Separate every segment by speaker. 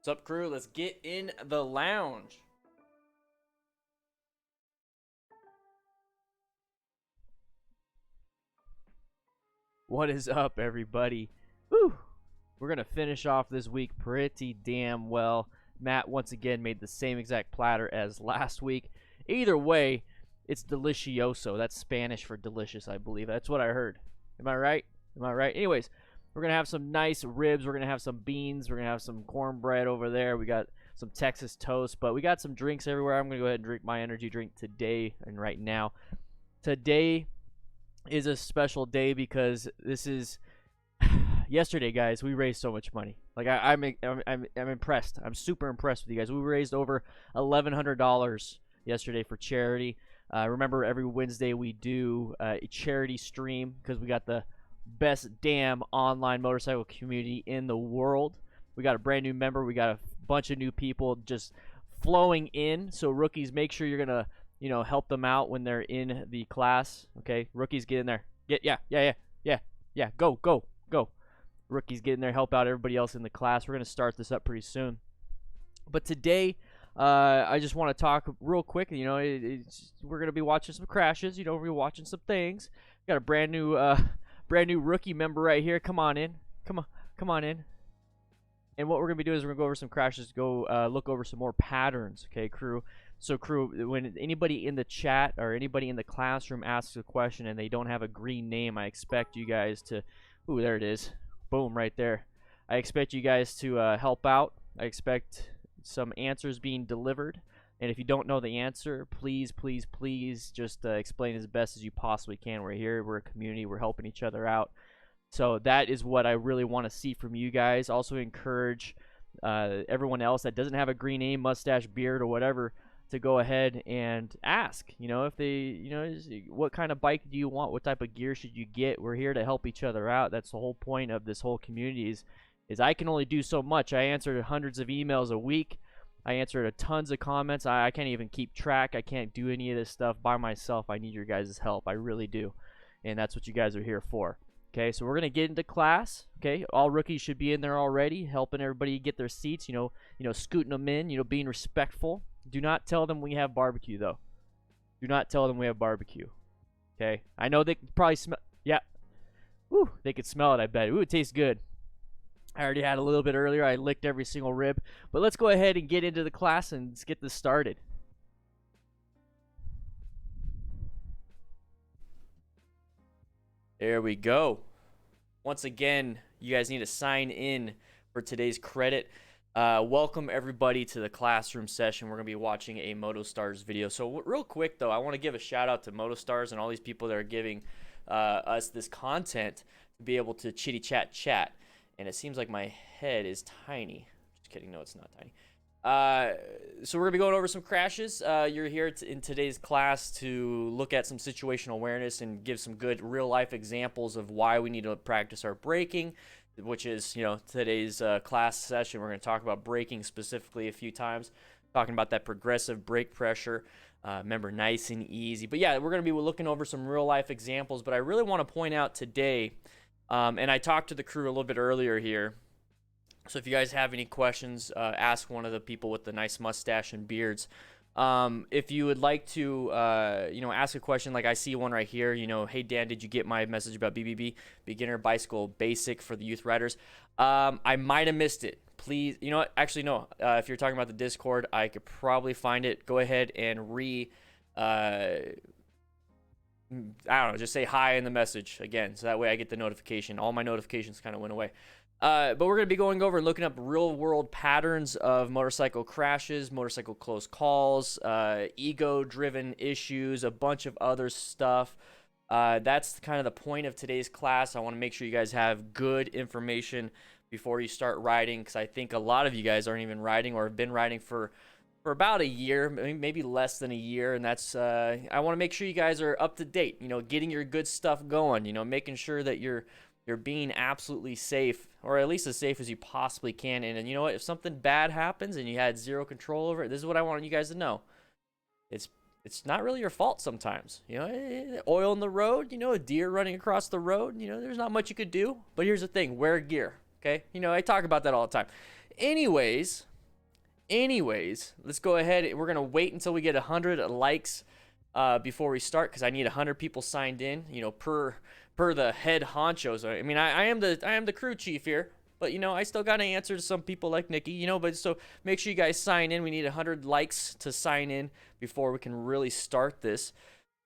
Speaker 1: What's up, crew? Let's get in the lounge. What is up, everybody? Woo! We're going to finish off this week pretty damn well. Matt once again made the same exact platter as last week. Either way, it's delicioso. That's Spanish for delicious, I believe. That's what I heard. Am I right? Am I right? Anyways, we're going to have some nice ribs. We're going to have some beans. We're going to have some cornbread over there. We got some Texas toast, but we got some drinks everywhere. I'm going to go ahead and drink my energy drink today and right now. Today is a special day because this is yesterday, guys. We raised so much money. Like I'm impressed. I'm super impressed with you guys. We raised over $1,100 yesterday for charity. Remember, every Wednesday we do a charity stream because we got the best damn online motorcycle community in the world. We got a brand new member. We got a bunch of new people just flowing in. So rookies, make sure you're gonna help them out when they're in the class. Okay, rookies, get in there. Yeah. Go. Rookies, get in there, help out everybody else in the class. We're gonna start this up pretty soon. But today, I just want to talk real quick. We're gonna be watching some crashes. We're gonna be watching some things. Got a brand new rookie member right here. Come on in. Come on in. And what we're gonna be doing is we're gonna go over some crashes. Go look over some more patterns. Okay, crew. So crew, when anybody in the chat or anybody in the classroom asks a question and they don't have a green name, I expect you guys to, ooh, there it is. Boom, right there. I expect you guys to help out. I expect some answers being delivered. And if you don't know the answer, please just explain as best as you possibly can. We're here. We're a community. We're helping each other out. So that is what I really want to see from you guys. Also encourage everyone else that doesn't have a green name, mustache, beard, or whatever to go ahead and ask. If they, what kind of bike do you want? What type of gear should you get? We're here to help each other out. That's the whole point of this whole community is I can only do so much. I answered hundreds of emails a week. I answered tons of comments. I can't even keep track. I can't do any of this stuff by myself. I need your guys' help. I really do. And that's what you guys are here for. Okay, so we're going to get into class. Okay, all rookies should be in there already, helping everybody get their seats, scooting them in, being respectful. Do not tell them we have barbecue, though. Do not tell them we have barbecue. Okay, I know they could probably smell. Yeah. Ooh, they could smell it, I bet. Ooh, it tastes good. I already had a little bit earlier. I licked every single rib. But let's go ahead and get into the class and let's get this started. There we go. Once again, you guys need to sign in for today's credit. Welcome everybody to the classroom session. We're going to be watching a MotoStars video. So real quick though, I want to give a shout out to MotoStars and all these people that are giving us this content to be able to chitty chat. And it seems like my head is tiny. Just kidding. No, it's not tiny. So we're going to be going over some crashes. You're here in today's class to look at some situational awareness and give some good real-life examples of why we need to practice our braking, which is, today's class session. We're going to talk about braking specifically a few times, talking about that progressive brake pressure. Remember, nice and easy. But yeah, we're going to be looking over some real-life examples, but I really want to point out today, and I talked to the crew a little bit earlier here, so if you guys have any questions, ask one of the people with the nice mustache and beards. If you would like to, ask a question, like I see one right here, hey, Dan, did you get my message about BBB, Beginner Bicycle Basic for the youth riders? I might have missed it. Please, actually, no. If you're talking about the Discord, I could probably find it. Go ahead and I don't know, just say hi in the message again, so that way I get the notification. All my notifications kind of went away. But we're going to be going over and looking up real-world patterns of motorcycle crashes, motorcycle close calls, ego-driven issues, a bunch of other stuff. That's kind of the point of today's class. I want to make sure you guys have good information before you start riding, because I think a lot of you guys aren't even riding or have been riding for about a year, maybe less than a year, and that's I want to make sure you guys are up to date, getting your good stuff going, making sure that you're being absolutely safe, or at least as safe as you possibly can. And you know what? If something bad happens and you had zero control over it, this is what I want you guys to know. It's not really your fault sometimes. Oil in the road, a deer running across the road, there's not much you could do. But here's the thing, wear gear, okay? I talk about that all the time. Anyways, anyways, let's go ahead. We're gonna wait until we get 100 likes before we start, because I need 100 people signed in. You know, per the head honchos. I mean, I am the crew chief here, but you know, I still gotta answer to some people like Nikki. You know, but so make sure you guys sign in. We need 100 likes to sign in before we can really start this.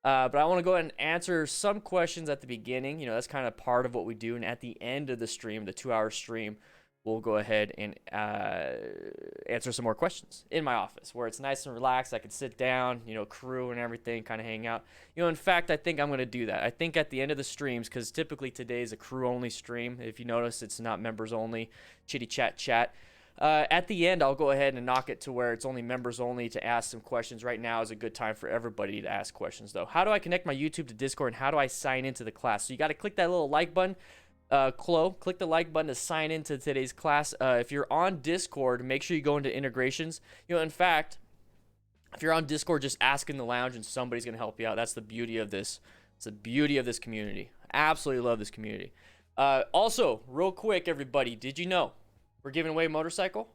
Speaker 1: But I want to go ahead and answer some questions at the beginning. You know, that's kind of part of what we do. And at the end of the stream, the 2-hour stream, we'll go ahead and answer some more questions in my office, where it's nice and relaxed. I can sit down, you know, crew and everything, kind of hang out. You know, in fact, I think I'm going to do that. I think at the end of the streams, because typically today is a crew-only stream. If you notice, it's not members-only, chitty-chat. At the end, I'll go ahead and knock it to where it's only members only to ask some questions. Right now is a good time for everybody to ask questions, though. How do I connect my YouTube to Discord, and how do I sign into the class? So you got to click that little like button. Chloe, click the like button to sign into today's class. If you're on Discord, make sure you go into integrations. You know, in fact, if you're on Discord, just ask in the lounge and somebody's going to help you out. That's the beauty of this. It's the beauty of this community. Absolutely love this community. Also, real quick, everybody, did you know we're giving away a motorcycle?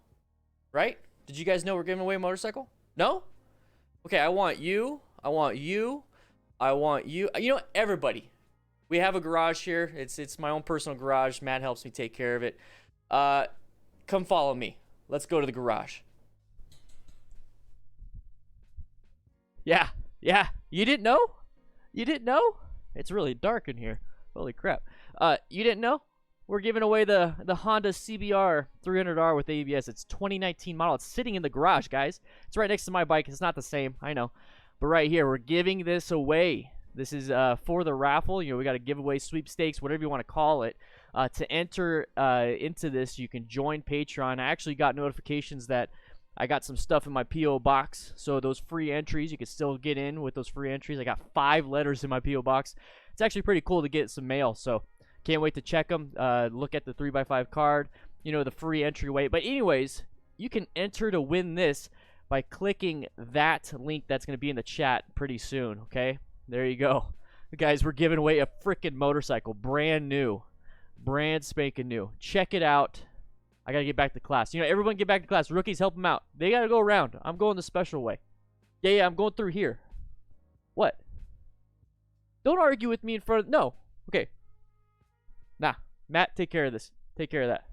Speaker 1: Right? Did you guys know we're giving away a motorcycle? No? Okay, I want you. You know, everybody. We have a garage here. It's my own personal garage. Matt helps me take care of it. Come follow me. Let's go to the garage. Yeah. You didn't know? You didn't know? It's really dark in here. Holy crap. You didn't know? We're giving away the Honda CBR 300R with ABS. It's 2019 model. It's sitting in the garage, guys. It's right next to my bike. It's not the same, I know. But right here, we're giving this away. This is for the raffle. You know, we got a giveaway, sweepstakes, whatever you want to call it. To enter into this, you can join Patreon. I actually got notifications that I got some stuff in my P.O. box. So those free entries, you can still get in with those free entries. I got 5 letters in my P.O. box. It's actually pretty cool to get some mail. So can't wait to check them. Look at the 3x5 card, you know, the free entryway. But anyways, you can enter to win this by clicking that link that's going to be in the chat pretty soon, okay? There you go. Guys, we're giving away a freaking motorcycle. Brand new. Brand spanking new. Check it out. I got to get back to class. You know, everyone get back to class. Rookies, help them out. They got to go around. I'm going the special way. Yeah, I'm going through here. What? Don't argue with me in front of... No. Okay. Nah. Matt, take care of this. Take care of that.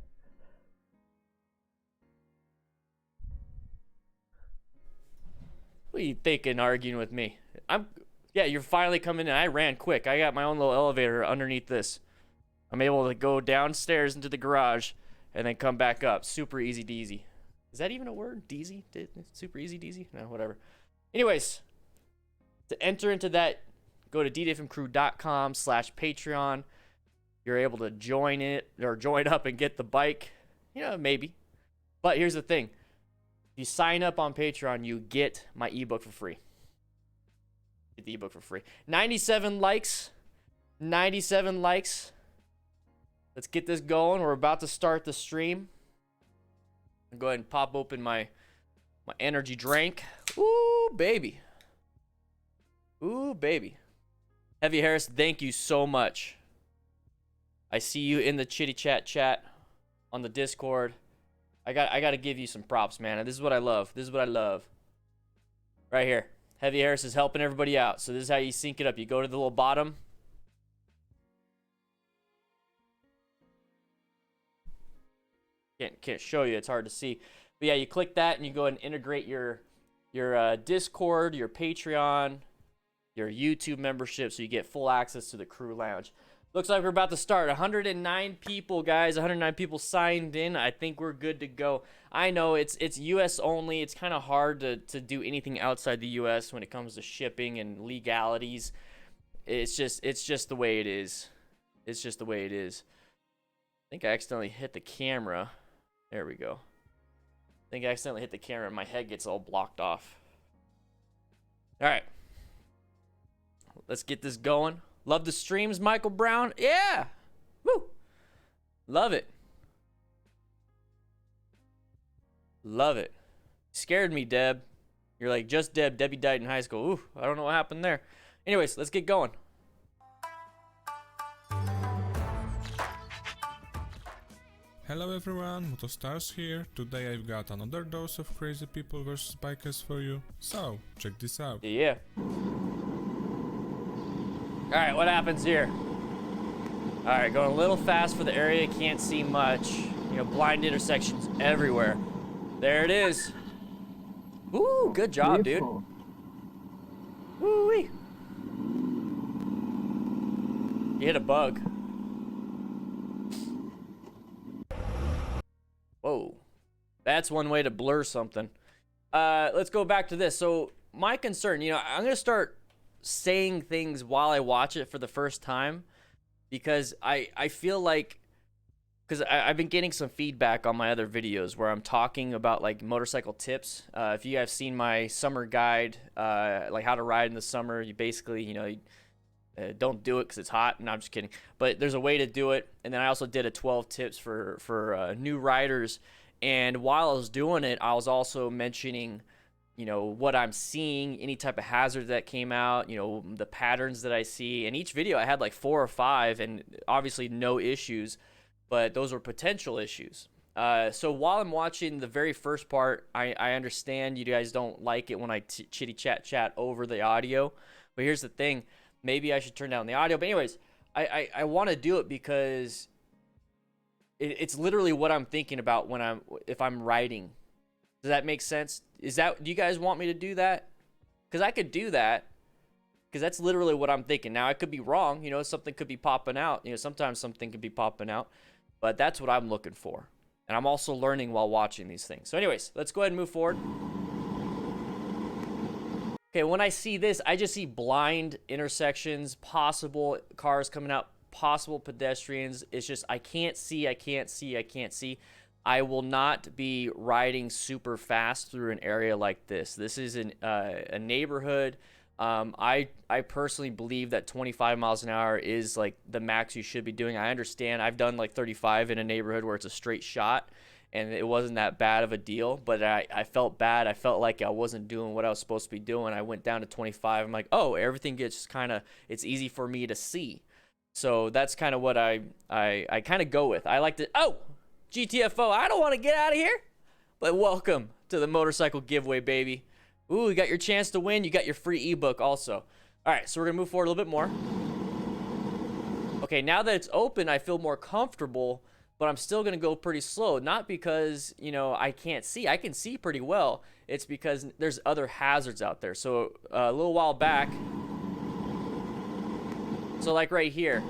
Speaker 1: What are you thinking arguing with me? Yeah, you're finally coming in. I ran quick. I got my own little elevator underneath this. I'm able to go downstairs into the garage and then come back up. Super easy deasy. Is that even a word? Deasy? Super easy deasy? No, whatever. Anyways, to enter into that, go to ddfmcrew.com/Patreon. You're able to join it or join up and get the bike. You know, maybe. But here's the thing. If you sign up on Patreon, you get my ebook for free. Get the ebook for free. 97 likes. 97 likes. Let's get this going. We're about to start the stream. I'll go ahead and pop open my energy drink. Ooh, baby. Ooh, baby. Heavy Harris, thank you so much. I see you in the chitty chat on the Discord. I got to give you some props, man. This is what I love. This is what I love. Right here. Heavy Harris is helping everybody out. So this is how you sync it up. You go to the little bottom. Can't show you. It's hard to see. But yeah, you click that and you go and integrate your Discord, your Patreon, your YouTube membership, so you get full access to the crew lounge. Looks like we're about to start. 109 people, guys. 109 people signed in. I think we're good to go. I know it's U.S. only. It's kind of hard to do anything outside the U.S. when it comes to shipping and legalities. It's just the way it is. It's just the way it is. I think I accidentally hit the camera. There we go. I think I accidentally hit the camera and my head gets all blocked off. All right. Let's get this going. Love the streams, Michael Brown. Yeah. Woo. Love it. Love it. Scared me, Deb. You're like, just Deb. Debbie died in high school. Ooh, I don't know what happened there. Anyways, let's get going.
Speaker 2: Hello everyone, MotoStars here. Today I've got another dose of crazy people versus bikers for you. So, check this out.
Speaker 1: Yeah. Alright, what happens here? Alright, going a little fast for the area, can't see much. You know, blind intersections everywhere. There it is. Ooh, good job, dude. Woo-wee. You hit a bug. Whoa. That's one way to blur something. Let's go back to this. So, my concern, you know, I'm going to start saying things while I watch it for the first time because I feel like, because I've been getting some feedback on my other videos where I'm talking about like motorcycle tips. If you guys seen my summer guide, like how to ride in the summer, you basically, you know, don't do it because it's hot. No, I'm just kidding. But there's a way to do it. And then I also did a 12 tips for new riders. And while I was doing it, I was also mentioning, you know, what I'm seeing, any type of hazard that came out, you know, the patterns that I see. And each video I had like 4 or 5 and obviously no issues, but those were potential issues. So while I'm watching the very first part, I understand you guys don't like it when I chitty chat over the audio. But here's the thing. Maybe I should turn down the audio. But anyways, I want to do it because it's literally what I'm thinking about if I'm writing. Does that make sense? Do you guys want me to do that? Because I could do that. Because that's literally what I'm thinking. Now, I could be wrong. You know, something could be popping out. You know, sometimes something could be popping out. But that's what I'm looking for. And I'm also learning while watching these things. So anyways, let's go ahead and move forward. Okay, when I see this, I just see blind intersections, possible cars coming out, possible pedestrians. It's just I can't see. I will not be riding super fast through an area like this. This is a neighborhood. I personally believe that 25 miles an hour is like the max you should be doing. I understand. I've done like 35 in a neighborhood where it's a straight shot, and it wasn't that bad of a deal, but I felt bad. I felt like I wasn't doing what I was supposed to be doing. I went down to 25. I'm like, oh, everything gets it's easy for me to see. So that's kind of what I kind of go with. I like to, GTFO, I don't want to get out of here, but welcome to the motorcycle giveaway, baby. Ooh, you got your chance to win. You got your free ebook also. All right, so we're going to move forward a little bit more. Okay, now that it's open, I feel more comfortable, but I'm still going to go pretty slow. Not because, you know, I can't see. I can see pretty well. It's because there's other hazards out there. So a little while back, so like right here,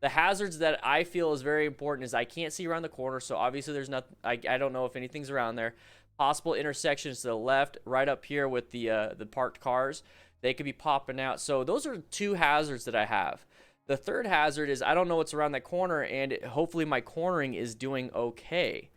Speaker 1: the hazards that I feel is very important is I can't see around the corner. So obviously there's nothing, I don't know if anything's around there. Possible intersections to the left, right up here with the parked cars. They could be popping out. So those are 2 hazards that I have. The third hazard is I don't know what's around that corner, and hopefully my cornering is doing okay.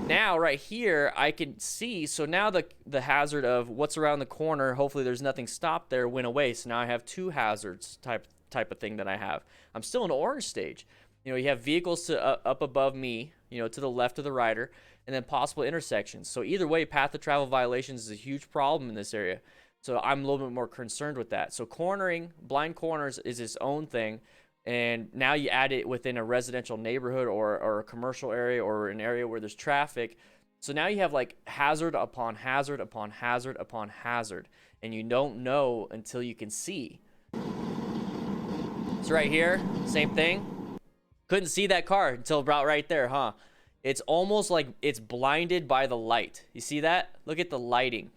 Speaker 1: Now right here I can see, so now the hazard of what's around the corner, hopefully there's nothing stopped there, went away. So now I have 2 hazards type of thing that I have. I'm still in orange stage. You know, you have vehicles up above me, you know, to the left of the rider, and then possible intersections. So either way, path of travel violations is a huge problem in this area. So I'm a little bit more concerned with that. So cornering, blind corners is its own thing. And now you add it within a residential neighborhood or a commercial area or an area where there's traffic. So now you have like hazard upon hazard upon hazard upon hazard. And you don't know until you can see. So right here, same thing. Couldn't see that car until about right there, huh? It's almost like it's blinded by the light. You see that? Look at the lighting.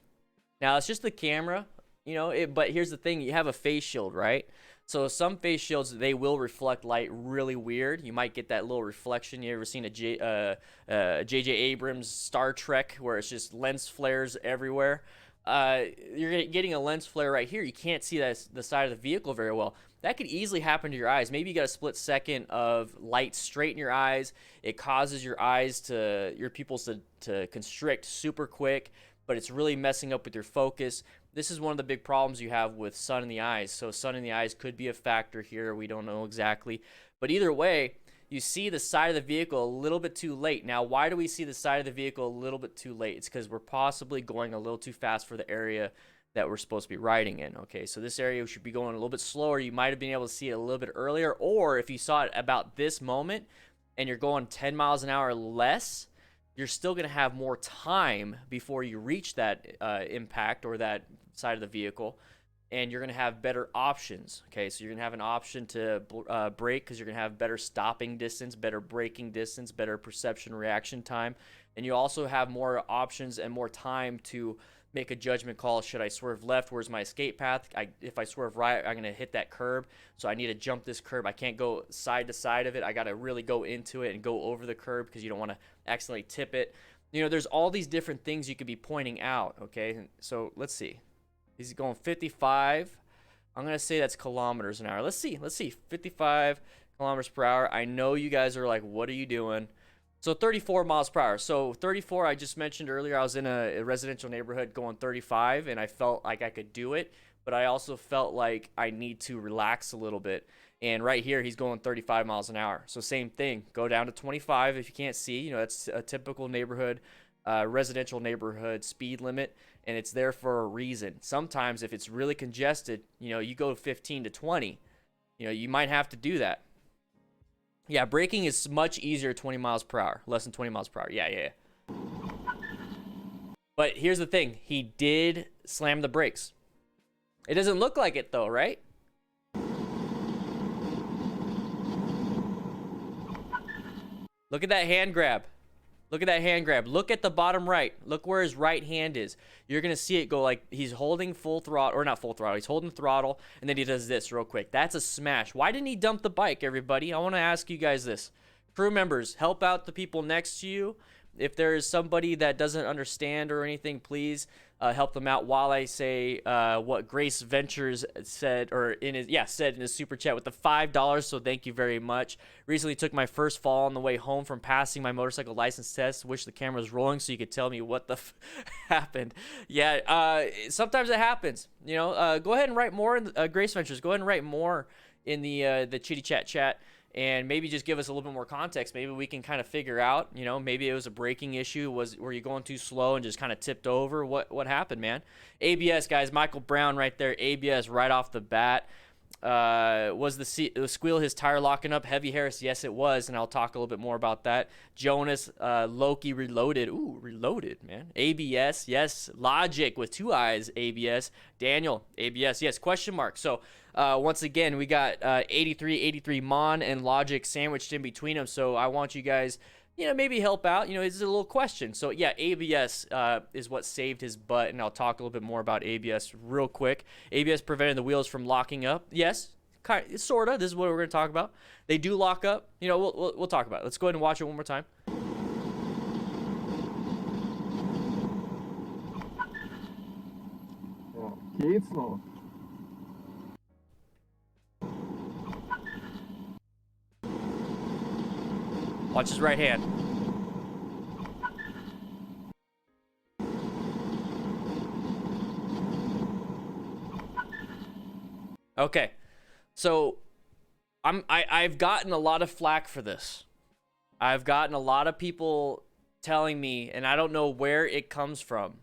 Speaker 1: Now, it's just the camera, you know, but here's the thing. You have a face shield, right? So some face shields, they will reflect light really weird. You might get that little reflection. You ever seen a J.J. Abrams Star Trek where it's just lens flares everywhere? You're getting a lens flare right here. You can't see the side of the vehicle very well. That could easily happen to your eyes. Maybe you got a split second of light straight in your eyes. It causes your pupils to constrict super quick, but it's really messing up with your focus. This is one of the big problems you have with sun in the eyes. So sun in the eyes could be a factor here. We don't know exactly. But either way, you see the side of the vehicle a little bit too late. Now, why do we see the side of the vehicle a little bit too late? It's because we're possibly going a little too fast for the area that we're supposed to be riding in. Okay, so this area should be going a little bit slower. You might have been able to see it a little bit earlier, or if you saw it about this moment, and you're going 10 miles an hour less, you're still going to have more time before you reach that impact or that side of the vehicle, and you're going to have better options. Okay, so you're going to have an option to brake because you're going to have better stopping distance, better braking distance, better perception reaction time, and you also have more options and more time to make a judgment call. Should I swerve left? Where's my escape path? If I swerve right, I'm going to hit that curb, so I need to jump this curb. I can't go side to side of it. I got to really go into it and go over the curb because you don't want to accidentally tip it. You know, there's all these different things you could be pointing out, okay? So let's see. He's going 55. I'm going to say that's kilometers an hour. Let's see. 55 kilometers per hour. I know you guys are like, what are you doing? So 34 miles per hour. So 34, I just mentioned earlier, I was in a residential neighborhood going 35, and I felt like I could do it, but I also felt like I need to relax a little bit. And right here, he's going 35 miles an hour. So same thing, go down to 25 if you can't see. You know, that's a typical neighborhood, residential neighborhood speed limit, and it's there for a reason. Sometimes if it's really congested, you know, you go 15 to 20. You know, you might have to do that. Yeah, braking is much easier 20 miles per hour, less than 20 miles per hour. Yeah. But here's the thing. He did slam the brakes. It doesn't look like it though, right? Look at that hand grab. Look at that hand grab. Look at the bottom right. Look where his right hand is. You're going to see it go like he's holding full throttle, or not full throttle. He's holding throttle, and then he does this real quick. That's a smash. Why didn't he dump the bike, everybody? I want to ask you guys this. Crew members, help out the people next to you. If there is somebody that doesn't understand or anything, please help them out while I say what Grace Ventures said, or said in his super chat with the $5. So thank you very much. Recently took my first fall on the way home from passing my motorcycle license test. Wish the camera was rolling so you could tell me what the happened. Yeah, sometimes it happens. You know, go ahead and write more in Grace Ventures. Go ahead and write more in the chitty chat. And maybe just give us a little bit more context. Maybe we can kind of figure out, you know, maybe it was a braking issue. Were you going too slow and just kind of tipped over? What happened, man? ABS, guys. Michael Brown right there. ABS right off the bat. Was the squeal his tire locking up? Heavy Harris, yes, it was. And I'll talk a little bit more about that. Jonas, Loki reloaded. Ooh, reloaded, man. ABS, yes. Logic with two eyes, ABS. Daniel, ABS, yes. Question mark. So, once again, we got 83 Mon and Logic sandwiched in between them. So I want you guys, you know, maybe help out. You know, it's a little question. So yeah, ABS is what saved his butt, and I'll talk a little bit more about ABS real quick. ABS prevented the wheels from locking up. Yes, sort of. This is what we're going to talk about. They do lock up. You know, we'll talk about it. Let's go ahead and watch it one more time. Watch his right hand. Okay, so I've gotten a lot of flack for this. I've gotten a lot of people telling me, and I don't know where it comes from.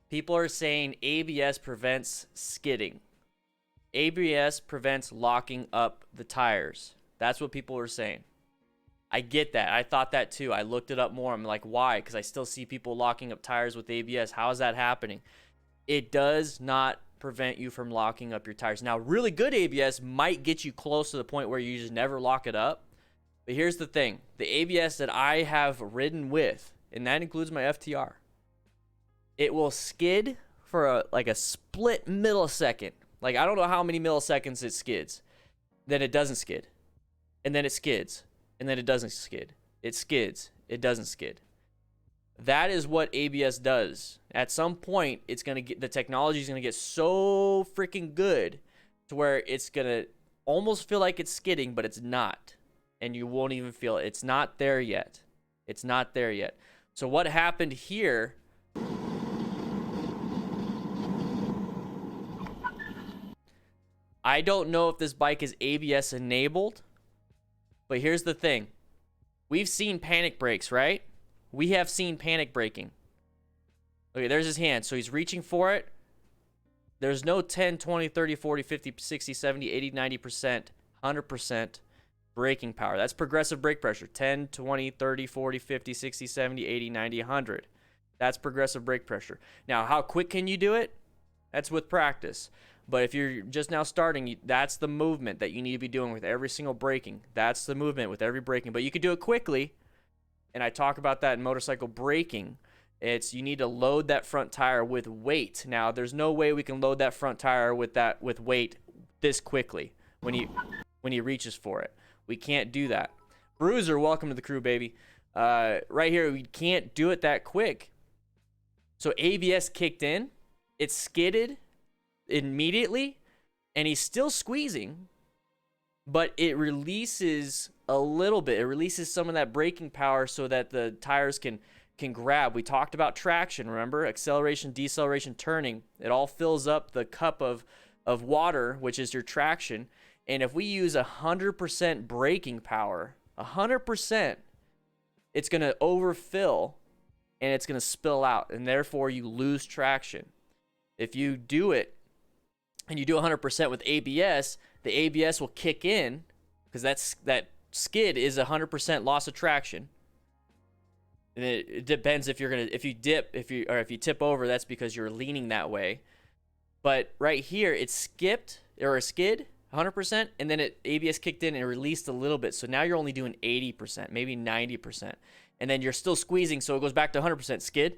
Speaker 1: People are saying ABS prevents skidding. ABS prevents locking up the tires. That's what people are saying. I get that. I thought that too. I looked it up more. I'm like, why? Because I still see people locking up tires with ABS. How is that happening? It does not prevent you from locking up your tires. Now, really good ABS might get you close to the point where you just never lock it up. But here's the thing. The ABS that I have ridden with, and that includes my FTR, it will skid for like a split millisecond. Like, I don't know how many milliseconds it skids. Then it doesn't skid. And then it skids. And then it doesn't skid. It skids. It doesn't skid. That is what ABS does. At some point, the technology is gonna get so freaking good to where it's gonna almost feel like it's skidding, but it's not, and you won't even feel it. It's not there yet. It's not there yet. So what happened here? I don't know if this bike is ABS enabled. But here's the thing. We've seen panic brakes, right? We have seen panic braking. Okay, there's his hand. So he's reaching for it. There's no 10, 20, 30, 40, 50, 60, 70, 80, 90%, 100%. braking power. That's progressive brake pressure. 10, 20, 30, 40, 50, 60, 70, 80, 90, 100. That's progressive brake pressure. Now, how quick can you do it? That's with practice. But if you're just now starting, that's the movement that you need to be doing with every single braking. That's the movement with every braking. But you could do it quickly, and I talk about that in motorcycle braking. It's you need to load that front tire with weight. Now, there's no way we can load that front tire with weight this quickly when he reaches for it. We can't do that. Bruiser, welcome to the crew, baby. Right here, we can't do it that quick. So ABS kicked in. It skidded immediately, and he's still squeezing, but it releases a little bit. It releases some of that braking power so that the tires can grab. We talked about traction, remember? Acceleration, deceleration, turning. It all fills up the cup of water, which is your traction. And if we use 100% braking power, 100%, it's going to overfill and it's going to spill out, and therefore you lose traction. If you do it and you do 100% with ABS, the ABS will kick in because that skid is 100% loss of traction. And it depends if you tip over, that's because you're leaning that way. But right here, it skipped or a skid 100%, and then ABS kicked in and released a little bit. So now you're only doing 80%, maybe 90%. And then you're still squeezing, so it goes back to 100%. Skid,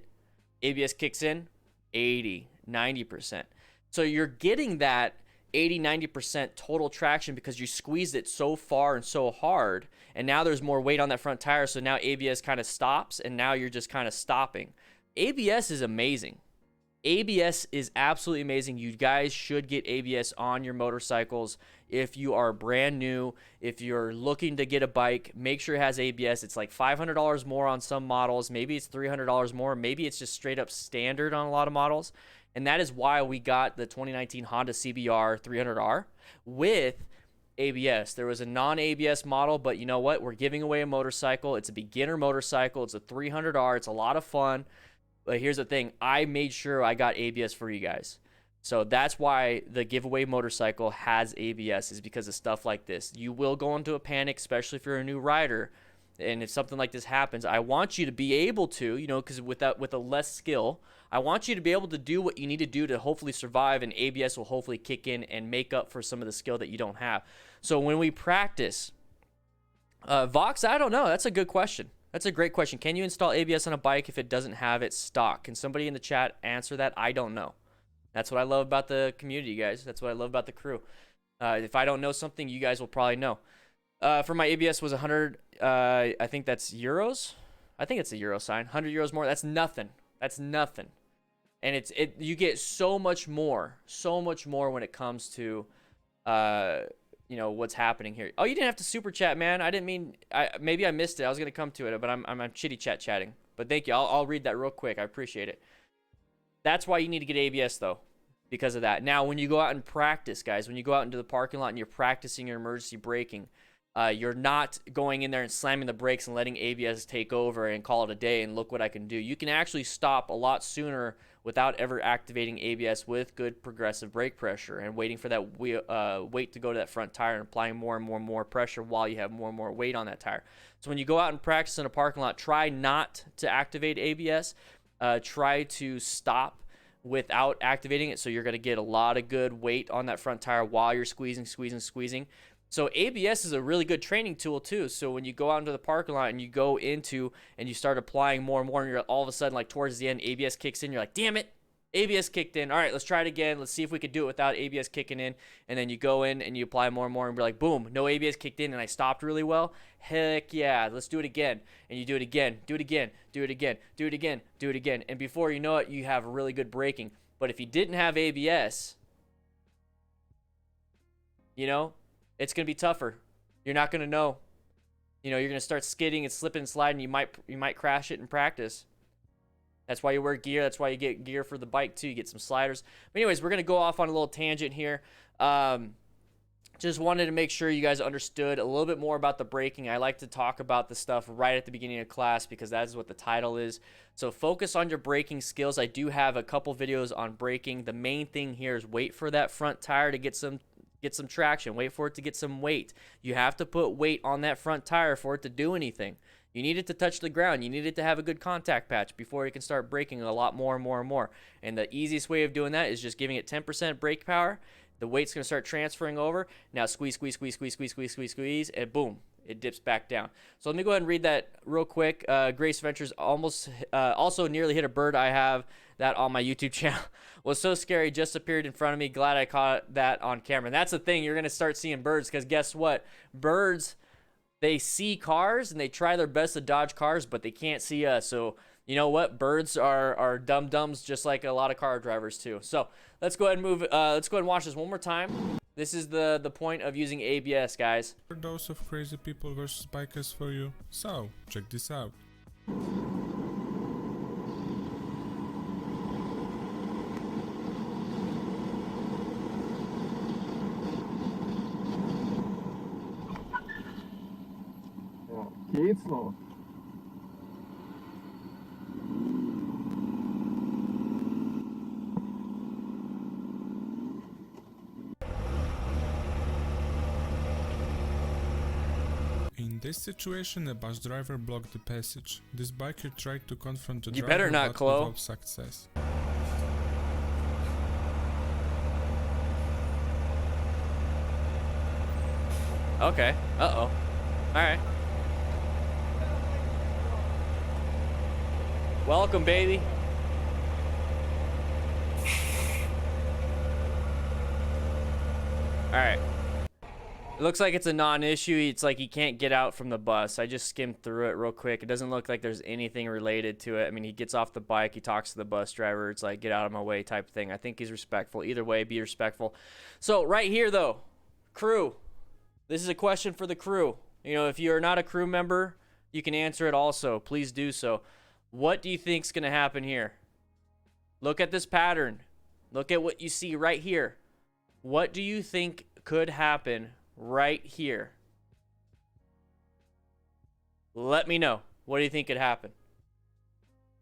Speaker 1: ABS kicks in, 80, 90%. So you're getting that 80, 90% total traction because you squeezed it so far and so hard, and now there's more weight on that front tire, so now ABS kind of stops, and now you're just kind of stopping. ABS is amazing. ABS is absolutely amazing. You guys should get ABS on your motorcycles. If you are brand new, if you're looking to get a bike, make sure it has ABS. It's like $500 more on some models. Maybe it's $300 more. Maybe it's just straight up standard on a lot of models. And that is why we got the 2019 Honda CBR 300R with ABS. There was a non-ABS model, but you know what? We're giving away a motorcycle. It's a beginner motorcycle. It's a 300R. It's a lot of fun. But here's the thing. I made sure I got ABS for you guys. So that's why the giveaway motorcycle has ABS, is because of stuff like this. You will go into a panic, especially if you're a new rider. And if something like this happens, I want you to be able to, because with a less skill, I want you to be able to do what you need to do to hopefully survive, and ABS will hopefully kick in and make up for some of the skill that you don't have. So when we practice, Vox, I don't know. That's a good question. That's a great question. Can you install ABS on a bike if it doesn't have it stock? Can somebody in the chat answer that? I don't know. That's what I love about the community, guys. That's what I love about the crew. If I don't know something, you guys will probably know. For my ABS was 100, I think that's euros. I think it's a euro sign. 100 euros more. That's nothing. That's nothing. And you get so much more when it comes to, what's happening here. Oh, you didn't have to super chat, man. I didn't mean, maybe I missed it. I was going to come to it, but I'm chitty chatting. But thank you. I'll read that real quick. I appreciate it. That's why you need to get ABS, though, because of that. Now, when you go out and practice, guys, when you go out into the parking lot and you're practicing your emergency braking, you're not going in there and slamming the brakes and letting ABS take over and call it a day and look what I can do. You can actually stop a lot sooner without ever activating ABS with good progressive brake pressure and waiting for that weight to go to that front tire and applying more and more pressure while you have more and more weight on that tire. So when you go out and practice in a parking lot, try not to activate ABS. Try to stop without activating it, so you're going to get a lot of good weight on that front tire while you're squeezing. So ABS is a really good training tool too. So when you go out into the parking lot and you go into and you start applying more and more, and you're all of a sudden, like towards the end, ABS kicks in, you're like, damn it, ABS kicked in. All right, let's try it again. Let's see if we could do it without ABS kicking in. And then you go in and you apply more and more and be like, boom, no ABS kicked in and I stopped really well. Heck yeah, let's do it again. And you do it again, do it again, do it again, do it again, do it again. And before you know it, you have really good braking. But if you didn't have ABS, it's going to be tougher. You're not going to know. You're going to start skidding and slipping and sliding. You might crash it in practice. That's why you wear gear. That's why you get gear for the bike too. You get some sliders. But anyways, we're going to go off on a little tangent here. Just wanted to make sure you guys understood a little bit more about the braking. I like to talk about the stuff right at the beginning of class because that is what the title is. So focus on your braking skills. I do have a couple videos on braking. The main thing here is wait for that front tire to get some get some traction, wait for it to get some weight. You have to put weight on that front tire for it to do anything. You need it to touch the ground. You need it to have a good contact patch before it can start braking a lot more and more and more. And the easiest way of doing that is just giving it 10% brake power. The weight's going to start transferring over. Now squeeze, squeeze, squeeze, squeeze, squeeze, squeeze, squeeze, squeeze, and boom, it dips back down. So let me go ahead and read that real quick. Grace Ventures also nearly hit a bird. I have that on my YouTube channel. Was so scary, just appeared in front of me. Glad I caught that on camera. And that's the thing. You're going to start seeing birds because guess what? Birds, they see cars and they try their best to dodge cars, but they can't see us. So you know what? Birds are dum-dums just like a lot of car drivers too. So let's go ahead and move. Let's go ahead and watch this one more time. This is the point of using ABS, guys.
Speaker 2: Dose of crazy people versus bikers for you. So check this out.
Speaker 3: Geht's noch?
Speaker 2: In this situation, a bus driver blocked the passage. This biker tried to confront the
Speaker 1: You
Speaker 2: driver,
Speaker 1: better not,
Speaker 2: but
Speaker 1: Chloe.
Speaker 2: without success.
Speaker 1: Okay. Uh-oh. All right. Welcome, baby. All right. It looks like it's a non-issue. It's like he can't get out from the bus. I just skimmed through it real quick. It doesn't look like there's anything related to it. I mean, he gets off the bike. He talks to the bus driver. It's like, get out of my way type thing. I think he's respectful. Either way, be respectful. So right here, though, crew. This is a question for the crew. You know, if you're not a crew member, you can answer it also. Please do so. What do you think's going to happen here? Look at this pattern. Look at what you see right here. What do you think could happen right here? Let me know. What do you think could happen?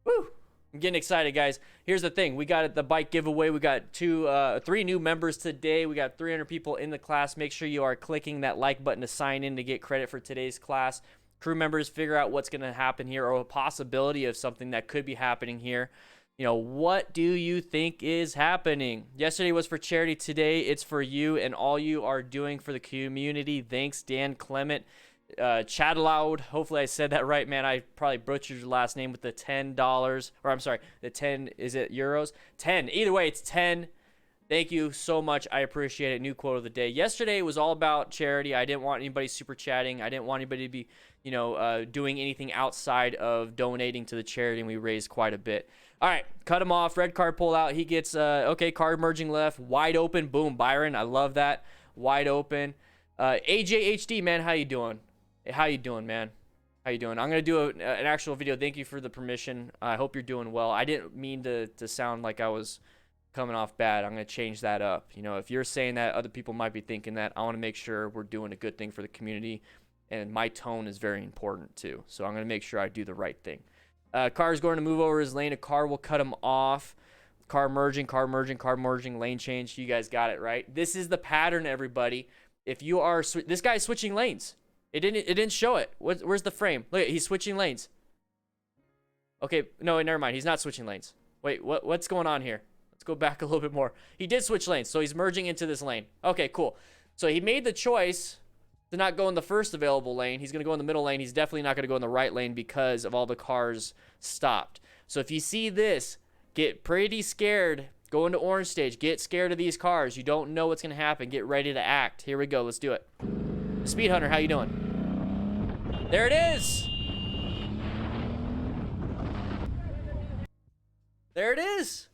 Speaker 1: Woo! I'm getting excited, guys. Here's the thing. We got the bike giveaway. We got three new members today. We got 300 people in the class. Make sure you are clicking that like button to sign in to get credit for today's class. Crew members, figure out what's going to happen here or a possibility of something that could be happening here. You know, what do you think is happening? Yesterday was for charity. Today it's for you and all you are doing for the community. Thanks, Dan Clement. Chat aloud. Hopefully I said that right, man. I probably butchered your last name with the $10. Or I'm sorry, the 10, is it euros? 10. Either way, it's 10. Thank you so much. I appreciate it. New quote of the day. Yesterday was all about charity. I didn't want anybody super chatting. I didn't want anybody to be, you know, doing anything outside of donating to the charity, and we raised quite a bit. All right, cut him off. Red card pull out. He gets, okay, card merging left. Wide open. Boom, Byron. I love that. Wide open. AJHD, man, how you doing? How you doing, man? How you doing? I'm going to do an actual video. Thank you for the permission. I hope you're doing well. I didn't mean to sound like I was coming off bad. I'm going to change that up. You know, if you're saying that, other people might be thinking that. I want to make sure we're doing a good thing for the community, and my tone is very important too. So I'm going to make sure I do the right thing. Car is going to move over his lane. A car will cut him off. Car merging, car merging, car merging, lane change. You guys got it, right? This is the pattern, everybody. If you are, this guy's switching lanes. It didn't show it. Where's the frame? Look, he's switching lanes. Okay, no, never mind. He's not switching lanes. Wait, what's going on here? Let's go back a little bit more. He did switch lanes, so he's merging into this lane. Okay, cool. So he made the choice to not go in the first available lane. He's going to go in the middle lane. He's definitely not going to go in the right lane because of all the cars stopped. So if you see this, get pretty scared. Go into orange stage. Get scared of these cars. You don't know what's going to happen. Get ready to act. Here we go. Let's do it. Speed Hunter, how you doing? There it is. There it is.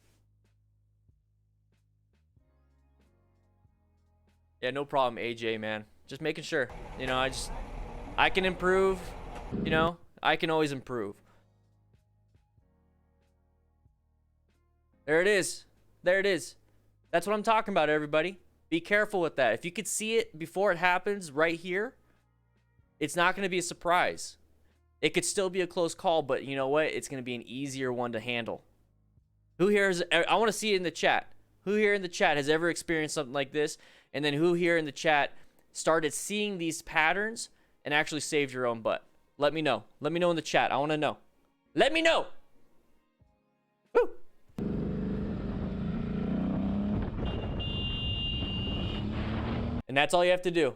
Speaker 1: Yeah, no problem, AJ, man. Just making sure. You know, I can improve. You know, I can always improve. There it is. There it is. That's what I'm talking about, everybody. Be careful with that. If you could see it before it happens right here, it's not going to be a surprise. It could still be a close call, but you know what? It's going to be an easier one to handle. Who here is, I want to see it in the chat. Who here in the chat has ever experienced something like this? And then who here in the chat started seeing these patterns and actually saved your own butt? Let me know. Let me know in the chat. I want to know. Let me know. Woo. And that's all you have to do.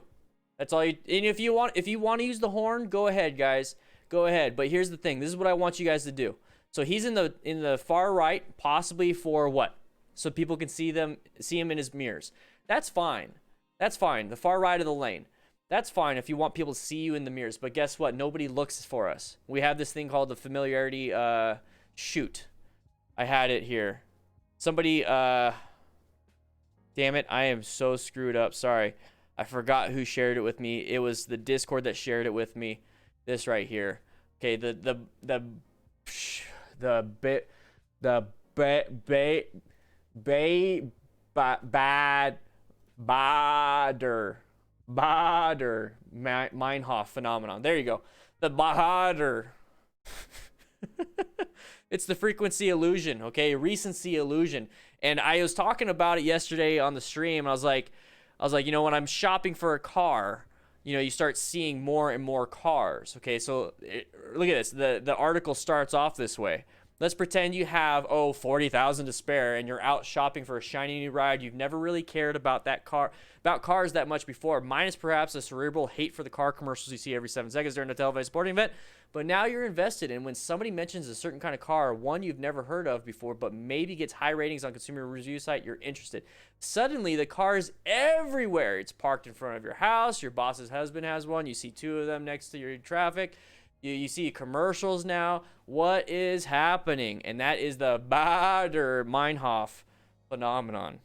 Speaker 1: That's all you. And if you want to use the horn, go ahead, guys. Go ahead. But here's the thing. This is what I want you guys to do. So he's in the far right, possibly for what? So people can see him in his mirrors. That's fine. That's fine. The far right of the lane. That's fine if you want people to see you in the mirrors. But guess what? Nobody looks for us. We have this thing called the familiarity shoot. I had it here. Somebody damn it, I am so screwed up. Sorry. I forgot who shared it with me. It was the Discord that shared it with me. This right here. Okay, Bader Meinhof phenomenon. There you go. The Bader. It's the frequency illusion, okay? Recency illusion. And I was talking about it yesterday on the stream. I was like, you know, when I'm shopping for a car, you know, you start seeing more and more cars. Okay, so look at this. The article starts off this way. Let's pretend you have, $40,000 to spare, and you're out shopping for a shiny new ride. You've never really cared about cars that much before, minus perhaps a cerebral hate for the car commercials you see every 7 seconds during a televised sporting event. But now you're invested in when somebody mentions a certain kind of car, one you've never heard of before, but maybe gets high ratings on consumer review site, you're interested. Suddenly, the car is everywhere. It's parked in front of your house. Your boss's husband has one. You see 2 of them next to your traffic. You see commercials now. What is happening? And that is the Bader-Meinhof phenomenon.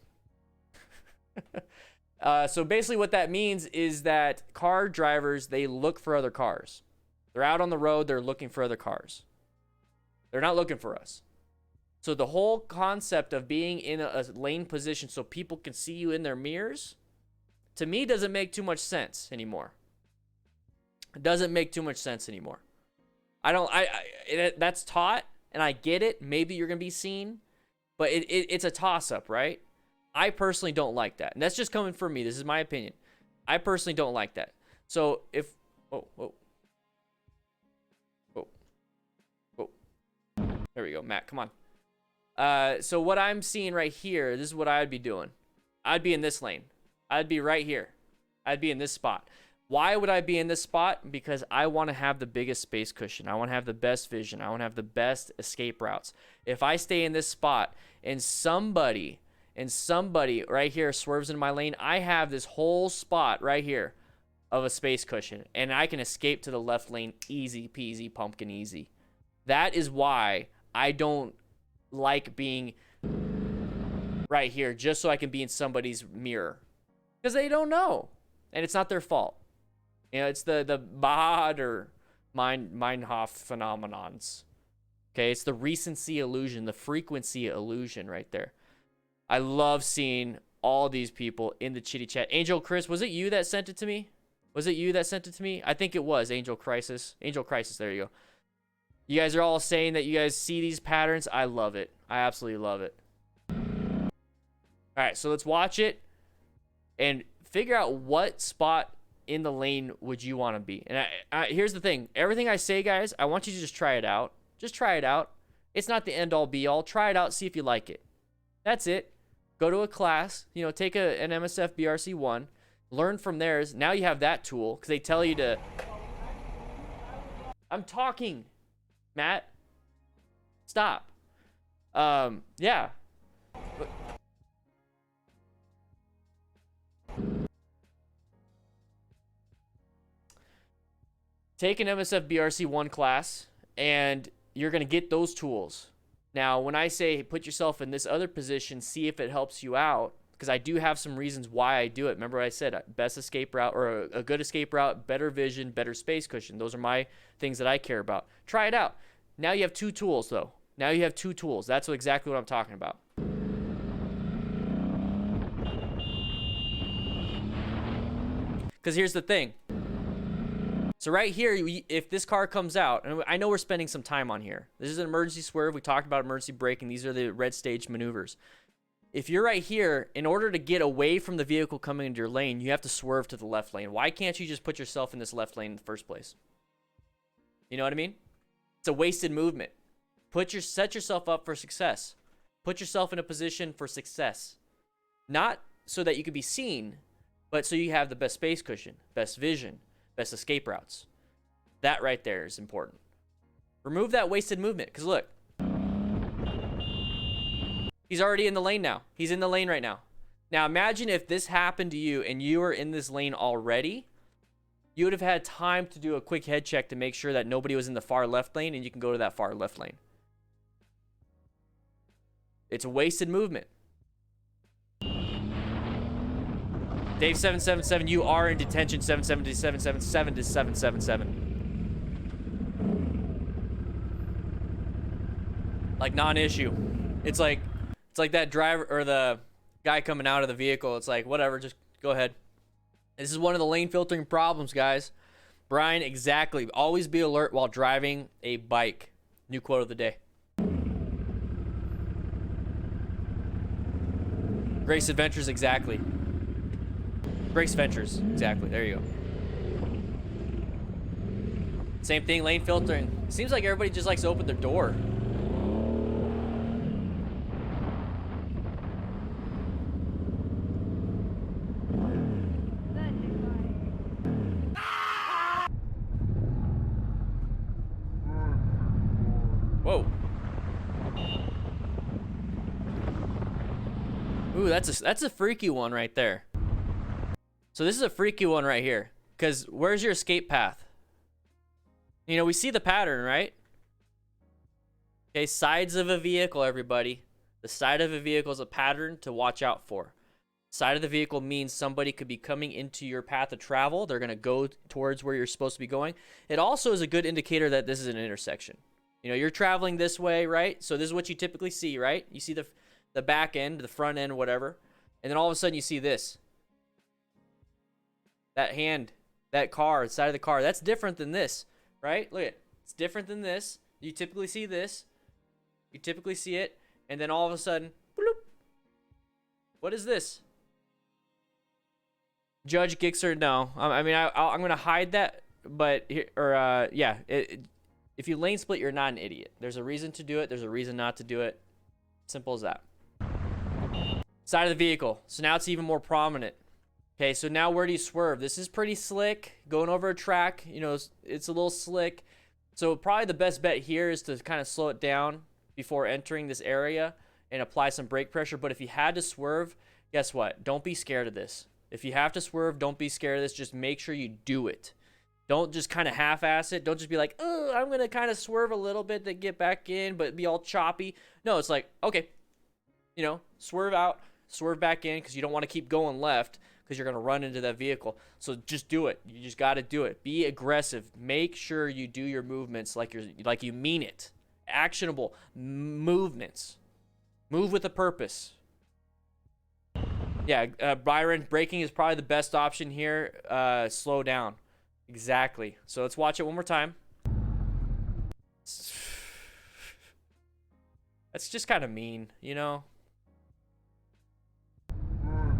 Speaker 1: So basically what that means is that car drivers, they look for other cars. They're out on the road. They're looking for other cars. They're not looking for us. So the whole concept of being in a lane position so people can see you in their mirrors, to me, doesn't make too much sense anymore. It doesn't make too much sense anymore. That's taught, and I get it. Maybe you're going to be seen, but it's a toss-up, right? I personally don't like that. And that's just coming from me. This is my opinion. I personally don't like that. So if... Whoa. There we go, Matt, come on. So what I'm seeing right here, this is what I'd be doing. I'd be in this lane. I'd be right here. I'd be in this spot. Why would I be in this spot? Because I want to have the biggest space cushion. I want to have the best vision. I want to have the best escape routes. If I stay in this spot and somebody right here swerves in my lane, I have this whole spot right here of a space cushion, and I can escape to the left lane easy peasy pumpkin easy. That is why I don't like being right here just so I can be in somebody's mirror, because they don't know, and it's not their fault. You know, it's the Bader Meinhof phenomenons. Okay, it's the recency illusion, the frequency illusion right there. I love seeing all these people in the chitty chat. Angel Chris, was it you that sent it to me? Was it you that sent it to me? I think it was Angel Crisis. Angel Crisis, there you go. You guys are all saying that you guys see these patterns. I love it. I absolutely love it. All right, so let's watch it and figure out what spot in the lane would you want to be. And here's the thing. Everything I say, guys, I want you to just try it out. Just try it out. It's not the end-all, be-all. Try it out, see if you like it. That's it. Go to a class, you know, take an MSF BRC1, learn from theirs. Now you have that tool because they tell you to... I'm talking, Matt. Stop. Yeah. Take an MSF BRC1 class, and you're going to get those tools. Now, when I say put yourself in this other position, see if it helps you out, because I do have some reasons why I do it. Remember I said best escape route, or a good escape route, better vision, better space cushion. Those are my things that I care about. Try it out. Now you have 2 tools, though. Now you have 2 tools. That's exactly what I'm talking about. Because here's the thing. So right here, if this car comes out, and I know we're spending some time on here. This is an emergency swerve. We talked about emergency braking. These are the red stage maneuvers. if you're right here, in order to get away from the vehicle coming into your lane, you have to swerve to the left lane. Why can't you just put yourself in this left lane in the first place? You know what I mean? It's a wasted movement. Set yourself up for success. Put yourself in a position for success. Not so that you can be seen, but so you have the best space cushion, best vision, best escape routes. That right there is important. Remove that wasted movement, because look. He's already in the lane now. He's in the lane right now. Now imagine if this happened to you and you were in this lane already. You would have had time to do a quick head check to make sure that nobody was in the far left lane, and you can go to that far left lane. It's a wasted movement. Dave 777, you are in detention. 777 to 777. Like non-issue. It's like that driver or the guy coming out of the vehicle. It's like, whatever, just go ahead. This is one of the lane filtering problems, guys. Brian, exactly. Always be alert while driving a bike. New quote of the day. Grace Adventures, exactly. Grace Ventures, exactly. There you go. Same thing, lane filtering. Seems like everybody just likes to open their door. Whoa. Ooh, that's a freaky one right there. So this is a freaky one right here. Because where's your escape path? You know, we see the pattern, right? Okay, sides of a vehicle, everybody. The side of a vehicle is a pattern to watch out for. Side of the vehicle means somebody could be coming into your path of travel. They're going to go towards where you're supposed to be going. It also is a good indicator that this is an intersection. You know, you're traveling this way, right? So this is what you typically see, right? You see the back end, the front end, whatever. And then all of a sudden you see this. That hand, that car, the side of the car. That's different than this, right? Look at it. It's different than this. You typically see this. You typically see it. And then all of a sudden, bloop. What is this? Judge Gixer, no. I mean, I'm going to hide that. But, here, or, yeah. If you lane split, you're not an idiot. There's a reason to do it. There's a reason not to do it. Simple as that. Side of the vehicle. So now it's even more prominent. Okay, so now where do you swerve? This is pretty slick. Going over a track, you know, it's a little slick. So probably the best bet here is to kind of slow it down before entering this area and apply some brake pressure. But if you had to swerve, guess what? Don't be scared of this. If you have to swerve, don't be scared of this. Just make sure you do it. Don't just kind of half-ass it. Don't just be like, oh, I'm going to kind of swerve a little bit to get back in, but be all choppy. No, it's like, okay, you know, swerve out, swerve back in, because you don't want to keep going left because you're going to run into that vehicle. So just do it. You just got to do it. Be aggressive. Make sure you do your movements like you mean it. Actionable movements. Move with a purpose. Yeah, Byron, braking is probably the best option here. Slow down. Exactly. So let's watch it one more time. That's just kind of mean, you know?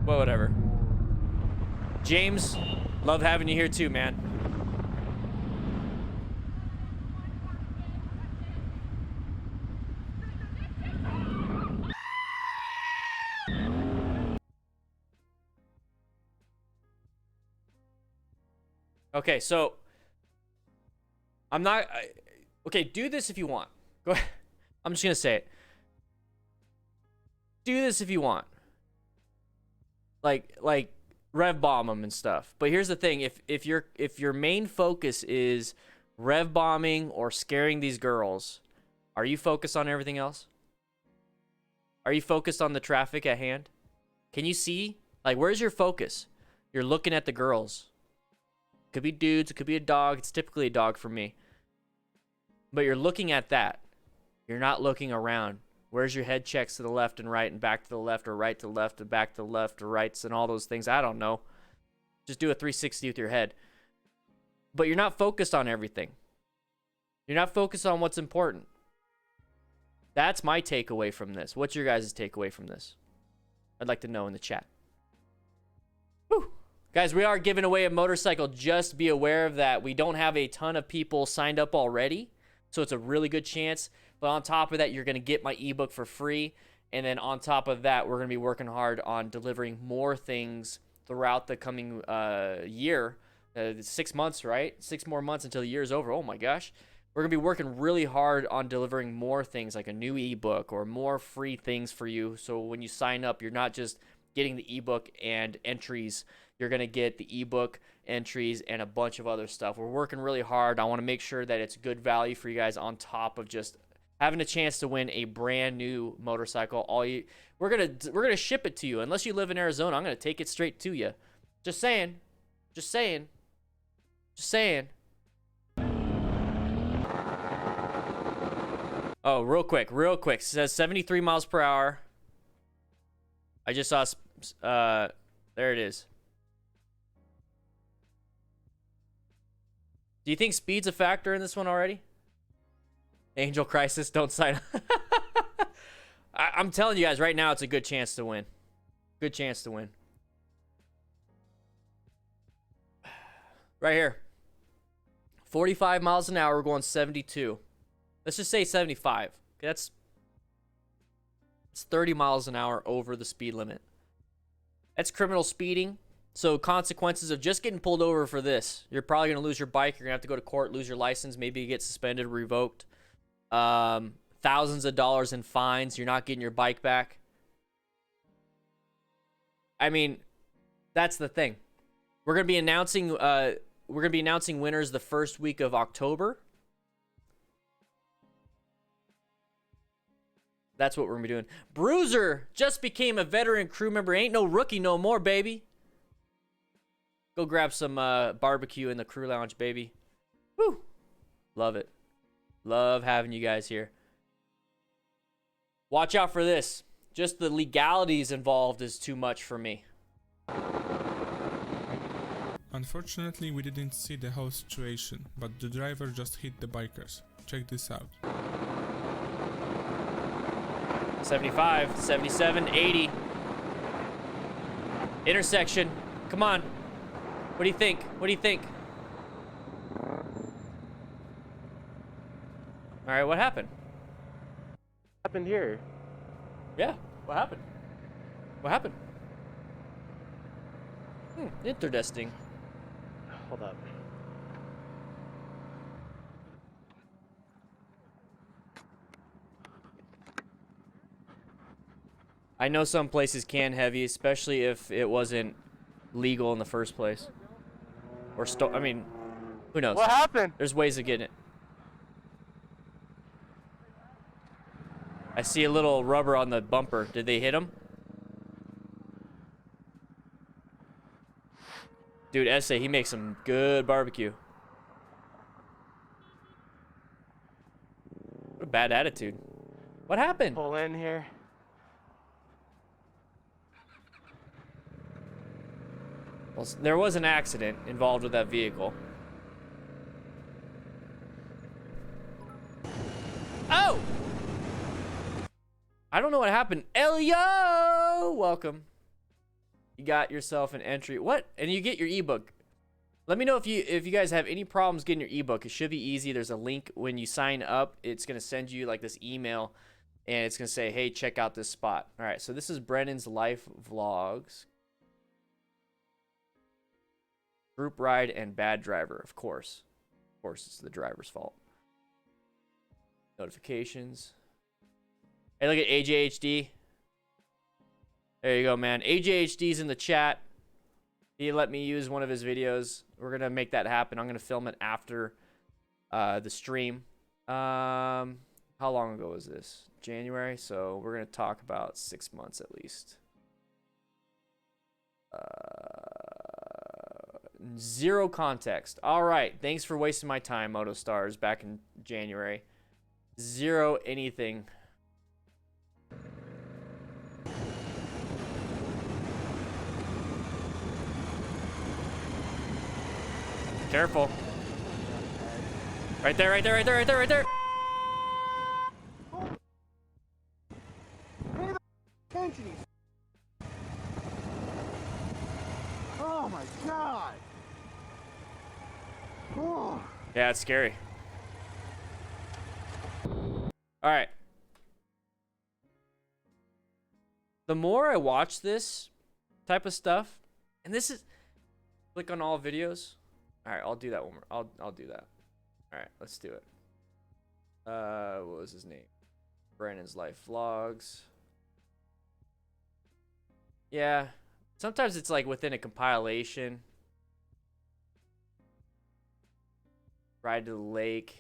Speaker 1: Well, whatever. James, love having you here too, man. Okay, so I'm not... okay, do this if you want. Go ahead. I'm just going to say it. Do this if you want. Like rev bomb them and stuff. But here's the thing. If your main focus is rev bombing or scaring these girls, are you focused on everything else? Are you focused on the traffic at hand? Can you see? Like, where's your focus? You're looking at the girls. Could be dudes, it could be a dog. It's typically a dog for me. But you're looking at that. You're not looking around. Where's your head checks to the left and right and back to the left or right to left and back to the left or rights and all those things? I don't know. Just do a 360 with your head. But you're not focused on everything. You're not focused on what's important. That's my takeaway from this. What's your guys' takeaway from this? I'd like to know in the chat. Whew. Guys, we are giving away a motorcycle. Just be aware of that. We don't have a ton of people signed up already, so it's a really good chance. But on top of that, you're going to get my ebook for free. And then on top of that, we're going to be working hard on delivering more things throughout the coming year. 6 months, right? 6 more months until the year is over. Oh my gosh. We're going to be working really hard on delivering more things like a new ebook or more free things for you. So when you sign up, you're not just getting the ebook and entries. You're going to get the ebook, entries, and a bunch of other stuff. We're working really hard. I want to make sure that it's good value for you guys on top of just having a chance to win a brand new motorcycle. We're gonna ship it to you. Unless you live in Arizona, I'm gonna take it straight to you. Just saying. Just saying. Just saying. Oh, real quick. It says 73 miles per hour. I just saw, there it is. Do you think speed's a factor in this one already? Angel Crisis, don't sign up. I'm telling you guys right now, it's a good chance to win. Good chance to win. Right here. 45 miles an hour, we're going 72. Let's just say 75. That's 30 miles an hour over the speed limit. That's criminal speeding. So consequences of just getting pulled over for this. You're probably going to lose your bike. You're going to have to go to court, lose your license. Maybe you get suspended, revoked. Thousands of dollars in fines. You're not getting your bike back. I mean, that's the thing. We're going to be announcing winners the first week of October. That's what we're going to be doing. Bruiser just became a veteran crew member. Ain't no rookie no more, baby. Go grab some barbecue in the crew lounge, baby. Woo. Love it. Love having you guys here. Watch out for this. Just the legalities involved is too much for me.
Speaker 2: Unfortunately, we didn't see the whole situation, but the driver just hit the bikers. Check this out.
Speaker 1: 75, 77, 80. Intersection. Come on. What do you think? What do you think? All right, what happened?
Speaker 4: What happened here?
Speaker 1: Yeah, what happened? What happened? Interesting.
Speaker 4: Hold up.
Speaker 1: I know some places can heavy, especially if it wasn't legal in the first place. Or I mean, who knows?
Speaker 4: What happened?
Speaker 1: There's ways of getting it. I see a little rubber on the bumper. Did they hit him? Dude, S.A., he makes some good barbecue. What a bad attitude. What happened?
Speaker 4: Pull in here.
Speaker 1: Well, there was an accident involved with that vehicle. Oh! I don't know what happened. Elio! Welcome. You got yourself an entry. What? And you get your ebook. Let me know if you guys have any problems getting your ebook. It should be easy. There's a link when you sign up. It's going to send you like this email, and it's going to say, hey, check out this spot. All right, so this is Brennan's life vlogs. Group ride and bad driver, of course. Of course, it's the driver's fault. Notifications. Hey, look at AJHD. There you go, man. AJHD's in the chat. He let me use one of his videos. We're going to make that happen. I'm going to film it after the stream. How long ago was this? January? So we're going to talk about 6 months at least. Zero context. All right. Thanks for wasting my time, MotoStars, back in January. Zero anything. Careful. Right there, right there, right there, right there, right there.
Speaker 3: God! Oh.
Speaker 1: Yeah, it's scary. All right. The more I watch this type of stuff, and this is click on all videos. All right, I'll do that one more. I'll do that. All right, let's do it. What was his name? Brandon's Life Vlogs. Yeah, sometimes it's like within a compilation. Ride to the lake.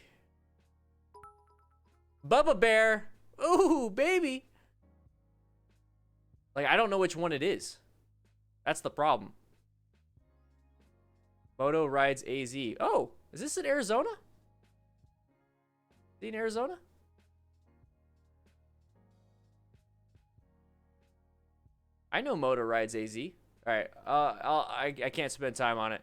Speaker 1: Bubba Bear. Ooh, baby. Like, I don't know which one it is. That's the problem. Moto rides AZ. Oh, is this in Arizona? Is he in Arizona? I know Moto rides AZ. All right, I can't spend time on it.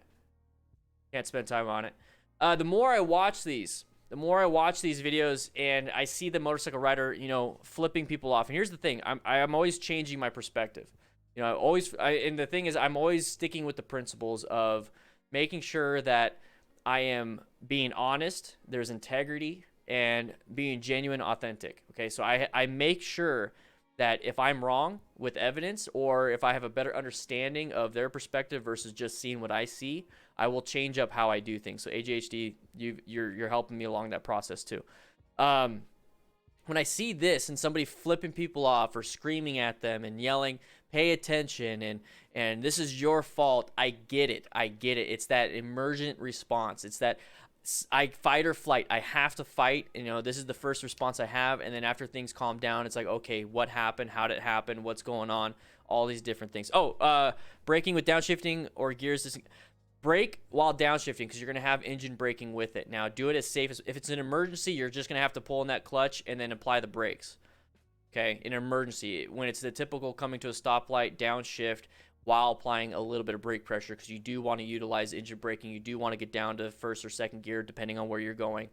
Speaker 1: Can't spend time on it. The more I watch these videos and I see the motorcycle rider, you know, flipping people off. And here's the thing, I'm always changing my perspective. You know, and the thing is, I'm always sticking with the principles of making sure that I am being honest, there's integrity, and being genuine, authentic. Okay, so I make sure that if I'm wrong with evidence, or if I have a better understanding of their perspective versus just seeing what I see, I will change up how I do things. So AJHD, you're helping me along that process too. When I see this and somebody flipping people off or screaming at them and yelling, pay attention, and this is your fault, I get it. It's that emergent response. It's that I fight or flight. I have to fight. You know, this is the first response I have. And then after things calm down, it's like, okay, what happened? How did it happen? What's going on? All these different things. Oh, braking with downshifting or gears. Brake while downshifting, because you're going to have engine braking with it. Now, do it as safe as, if it's an emergency, you're just going to have to pull in that clutch and then apply the brakes. Okay, in an emergency. When it's the typical coming to a stoplight, downshift, while applying a little bit of brake pressure, because you do want to utilize engine braking. You do want to get down to first or second gear, depending on where you're going.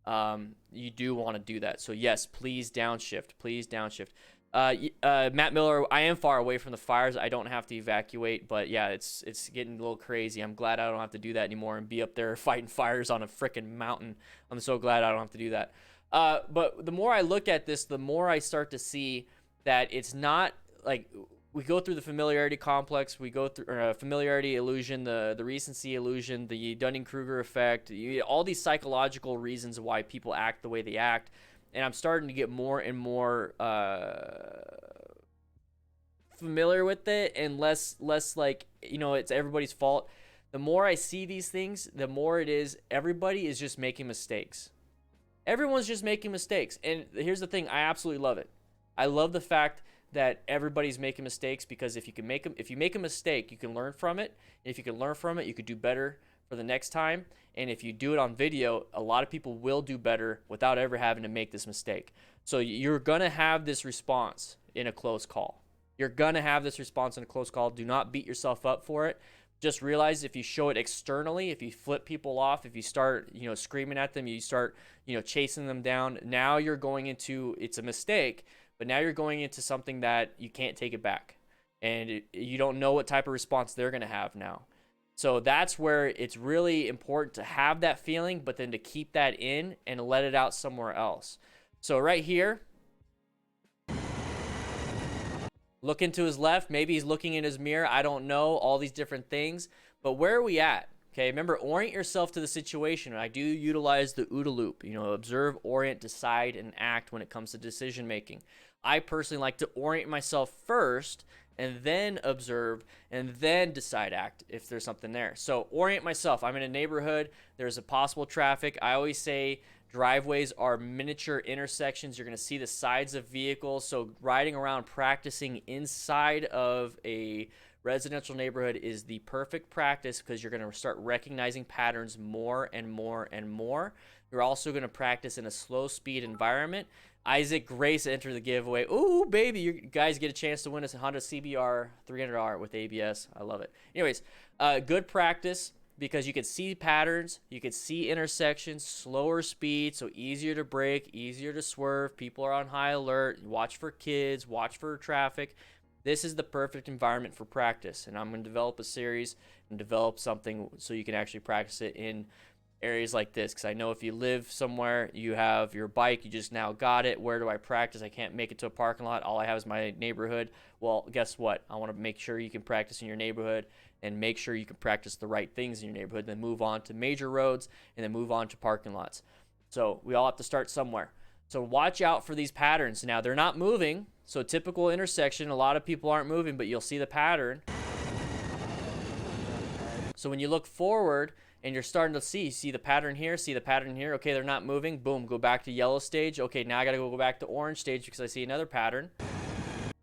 Speaker 1: You do want to do that. So yes, please downshift. Please downshift. Matt Miller, I am far away from the fires. I don't have to evacuate, but yeah, it's getting a little crazy. I'm glad I don't have to do that anymore and be up there fighting fires on a freaking mountain. I'm so glad I don't have to do that. But the more I look at this, the more I start to see that it's not like, we go through the familiarity complex, we go through familiarity illusion, the recency illusion, the Dunning-Kruger effect, all these psychological reasons why people act the way they act. And I'm starting to get more and more familiar with it, and less like, you know, it's everybody's fault. The more I see these things, the more it is everybody is just making mistakes. Everyone's just making mistakes. And here's the thing, I absolutely love it. I love the fact that everybody's making mistakes, because if you make a mistake, you can learn from it. And if you can learn from it, you could do better for the next time. And if you do it on video, a lot of people will do better without ever having to make this mistake. So you're going to have this response in a close call. You're going to have this response in a close call. Do not beat yourself up for it. Just realize if you show it externally, if you flip people off, if you start, you know, screaming at them, you start, you know, chasing them down, now you're going into, it's a mistake, but now you're going into something that you can't take it back. And you don't know what type of response they're going to have now. So that's where it's really important to have that feeling, but then to keep that in and let it out somewhere else. So right here, looking to his left, maybe he's looking in his mirror, I don't know, all these different things. But where are we at? Okay, remember, orient yourself to the situation. I do utilize the OODA loop, you know, observe, orient, decide, and act when it comes to decision making. I personally like to orient myself first, and then observe, and then decide, act if there's something there. So orient myself. I'm in a neighborhood. There's a possible traffic. I always say driveways are miniature intersections. You're going to see the sides of vehicles. So riding around, practicing inside of a residential neighborhood is the perfect practice, because you're going to start recognizing patterns more and more and more. You're also going to practice in a slow speed environment. Isaac Grace entered the giveaway. Ooh, baby, you guys get a chance to win a Honda CBR 300R with ABS. I love it. Anyways, good practice, because you can see patterns, you can see intersections, slower speed, so easier to brake, easier to swerve. People are on high alert. Watch for kids, watch for traffic. This is the perfect environment for practice, and I'm going to develop a series and develop something so you can actually practice it in areas like this, because I know if you live somewhere, you have your bike, you just now got it. Where do I practice? I can't make it to a parking lot. All I have is my neighborhood. Well, guess what? I want to make sure you can practice in your neighborhood and make sure you can practice the right things in your neighborhood, then move on to major roads and then move on to parking lots. So we all have to start somewhere. So watch out for these patterns. Now, they're not moving. So typical intersection, a lot of people aren't moving, but you'll see the pattern. So when you look forward and you're starting to see the pattern here, see the pattern here. Okay, they're not moving. Boom, go back to yellow stage. Okay, now I got to go back to orange stage because I see another pattern.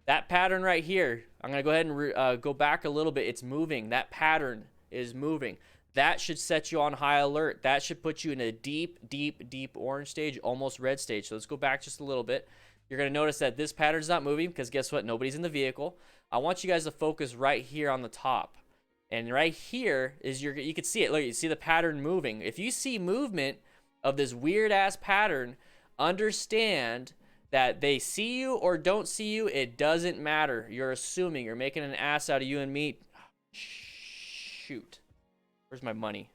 Speaker 1: That pattern right here, I'm going to go ahead and go back a little bit. It's moving. That pattern is moving. That should set you on high alert. That should put you in a deep, deep, deep orange stage, almost red stage. So let's go back just a little bit. You're going to notice that this pattern's not moving because guess what? Nobody's in the vehicle. I want you guys to focus right here on the top. And right here is you can see it. Look, you see the pattern moving. If you see movement of this weird ass pattern, understand that they see you or don't see you, it doesn't matter. You're assuming. You're making an ass out of you and me. Shoot. Where's my money?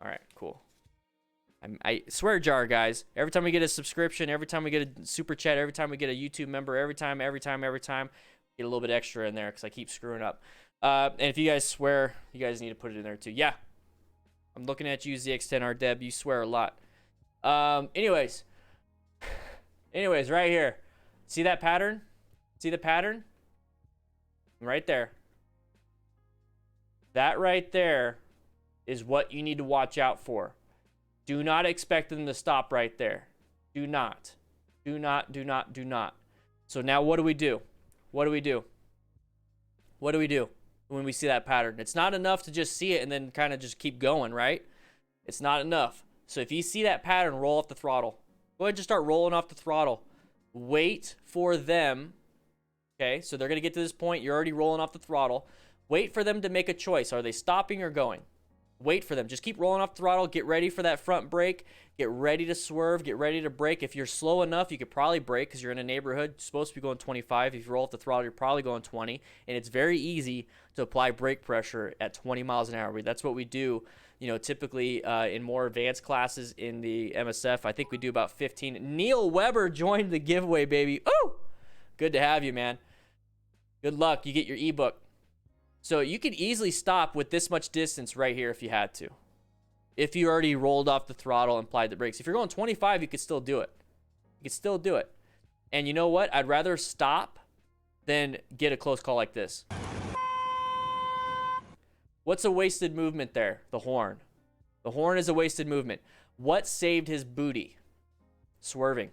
Speaker 1: All right, cool. I swear jar, guys. Every time we get a subscription, every time we get a super chat, every time we get a YouTube member, every time, get a little bit extra in there because I keep screwing up. And if you guys swear, you guys need to put it in there too. Yeah. I'm looking at you, ZX10R Deb. You swear a lot. Anyways, right here. See that pattern? See the pattern? Right there. That right there is what you need to watch out for. Do not expect them to stop right there. Do not. Do not, do not, do not. So now what do we do? What do we do? What do we do when we see that pattern? It's not enough to just see it and then kind of just keep going, right? It's not enough. So if you see that pattern, roll off the throttle. Go ahead and just start rolling off the throttle. Wait for them. Okay, so they're going to get to this point. You're already rolling off the throttle. Wait for them to make a choice. Are they stopping or going? Wait for them. Just keep rolling off the throttle. Get ready for that front brake. Get ready to swerve. Get ready to brake. If you're slow enough, you could probably brake because you're in a neighborhood. You're supposed to be going 25. If you roll off the throttle, you're probably going 20. And it's very easy to apply brake pressure at 20 miles an hour. That's what we do, typically in more advanced classes in the MSF. I think we do about 15. Neil Weber joined the giveaway, baby. Oh, good to have you, man. Good luck. You get your ebook. So you could easily stop with this much distance right here if you had to. If you already rolled off the throttle and applied the brakes. If you're going 25, you could still do it. You could still do it. And you know what? I'd rather stop than get a close call like this. What's a wasted movement there? The horn. The horn is a wasted movement. What saved his booty? Swerving.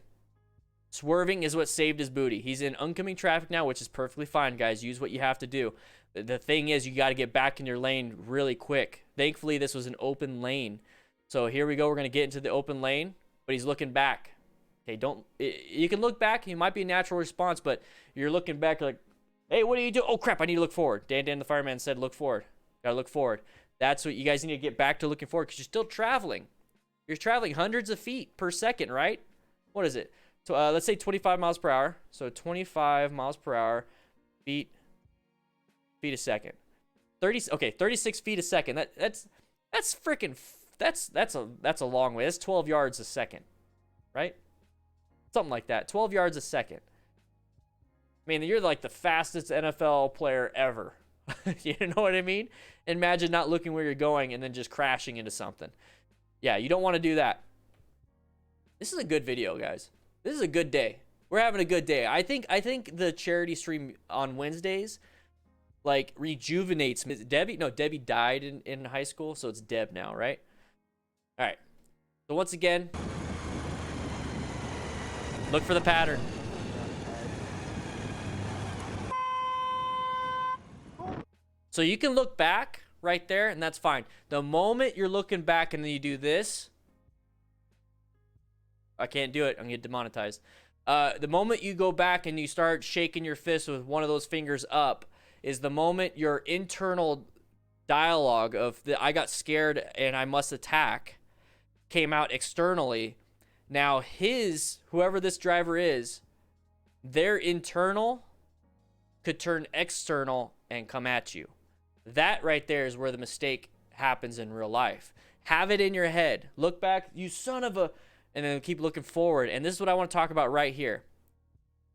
Speaker 1: Swerving is what saved his booty. He's in oncoming traffic now, which is perfectly fine, guys. Use what you have to do. The thing is, you got to get back in your lane really quick. Thankfully, this was an open lane. So here we go. We're going to get into the open lane, but he's looking back. Okay, you can look back. It might be a natural response, but you're looking back like, hey, what do you do? Oh, crap, I need to look forward. Dan the Fireman said look forward. Got to look forward. That's what you guys need to get back to looking forward because you're still traveling. You're traveling hundreds of feet per second, right? What is it? So let's say 25 miles per hour. So 25 miles per hour, feet a second. 36 feet a second. That's a long way. That's 12 yards a second, right? Something like that. 12 yards a second. I mean, you're like the fastest NFL player ever. You know what I mean? Imagine not looking where you're going and then just crashing into something. Yeah, you don't want to do that. This is a good video, guys. This is a good day. We're having a good day. I think the charity stream on Wednesdays like rejuvenates Debbie. No, Debbie died in high school, so it's Deb now, right? All right. So once again, look for the pattern. So you can look back right there, and that's fine. The moment you're looking back and then you do this, I can't do it. I'm going to get demonetized. The moment you go back and you start shaking your fist with one of those fingers up is the moment your internal dialogue of I got scared and I must attack came out externally. Now whoever this driver is, their internal could turn external and come at you. That right there is where the mistake happens in real life. Have it in your head. Look back, you son of a, and then keep looking forward. And this is what I want to talk about right here.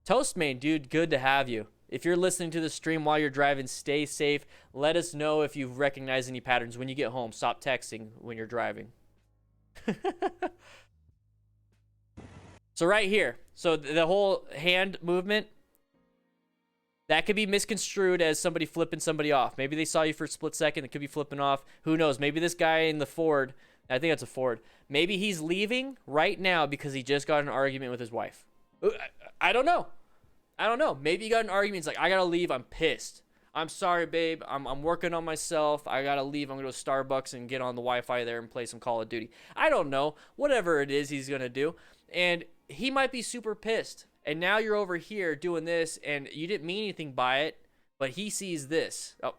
Speaker 1: Toastmate, dude, good to have you. If you're listening to the stream while you're driving, stay safe. Let us know if you recognize any patterns when you get home. Stop texting when you're driving. So right here, so the whole hand movement, that could be misconstrued as somebody flipping somebody off. Maybe they saw you for a split second. It could be flipping off. Who knows? Maybe this guy in the Ford, I think that's a Ford. Maybe he's leaving right now because he just got in an argument with his wife. I don't know. I don't know. Maybe he got in an argument. He's like, I got to leave. I'm pissed. I'm sorry, babe. I'm working on myself. I got to leave. I'm going to go to Starbucks and get on the Wi-Fi there and play some Call of Duty. I don't know. Whatever it is he's going to do. And he might be super pissed. And now you're over here doing this, and you didn't mean anything by it, but he sees this. Oh.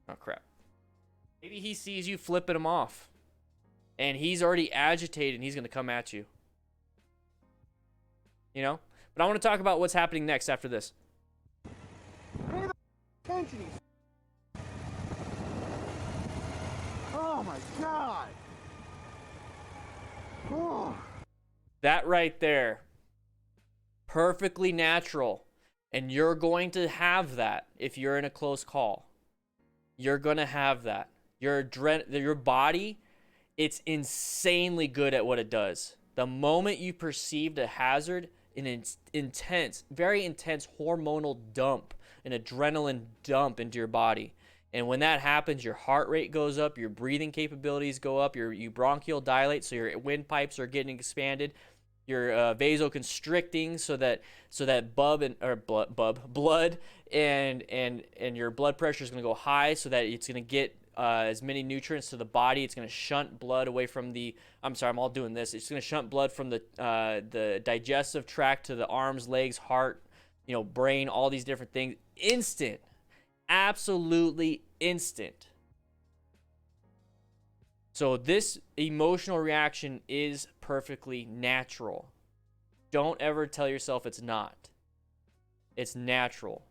Speaker 1: Oh, crap. Maybe he sees you flipping him off, and he's already agitated, and he's going to come at you. You know? But I want to talk about what's happening next after this.
Speaker 3: Pay the attention. Oh my God. Oh.
Speaker 1: That right there, perfectly natural. And you're going to have that if you're in a close call. You're going to have that. Your body, it's insanely good at what it does. The moment you perceived a hazard, an intense, very intense hormonal dump, an adrenaline dump into your body. And when that happens, your heart rate goes up, your breathing capabilities go up, you bronchial dilate, so your windpipes are getting expanded, you're vasoconstricting, so that blood and your blood pressure is going to go high, so that it's going to get as many nutrients to the body. It's going to shunt blood away from the. I'm sorry, I'm all doing this. It's going to shunt blood from the digestive tract to the arms, legs, heart, brain, all these different things. Instant. Absolutely instant. So this emotional reaction is perfectly natural. Don't ever tell yourself it's not. It's natural.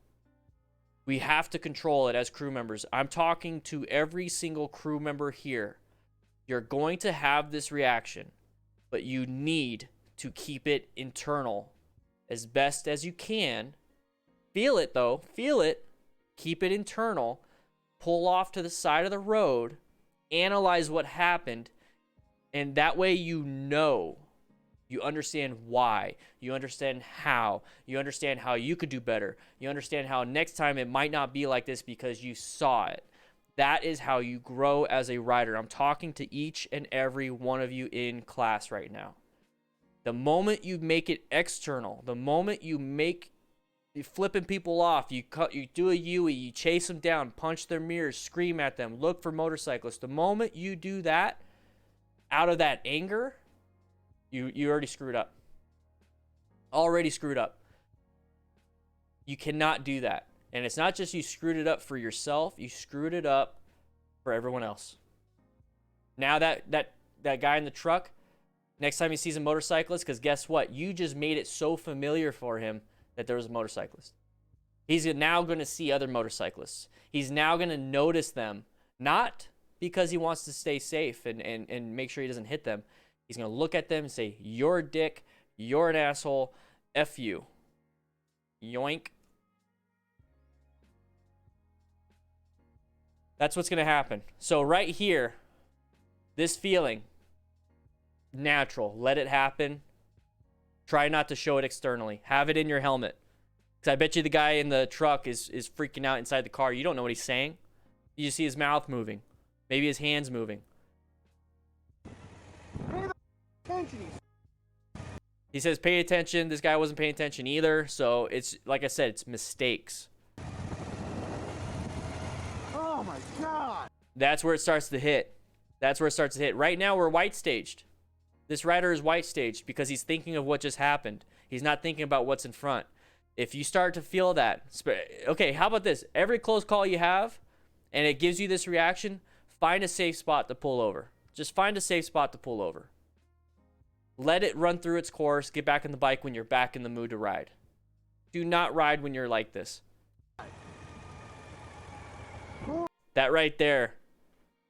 Speaker 1: We have to control it as crew members. I'm talking to every single crew member here. You're going to have this reaction, but you need to keep it internal as best as you can. Feel it though. Feel it. Keep it internal, pull off to the side of the road, analyze what happened, and that way you understand why, you understand how you could do better, you understand how next time it might not be like this because you saw it. That is how you grow as a rider. I'm talking to each and every one of you in class right now. The moment you make it external, the moment you flipping people off, you do a Yui, you chase them down, punch their mirrors, scream at them, look for motorcyclists. The moment you do that, out of that anger, you already screwed up. Already screwed up. You cannot do that. And it's not just you screwed it up for yourself, you screwed it up for everyone else. Now that guy in the truck, next time he sees a motorcyclist, because guess what? You just made it so familiar for him that there was a motorcyclist. He's now going to see other motorcyclists. He's now going to notice them, not because he wants to stay safe and make sure he doesn't hit them. He's going to look at them and say, you're a dick, you're an asshole, F you. Yoink. That's what's going to happen. So right here, this feeling, natural. Let it happen. Try not to show it externally. Have it in your helmet. Because I bet you the guy in the truck is freaking out inside the car. You don't know what he's saying. You just see his mouth moving. Maybe his hands moving.
Speaker 3: Pay the attention.
Speaker 1: He says, pay attention. This guy wasn't paying attention either. So it's, like I said, it's mistakes.
Speaker 3: Oh my God.
Speaker 1: That's where it starts to hit. That's where it starts to hit. Right now, we're white staged. This rider is white staged because he's thinking of what just happened. He's not thinking about what's in front. If you start to feel that, okay, how about this? Every close call you have, and it gives you this reaction, find a safe spot to pull over. Just find a safe spot to pull over. Let it run through its course. Get back on the bike when you're back in the mood to ride. Do not ride when you're like this. That right there.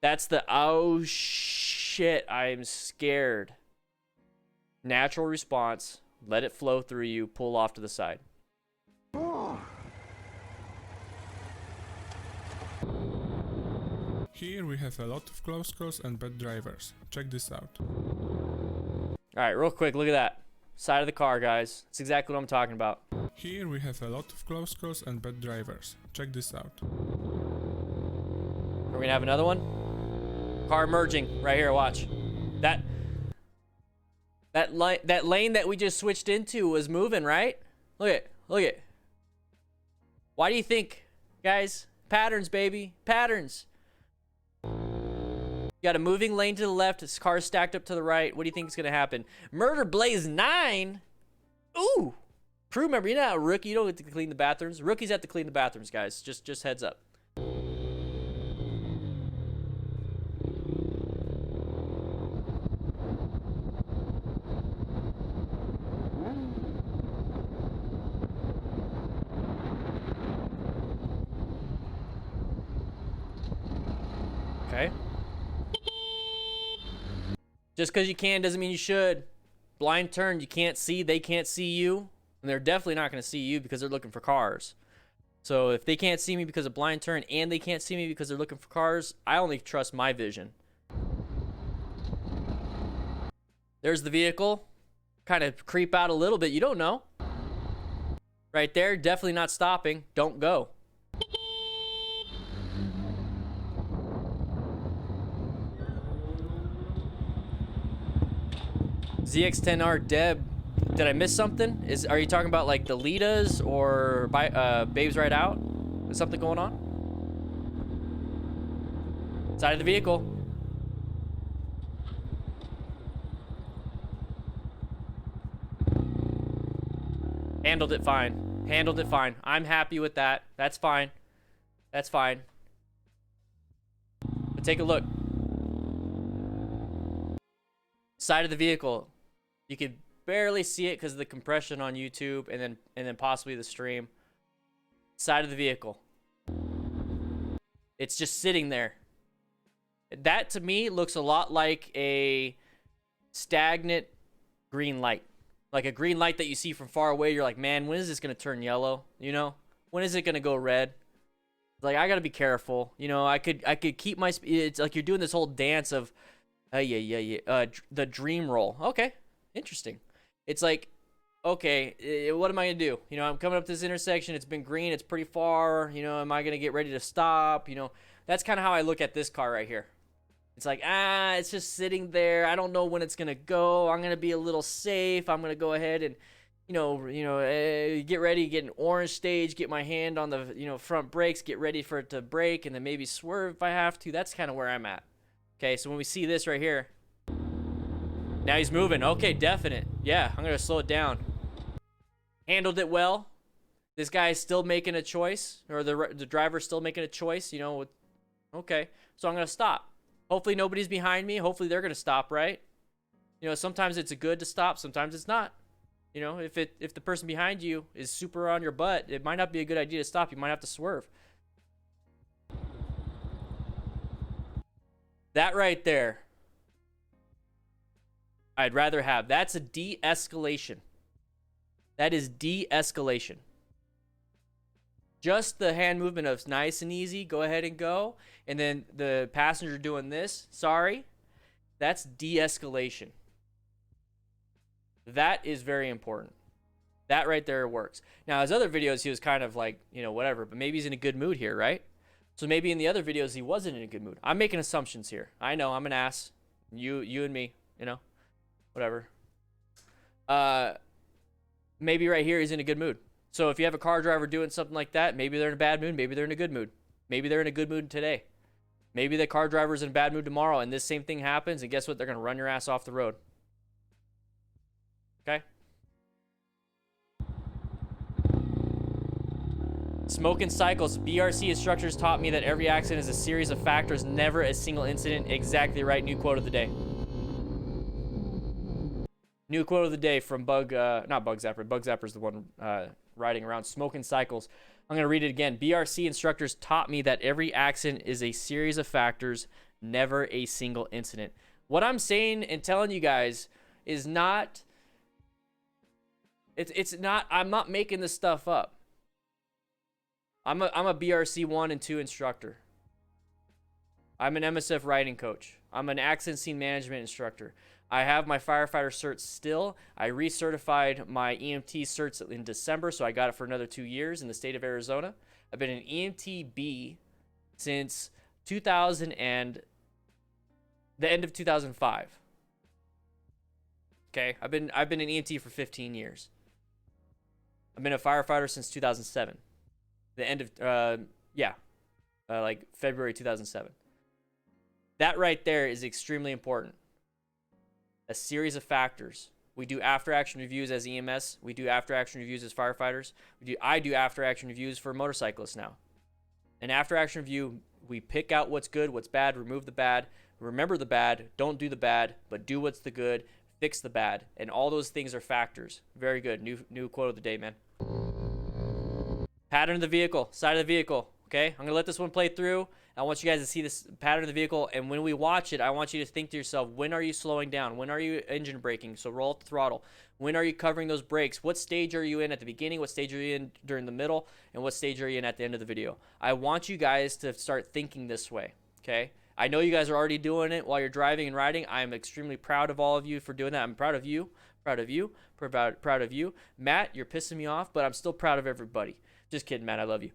Speaker 1: That's the, oh shit, I'm scared. Natural response. Let it flow through you. Pull off to the side.
Speaker 2: Here we have a lot of close calls and bad drivers. Check this out.
Speaker 1: Alright, real quick, look at that. Side of the car, guys. That's exactly what I'm talking about.
Speaker 2: Here we have a lot of close calls and bad drivers. Check this out.
Speaker 1: We're gonna have another one. Car merging right here. Watch. That lane that we just switched into was moving, right? Look at, look at. Why do you think, guys? Patterns, baby, patterns. You got a moving lane to the left. This car's stacked up to the right. What do you think is gonna happen? Murder Blaze 9. Ooh. Crew member, you're not a rookie. You don't get to clean the bathrooms. Rookies have to clean the bathrooms, guys. Just heads up. Okay. Just because you can doesn't mean you should. Blind turn, you can't see, they can't see you. And they're definitely not going to see you because they're looking for cars. So if they can't see me because of blind turn and they can't see me because they're looking for cars, I only trust my vision. There's the vehicle. Kind of creep out a little bit. You don't know. Right there, definitely not stopping. Don't go. ZX10R Deb, did I miss something? Are you talking about like the Litas or Babes Right Out? Is something going on? Side of the vehicle. Handled it fine. Handled it fine. I'm happy with that. That's fine. That's fine. But take a look. Side of the vehicle. You could barely see it because of the compression on YouTube and then possibly the stream. Side of the vehicle. It's just sitting there. That to me looks a lot like a stagnant green light. Like a green light that you see from far away. You're like, man, when is this going to turn yellow? You know? When is it going to go red? Like, I got to be careful. You know, I could keep my speed. It's like you're doing this whole dance of, the dream roll. Okay. Interesting. It's like, okay, what am I going to do? You know, I'm coming up this intersection. It's been green. It's pretty far. You know, am I going to get ready to stop? You know, that's kind of how I look at this car right here. It's like, it's just sitting there. I don't know when it's going to go. I'm going to be a little safe. I'm going to go ahead and, get ready, get an orange stage, get my hand on the, front brakes, get ready for it to brake, and then maybe swerve if I have to. That's kind of where I'm at. Okay, so when we see this right here, now he's moving. Okay, definite. Yeah, I'm going to slow it down. Handled it well. This guy is still making a choice, or the driver's still making a choice, okay, so I'm going to stop. Hopefully nobody's behind me. Hopefully they're going to stop, right? Sometimes it's good to stop. Sometimes it's not. If the person behind you is super on your butt, it might not be a good idea to stop. You might have to swerve. That right there, I'd rather have. That's a de-escalation. That is de-escalation. Just the hand movement of nice and easy, go ahead and go. And then the passenger doing this, sorry, that's de-escalation. That is very important. That right there works. Now, his other videos, he was kind of like, whatever, but maybe he's in a good mood here, right? So maybe in the other videos, he wasn't in a good mood. I'm making assumptions here. I know, I'm an ass. You and me, whatever. Maybe right here, he's in a good mood. So if you have a car driver doing something like that, maybe they're in a bad mood, maybe they're in a good mood. Maybe they're in a good mood today. Maybe the car driver's in a bad mood tomorrow, and this same thing happens, and guess what? They're going to run your ass off the road. Okay? Smoking cycles. BRC instructors taught me that every accident is a series of factors, never a single incident. Exactly right. New quote of the day. New quote of the day from not Bug Zapper. Bug Zapper's the one riding around smoking cycles. I'm going to read it again. BRC instructors taught me that every accident is a series of factors, never a single incident. What I'm saying and telling you guys is not, it's not, I'm not making this stuff up. I'm a BRC 1 and 2 instructor. I'm an MSF riding coach. I'm an accident scene management instructor. I have my firefighter certs still. I recertified my EMT certs in December, so I got it for another 2 years in the state of Arizona. I've been an EMT B since the end of 2005. Okay, I've been an EMT for 15 years. I've been a firefighter since 2007. The end of like February 2007. That right there is extremely important. A series of factors. We do after-action reviews as EMS. We do after-action reviews as firefighters. I do after-action reviews for motorcyclists now. An after-action review, we pick out what's good, what's bad, remove the bad, remember the bad, don't do the bad, but do what's the good, fix the bad, and all those things are factors. Very good. New quote of the day, man. Pattern of the vehicle, side of the vehicle. Okay, I'm gonna let this one play through. I want you guys to see this pattern of the vehicle, and when we watch it, I want you to think to yourself, when are you slowing down? When are you engine braking? So roll up the throttle. When are you covering those brakes? What stage are you in at the beginning? What stage are you in during the middle? And what stage are you in at the end of the video? I want you guys to start thinking this way, okay? I know you guys are already doing it while you're driving and riding. I am extremely proud of all of you for doing that. I'm proud of you, proud of you, proud of you. Matt, you're pissing me off, but I'm still proud of everybody. Just kidding, Matt, I love you.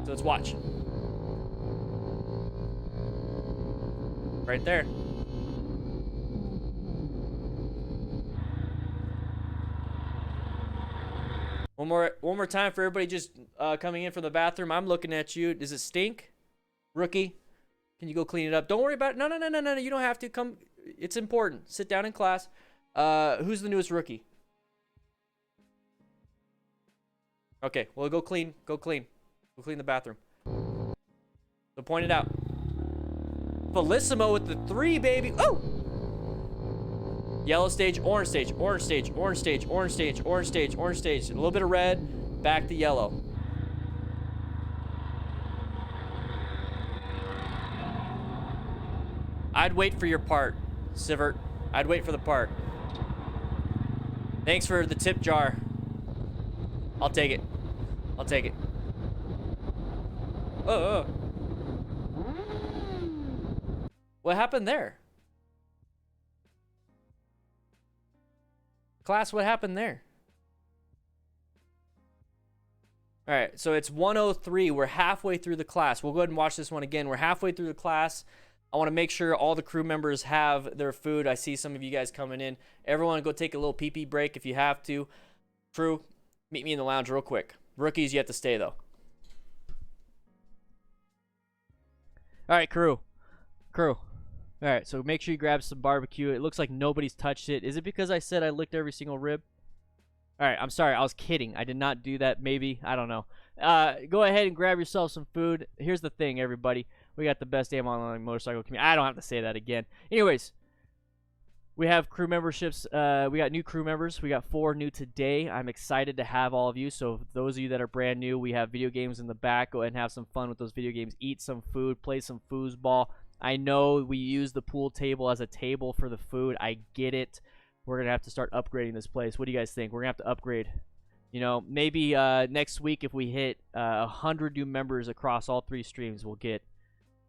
Speaker 1: So let's watch. Right there. One more time for everybody just coming in from the bathroom. I'm looking at you. Does it stink? Rookie, can you go clean it up? Don't worry about it. No. You don't have to. Come. It's important. Sit down in class. Who's the newest rookie? Okay, well, go clean the bathroom. So point it out. Bellissimo with the 3, baby. Oh! Yellow stage, orange stage, orange stage, orange stage, orange stage, orange stage, orange stage. A little bit of red, back to yellow. I'd wait for your part, Sivert. I'd wait for the part. Thanks for the tip jar. I'll take it. I'll take it. Oh. What happened there? Class, what happened there? All right, so it's 1:03. We're halfway through the class. We'll go ahead and watch this one again. We're halfway through the class. I want to make sure all the crew members have their food. I see some of you guys coming in. Everyone go take a little pee-pee break if you have to. Crew, meet me in the lounge real quick. Rookies, you have to stay, though. All right, crew. All right, so make sure you grab some barbecue. It looks like nobody's touched it. Is it because I said I licked every single rib? All right, I'm sorry. I was kidding. I did not do that, maybe. I don't know. Go ahead and grab yourself some food. Here's the thing, everybody. We got the best damn online motorcycle community. I don't have to say that again. Anyways, we have crew memberships. We got new crew members. We got 4 new today. I'm excited to have all of you. So those of you that are brand new, we have video games in the back. Go ahead and have some fun with those video games. Eat some food. Play some foosball. I know we use the pool table as a table for the food. I get it. We're going to have to start upgrading this place. What do you guys think? We're going to have to upgrade. You know, maybe next week if we hit 100 new members across all 3 streams, we'll get,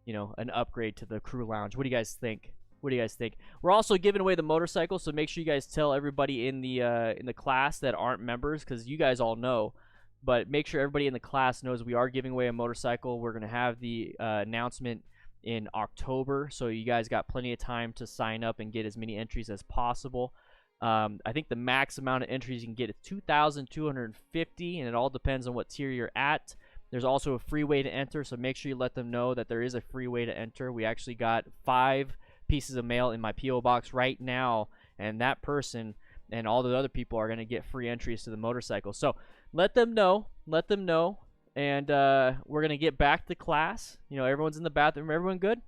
Speaker 1: you know, an upgrade to the crew lounge. What do you guys think? We're also giving away the motorcycle, so make sure you guys tell everybody in the class that aren't members, because you guys all know. But make sure everybody in the class knows we are giving away a motorcycle. We're going to have the announcement in October, so you guys got plenty of time to sign up and get as many entries as possible. I think the max amount of entries you can get is 2,250, and it all depends on what tier you're at. There's also a free way to enter, so make sure you let them know that there is a free way to enter. We actually got 5 pieces of mail in my P.O. box right now, and that person and all the other people are going to get free entries to the motorcycle. So let them know, and we're going to get back to class. You know, everyone's in the bathroom. Everyone good?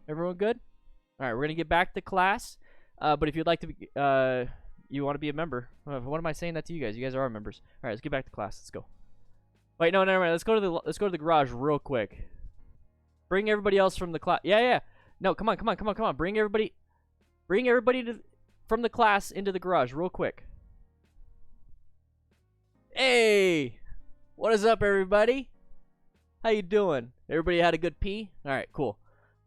Speaker 1: All right, we're going to get back to class. But if you'd like to be, you want to be a member, what am I saying that to you guys? You guys are our members. All right, let's get back to class. Let's go. Wait, no, never mind. Let's go to the garage real quick. Bring everybody else from the class. Yeah. No, come on. Bring everybody from the class into the garage real quick. Hey, what is up, everybody? How you doing? Everybody had a good pee? All right, cool.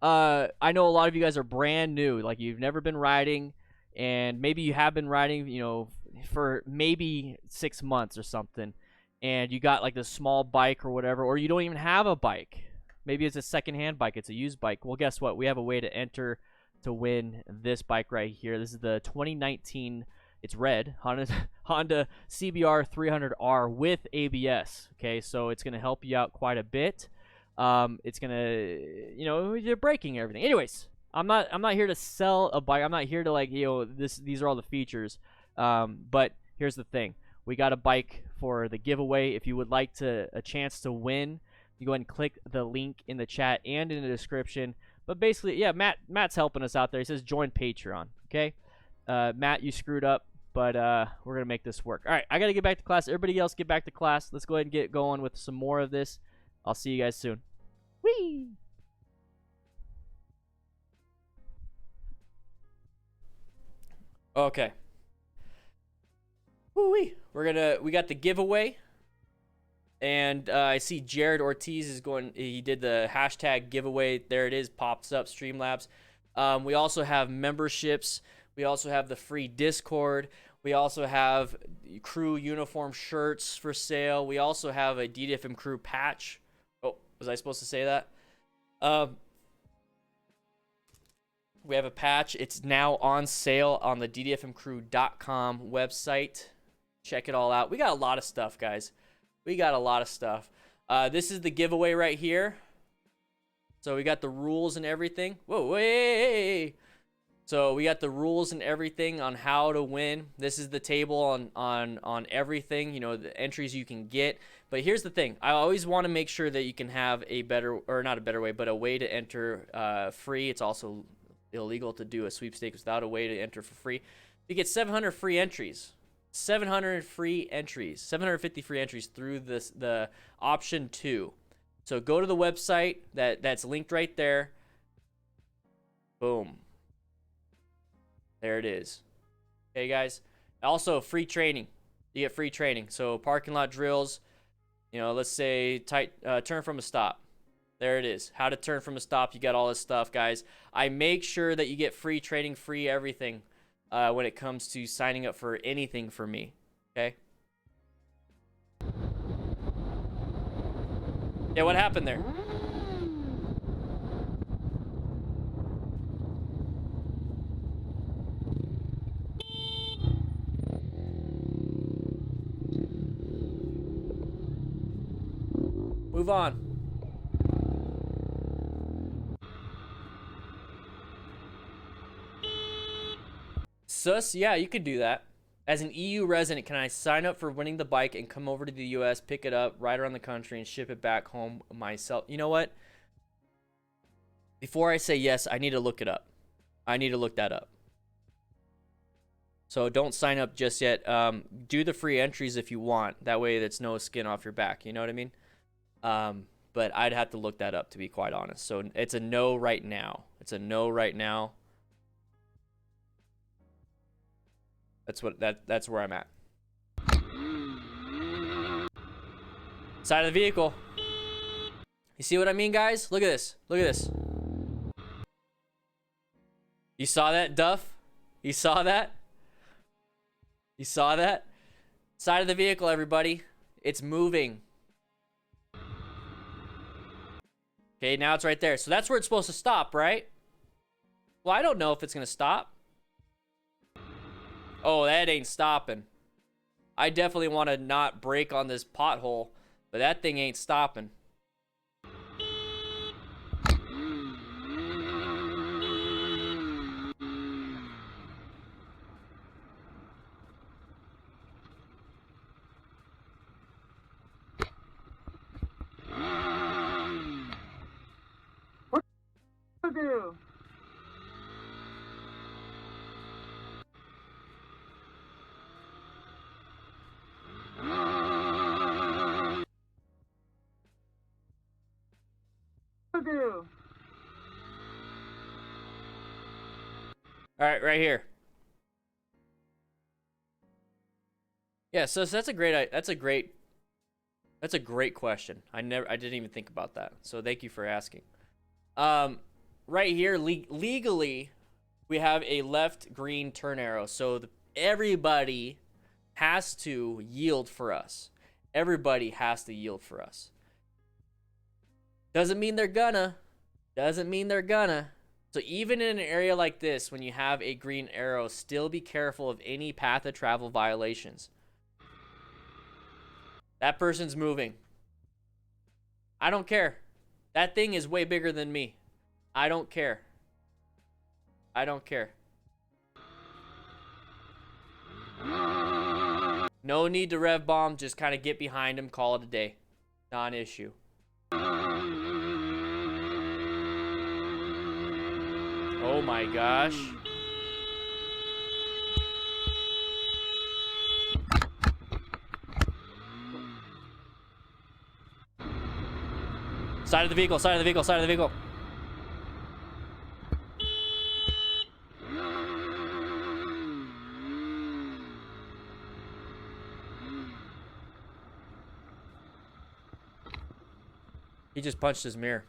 Speaker 1: I know a lot of you guys are brand new, like you've never been riding, and maybe you have been riding, you know, for maybe 6 months or something, and you got like this small bike or whatever, or you don't even have a bike. Maybe it's a secondhand bike, it's a used bike. Well, guess what? We have a way to enter to win this bike right here. This is the 2019, it's red, Honda CBR 300R with ABS. Okay, so it's going to help you out quite a bit. It's going to, you know, you're braking everything. Anyways, I'm not here to sell a bike. I'm not here to, like, you know, these are all the features. But here's the thing. We got a bike for the giveaway. If you would like a chance to win, you go ahead and click the link in the chat and in the description. But basically, yeah, Matt's helping us out there. He says join Patreon. Okay, Matt, you screwed up, but we're gonna make this work. All right, I gotta get back to class. Everybody else, get back to class. Let's go ahead and get going with some more of this. I'll see you guys soon. Whee! Okay. Woo-wee. We got the giveaway. And I see Jared Ortiz is going, he did the hashtag giveaway. There it is, pops up, Streamlabs. We also have memberships. We also have the free Discord. We also have crew uniform shirts for sale. We also have a DDFM crew patch. Oh, was I supposed to say that? We have a patch. It's now on sale on the DDFMcrew.com website. Check it all out. We got a lot of stuff, guys. We got a lot of stuff. This is the giveaway right here. So we got the rules and everything. Whoa, way! So we got the rules and everything on how to win. This is the table on everything, you know, the entries you can get. But here's the thing. I always want to make sure that you can have a better, or not a better way, but a way to enter free. It's also illegal to do a sweepstakes without a way to enter for free. You get 700 free entries. 700 free entries, 750 free entries through the option 2. So go to the website that's linked right there. Boom. There it is. Okay, guys. Also, free training. You get free training. So parking lot drills. You know, let's say turn from a stop. There it is. How to turn from a stop. You got all this stuff, guys. I make sure that you get free training, free everything. When it comes to signing up for anything for me, okay? Yeah, what happened there? Move on. Sus, yeah, you could do that. As an EU resident, can I sign up for winning the bike and come over to the US, pick it up, ride around the country, and ship it back home myself? You know what? Before I say yes, I need to look it up. I need to look that up. So don't sign up just yet. Do the free entries if you want. That way that's no skin off your back. You know what I mean? But I'd have to look that up, to be quite honest. So it's a no right now. It's a no right now. That's where I'm at. Side of the vehicle. You see what I mean, guys? Look at this. Look at this. You saw that, Duff? You saw that? You saw that? Side of the vehicle, everybody. It's moving. Okay, now it's right there. So that's where it's supposed to stop, right? Well, I don't know if it's going to stop. Oh, that ain't stopping. I definitely want to not brake on this pothole, but that thing ain't stopping.
Speaker 3: What to do? do?
Speaker 1: All right, right here. Yeah, so that's a great question. I didn't even think about that. So thank you for asking. Right here, legally, we have a left green turn arrow. So everybody has to yield for us. Everybody has to yield for us. Doesn't mean they're gonna. Doesn't mean they're gonna. So even in an area like this, when you have a green arrow, still be careful of any path of travel violations. That person's moving. I don't care. That thing is way bigger than me. I don't care. I don't care. No need to rev bomb. Just kind of get behind him. Call it a day. Non-issue. Oh my gosh. Side of the vehicle, side of the vehicle, side of the vehicle. He just punched his mirror.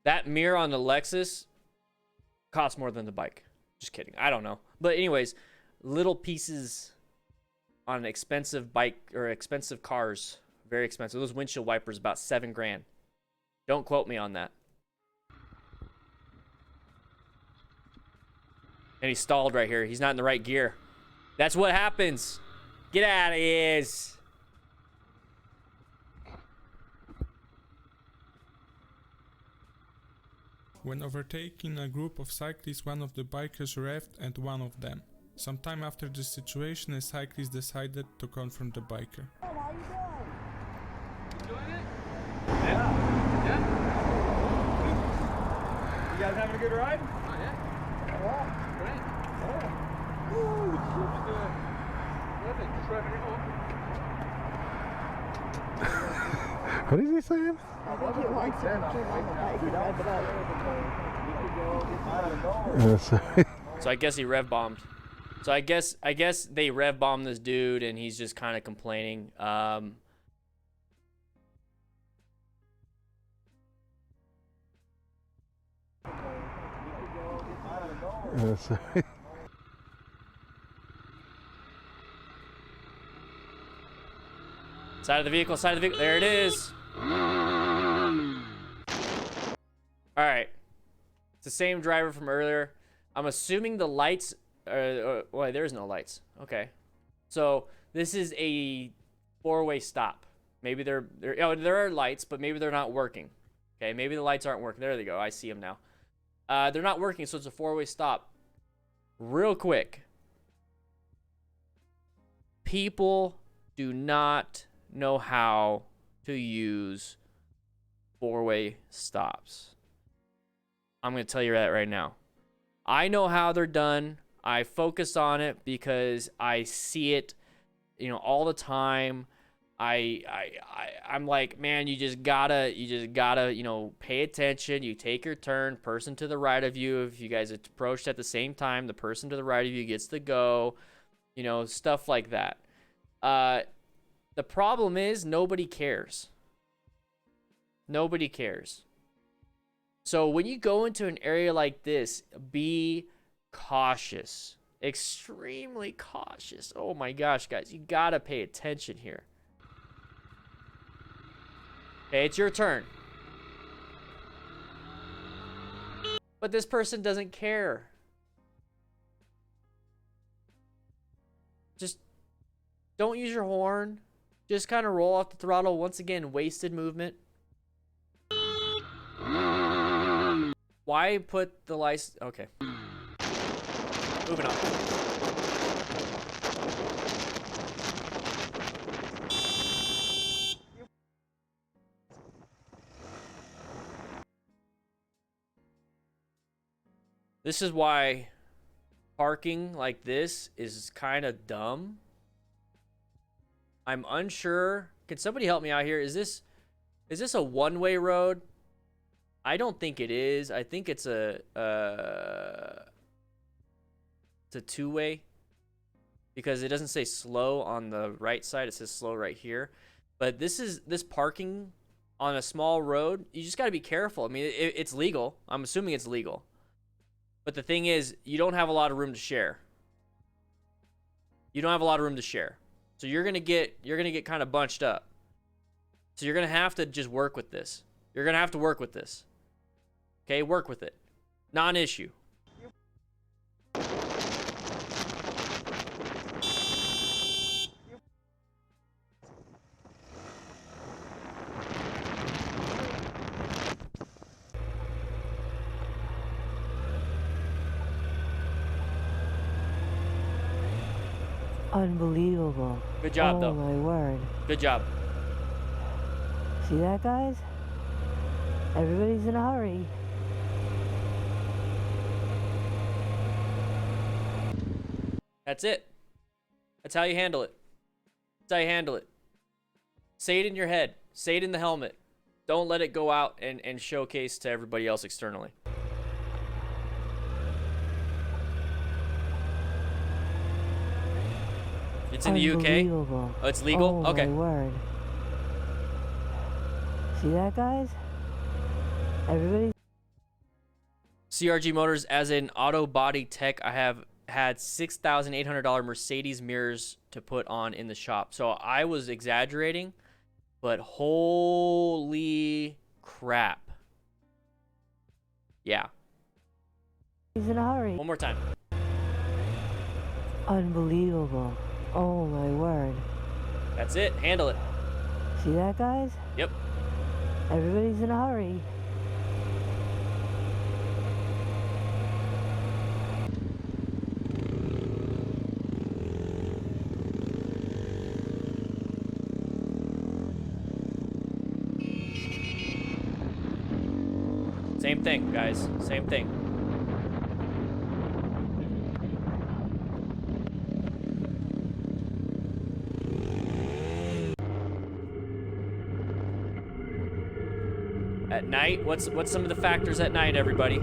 Speaker 1: That mirror on the Lexus costs more than the bike. Just kidding. I don't know. But anyways, little pieces on an expensive bike or expensive cars. Very expensive. Those windshield wipers, about $7 grand. Don't quote me on that. And he stalled right here. He's not in the right gear. That's what happens. Get out of here.
Speaker 2: When overtaking a group of cyclists, one of the bikers revved at one of them. Sometime after this situation, a cyclist decided to confront the biker.
Speaker 3: You guys having a good ride? Oh, yeah. Great. Just revving it up.
Speaker 5: What is he saying?
Speaker 6: I think he wants to turn on the bike and rev it up.
Speaker 1: So I guess he rev bombed. So I guess they rev bombed this dude and he's just kind of complaining. Side of the vehicle, side of the vehicle. There it is. All right. It's the same driver from earlier. I'm assuming the lights well, there's no lights. Okay. So this is a four-way stop. Maybe there are lights, but maybe they're not working. Okay, maybe the lights aren't working. There they go. I see them now. They're not working, so it's a four-way stop. Real quick. People do not know how to use four-way stops. I'm going to tell you that right now. I know how they're done. I focus on it because I see it, all the time. I'm like, man, you just gotta, pay attention. You take your turn. Person to the right of you, if you guys approached at the same time, the person to the right of you gets to go, stuff like that. The problem is nobody cares. Nobody cares. So when you go into an area like this, be cautious. Extremely cautious. Oh my gosh, guys, you gotta pay attention here. Okay, it's your turn. But this person doesn't care. Just don't use your horn. Just kind of roll off the throttle. Once again, wasted movement. Why put the license? Okay. Moving on. This is why parking like this is kind of dumb. I'm unsure Can somebody help me out here? Is this a one-way road? I don't think it is. I think it's a two-way, because it doesn't say slow on the right side. It says slow right here. But this parking on a small road, you just got to be careful. I mean, it's legal. I'm assuming it's legal. But the thing is, you don't have a lot of room to share. You don't have a lot of room to share. So you're going to get kind of bunched up. So you're going to have to just work with this. You're going to have to work with this. Okay, work with it. Non-issue.
Speaker 6: Unbelievable.
Speaker 1: Good job, though.
Speaker 6: Oh my word.
Speaker 1: Good job.
Speaker 6: See that, guys? Everybody's in a hurry.
Speaker 1: That's it. That's how you handle it. That's how you handle it. Say it in your head. Say it in the helmet. Don't let it go out and showcase to everybody else externally. It's in the UK?
Speaker 6: Unbelievable.
Speaker 1: Oh, it's legal?
Speaker 6: Oh
Speaker 1: Okay.
Speaker 6: my word. See that, guys? Everybody.
Speaker 1: CRG Motors, as an auto body tech, I have had $6,800 Mercedes mirrors to put on in the shop. So I was exaggerating, but holy crap. Yeah.
Speaker 6: He's in a hurry.
Speaker 1: One more time.
Speaker 6: Unbelievable. Oh my word.
Speaker 1: That's it. Handle it.
Speaker 6: See that, guys?
Speaker 1: Yep.
Speaker 6: Everybody's in a hurry.
Speaker 1: Same thing, guys. Same thing. At night, what's some of the factors at night, everybody?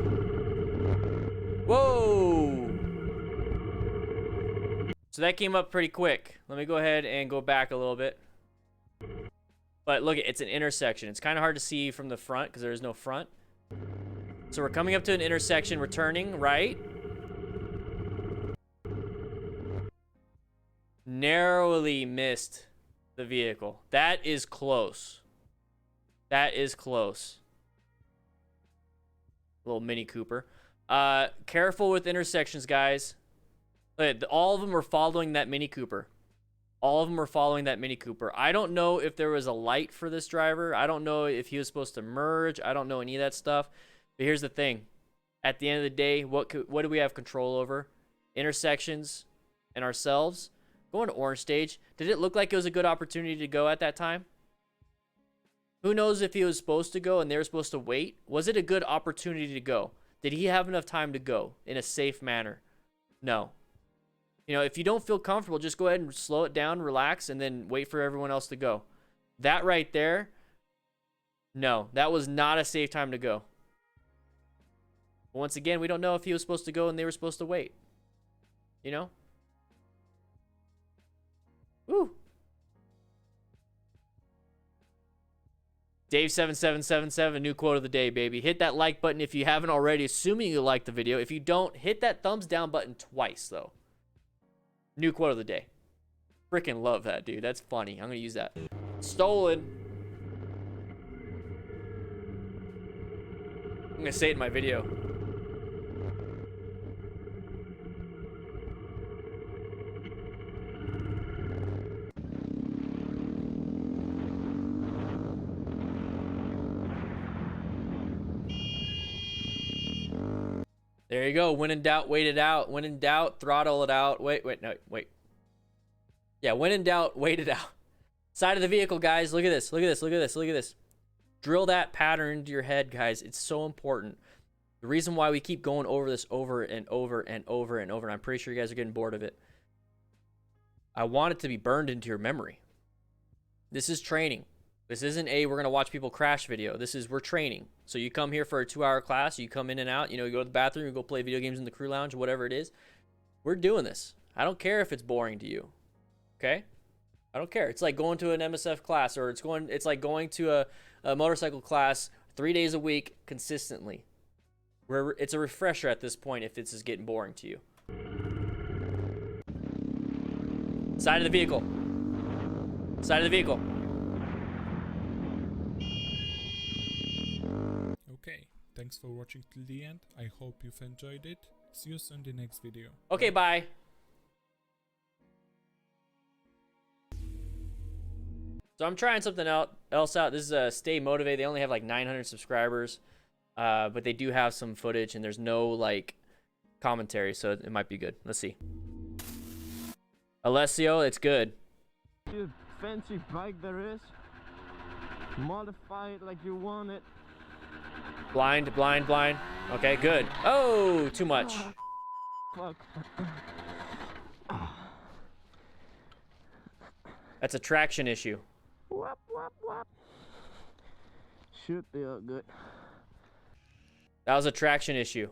Speaker 1: Whoa! So that came up pretty quick. Let me go ahead and go back a little bit. But look, it's an intersection. It's kind of hard to see from the front because there is no front. So we're coming up to an intersection. We're turning right. Narrowly missed the vehicle. That is close. That is close. Little Mini Cooper. Careful with intersections, guys. All of them were following that Mini Cooper. All of them were following that Mini Cooper. I don't know if there was a light for this driver. I don't know if he was supposed to merge. I don't know any of that stuff. But here's the thing. At the end of the day, what do we have control over? Intersections and ourselves. Going to orange stage. Did it look like it was a good opportunity to go at that time? Who knows if he was supposed to go and they were supposed to wait? Was it a good opportunity to go? Did he have enough time to go in a safe manner? No. You know, if you don't feel comfortable, just go ahead and slow it down, relax, and then wait for everyone else to go. That right there, no, that was not a safe time to go. But once again, we don't know if he was supposed to go and they were supposed to wait. You know? Woo. Dave7777, new quote of the day, baby. Hit that like button if you haven't already, assuming you liked the video. If you don't, hit that thumbs down button twice, though. New quote of the day. Freaking love that, dude. That's funny. I'm going to use that. Stolen. I'm going to say it in my video. There you go. When in doubt, wait it out. When in doubt, throttle it out. Wait. Yeah, when in doubt, wait it out. Side of the vehicle, guys. Look at this. Look at this. Look at this. Look at this. Drill that pattern into your head, guys. It's so important. The reason why we keep going over this over and over and over and over, and I'm pretty sure you guys are getting bored of it. I want it to be burned into your memory. This is training. This isn't a we're going to watch people crash video. This is we're training. So you come here for a 2-hour class. You come in and out. You know, you go to the bathroom. You go play video games in the crew lounge, whatever it is. We're doing this. I don't care if it's boring to you. Okay? I don't care. It's like going to an MSF class, or it's like going to a motorcycle class 3 days a week consistently. It's a refresher at this point if this is getting boring to you. Side of the vehicle. Side of the vehicle.
Speaker 2: Okay, thanks for watching till the end. I hope you've enjoyed it. See you soon in the next video.
Speaker 1: Okay, bye. So I'm trying something else out. This is Stay Motivated. They only have like 900 subscribers, but they do have some footage, and there's no like commentary, so it might be good. Let's see. Alessio, it's good.
Speaker 5: Dude, fancy bike there is. Modify it like you want it.
Speaker 1: Blind. Okay, good. Oh, too much.
Speaker 5: Fuck.
Speaker 1: That's a traction issue.
Speaker 5: Whop. Should be all good.
Speaker 1: That was a traction issue.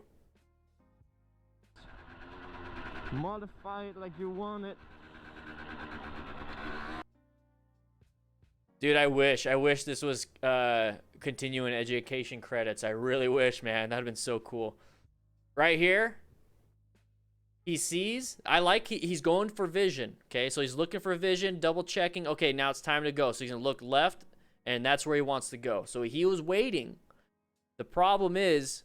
Speaker 5: Modify it like you want it.
Speaker 1: Dude, I wish this was continuing education credits. I really wish, man. That'd have been so cool. Right here, he sees. He's going for vision. Okay, so he's looking for vision, double checking. Okay, now it's time to go. So he's gonna look left, and that's where he wants to go. So he was waiting. The problem is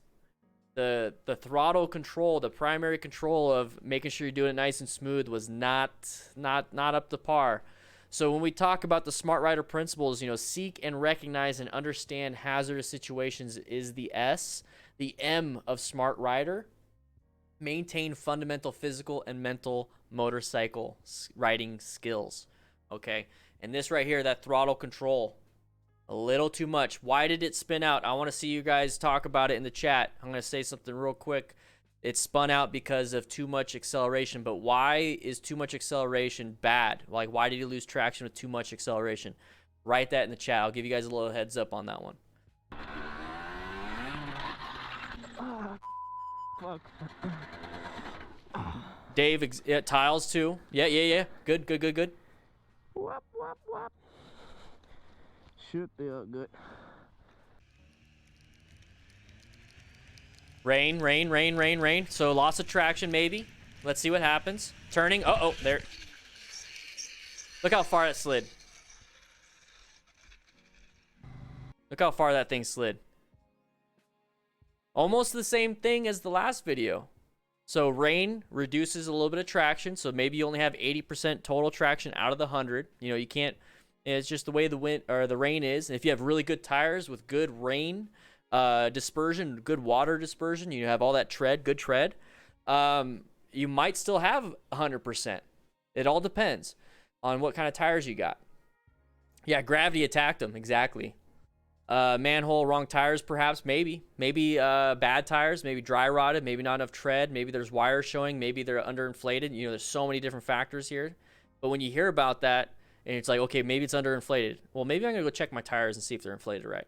Speaker 1: the throttle control, the primary control of making sure you're doing it nice and smooth was not up to par. So when we talk about the Smart Rider principles, you know, seek and recognize and understand hazardous situations is the S. The M of Smart Rider, maintain fundamental physical and mental motorcycle riding skills. Okay, and this right here, that throttle control, a little too much. Why did it spin out? I want to see you guys talk about it in the chat. I'm going to say something real quick. It spun out because of too much acceleration, but why is too much acceleration bad? Like, why did you lose traction with too much acceleration? Write that in the chat. I'll give you guys a little heads up on that one.
Speaker 5: Fuck.
Speaker 1: Dave, tiles too. Yeah. Good.
Speaker 5: Whop. Should be all good.
Speaker 1: Rain. So loss of traction maybe. Let's see what happens. Turning. Oh, there. Look how far that slid. Look how far that thing slid. Almost the same thing as the last video. So rain reduces a little bit of traction. So maybe you only have 80% total traction out of the 100. You know, you can't. It's just the way the wind or the rain is. And if you have really good tires with good rain dispersion, good water dispersion, you have all that tread, good tread, you might still have 100%. It all depends on what kind of tires you got. Yeah, gravity attacked them, exactly. Manhole, wrong tires, perhaps, maybe bad tires, maybe dry rotted, maybe not enough tread, maybe there's wires showing, maybe they're underinflated. You know, there's so many different factors here. But when you hear about that, and it's like, okay, maybe it's underinflated. Well, maybe I'm gonna go check my tires and see if they're inflated right.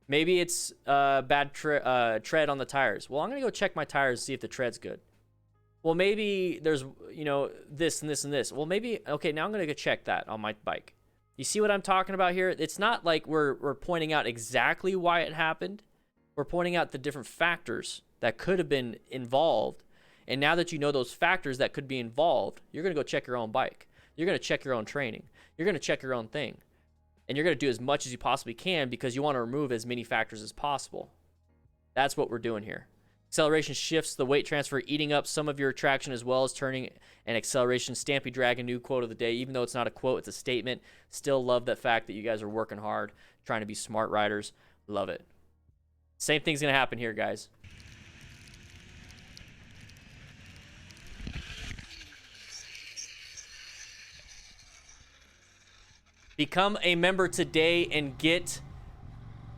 Speaker 1: Maybe it's bad tread on the tires. Well, I'm going to go check my tires and see if the tread's good. Well, maybe there's, you know, this and this and this. Well, maybe, okay, now I'm going to go check that on my bike. You see what I'm talking about here? It's not like we're pointing out exactly why it happened. We're pointing out the different factors that could have been involved. And now that you know those factors that could be involved, you're going to go check your own bike. You're going to check your own training. You're going to check your own thing. And you're going to do as much as you possibly can because you want to remove as many factors as possible. That's what we're doing here. Acceleration shifts the weight transfer, eating up some of your traction as well as turning and acceleration. Stampy Dragon, new quote of the day. Even though it's not a quote, it's a statement. Still love that fact that you guys are working hard, trying to be smart riders. Love it. Same thing's going to happen here, guys. Become a member today and get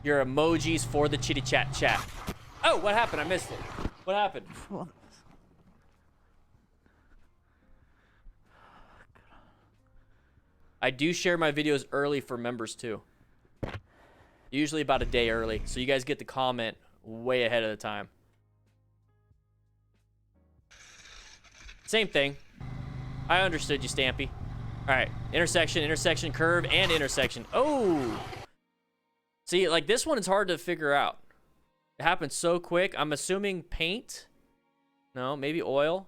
Speaker 1: your emojis for the chitty chat. Oh, what happened? I missed it. What happened? I do share my videos early for members too. Usually about a day early, so you guys get the comment way ahead of the time. Same thing. I understood you, Stampy. All right, intersection, intersection, curve, and intersection. Oh! See, like this one is hard to figure out. It happens so quick. I'm assuming paint. No, maybe oil.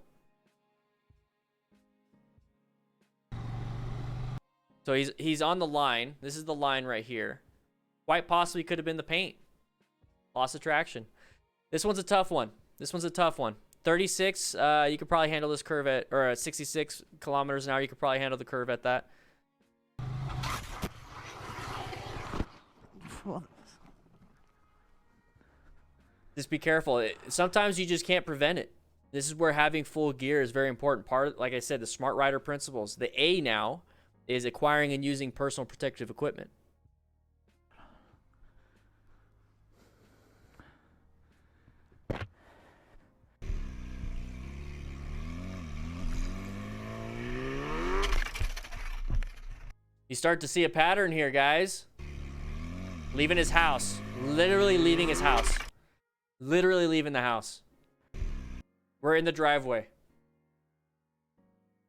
Speaker 1: So he's on the line. This is the line right here. Quite possibly could have been the paint. Lost of traction. This one's a tough one. This one's a tough one. 36, you could probably handle this curve at, or at 66 kilometers an hour, you could probably handle the curve at that. Just be careful. Sometimes you just can't prevent it. This is where having full gear is very important. Part of, like I said, the smart rider principles. The A now is acquiring and using personal protective equipment. You start to see a pattern here, guys. Leaving his house. Literally leaving his house. Literally leaving the house. We're in the driveway.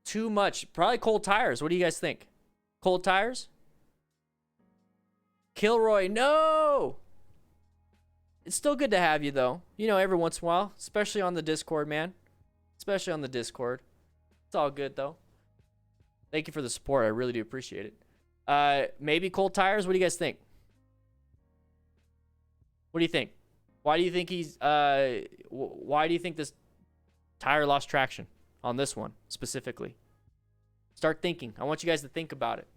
Speaker 1: Too much. Probably cold tires. What do you guys think? Cold tires? Kilroy, no! It's still good to have you, though. You know, every once in a while. Especially on the Discord, man. Especially on the Discord. It's all good, though. Thank you for the support. I really do appreciate it. Maybe cold tires. What do you guys think? What do you think? Why do you think he's why do you think this tire lost traction on this one specifically? Start thinking. I want you guys to think about it.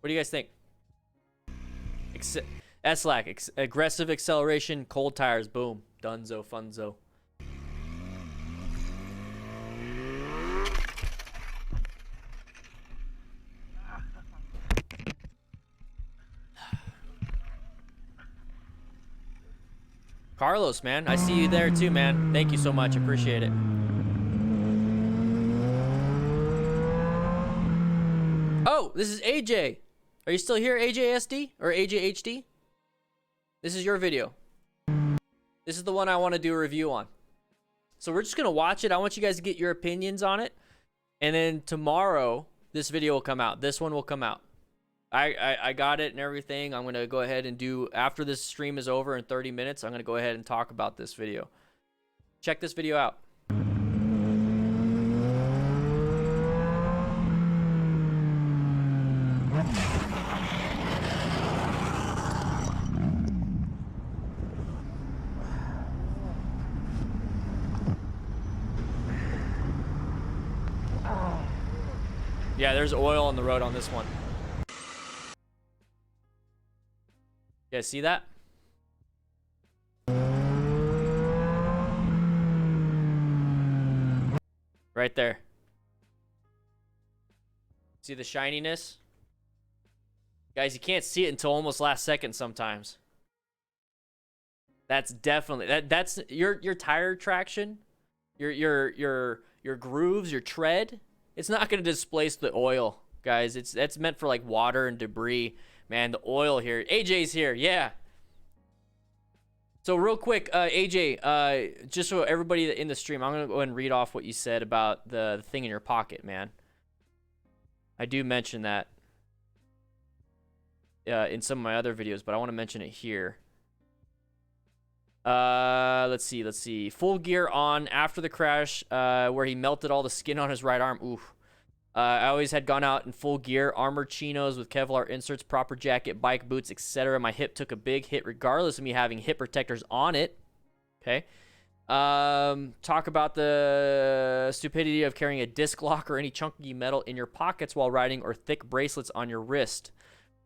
Speaker 1: What do you guys think? S-Lac, aggressive acceleration, cold tires, boom, dunzo, funzo. Carlos, man, I see you there too, man. Thank you so much. Appreciate it. Oh, this is AJ. Are you still here, AJSD or AJHD? This is your video. This is the one I want to do a review on. So we're just going to watch it. I want you guys to get your opinions on it. And then tomorrow, this video will come out. This one will come out. I got it and everything. I'm going to go ahead and do, after this stream is over in 30 minutes, I'm going to go ahead and talk about this video. Check this video out. Yeah, there's oil on the road on this one. You guys see that? Right there. See the shininess? Guys, you can't see it until almost last second sometimes. That's definitely that's your tire traction, your grooves, your tread. It's not going to displace the oil, guys. That's meant for like water and debris. Man, the oil here. AJ's here, yeah. So real quick, AJ, just so everybody in the stream, I'm going to go ahead and read off what you said about the thing in your pocket, man. I do mention that in some of my other videos, but I want to mention it here. Let's see. Full gear on after the crash, where he melted all the skin on his right arm. Oof. I always had gone out in full gear, armored chinos with Kevlar inserts, proper jacket, bike boots, etc. My hip took a big hit regardless of me having hip protectors on it. Okay. Talk about the stupidity of carrying a disc lock or any chunky metal in your pockets while riding, or thick bracelets on your wrist.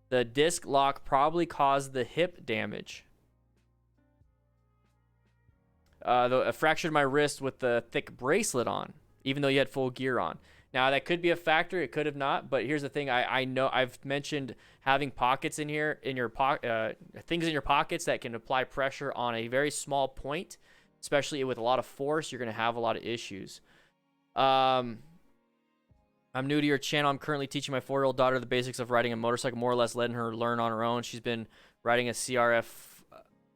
Speaker 1: The disc lock probably caused the hip damage. I fractured my wrist with the thick bracelet on, even though you had full gear on. Now, that could be a factor. It could have not. But here's the thing. I know I've mentioned having pockets in here, things in your pockets that can apply pressure on a very small point especially with a lot of force, you're going to have a lot of issues. I'm new to your channel. I'm currently teaching my 4-year-old daughter the basics of riding a motorcycle, more or less letting her learn on her own. She's been riding a CRF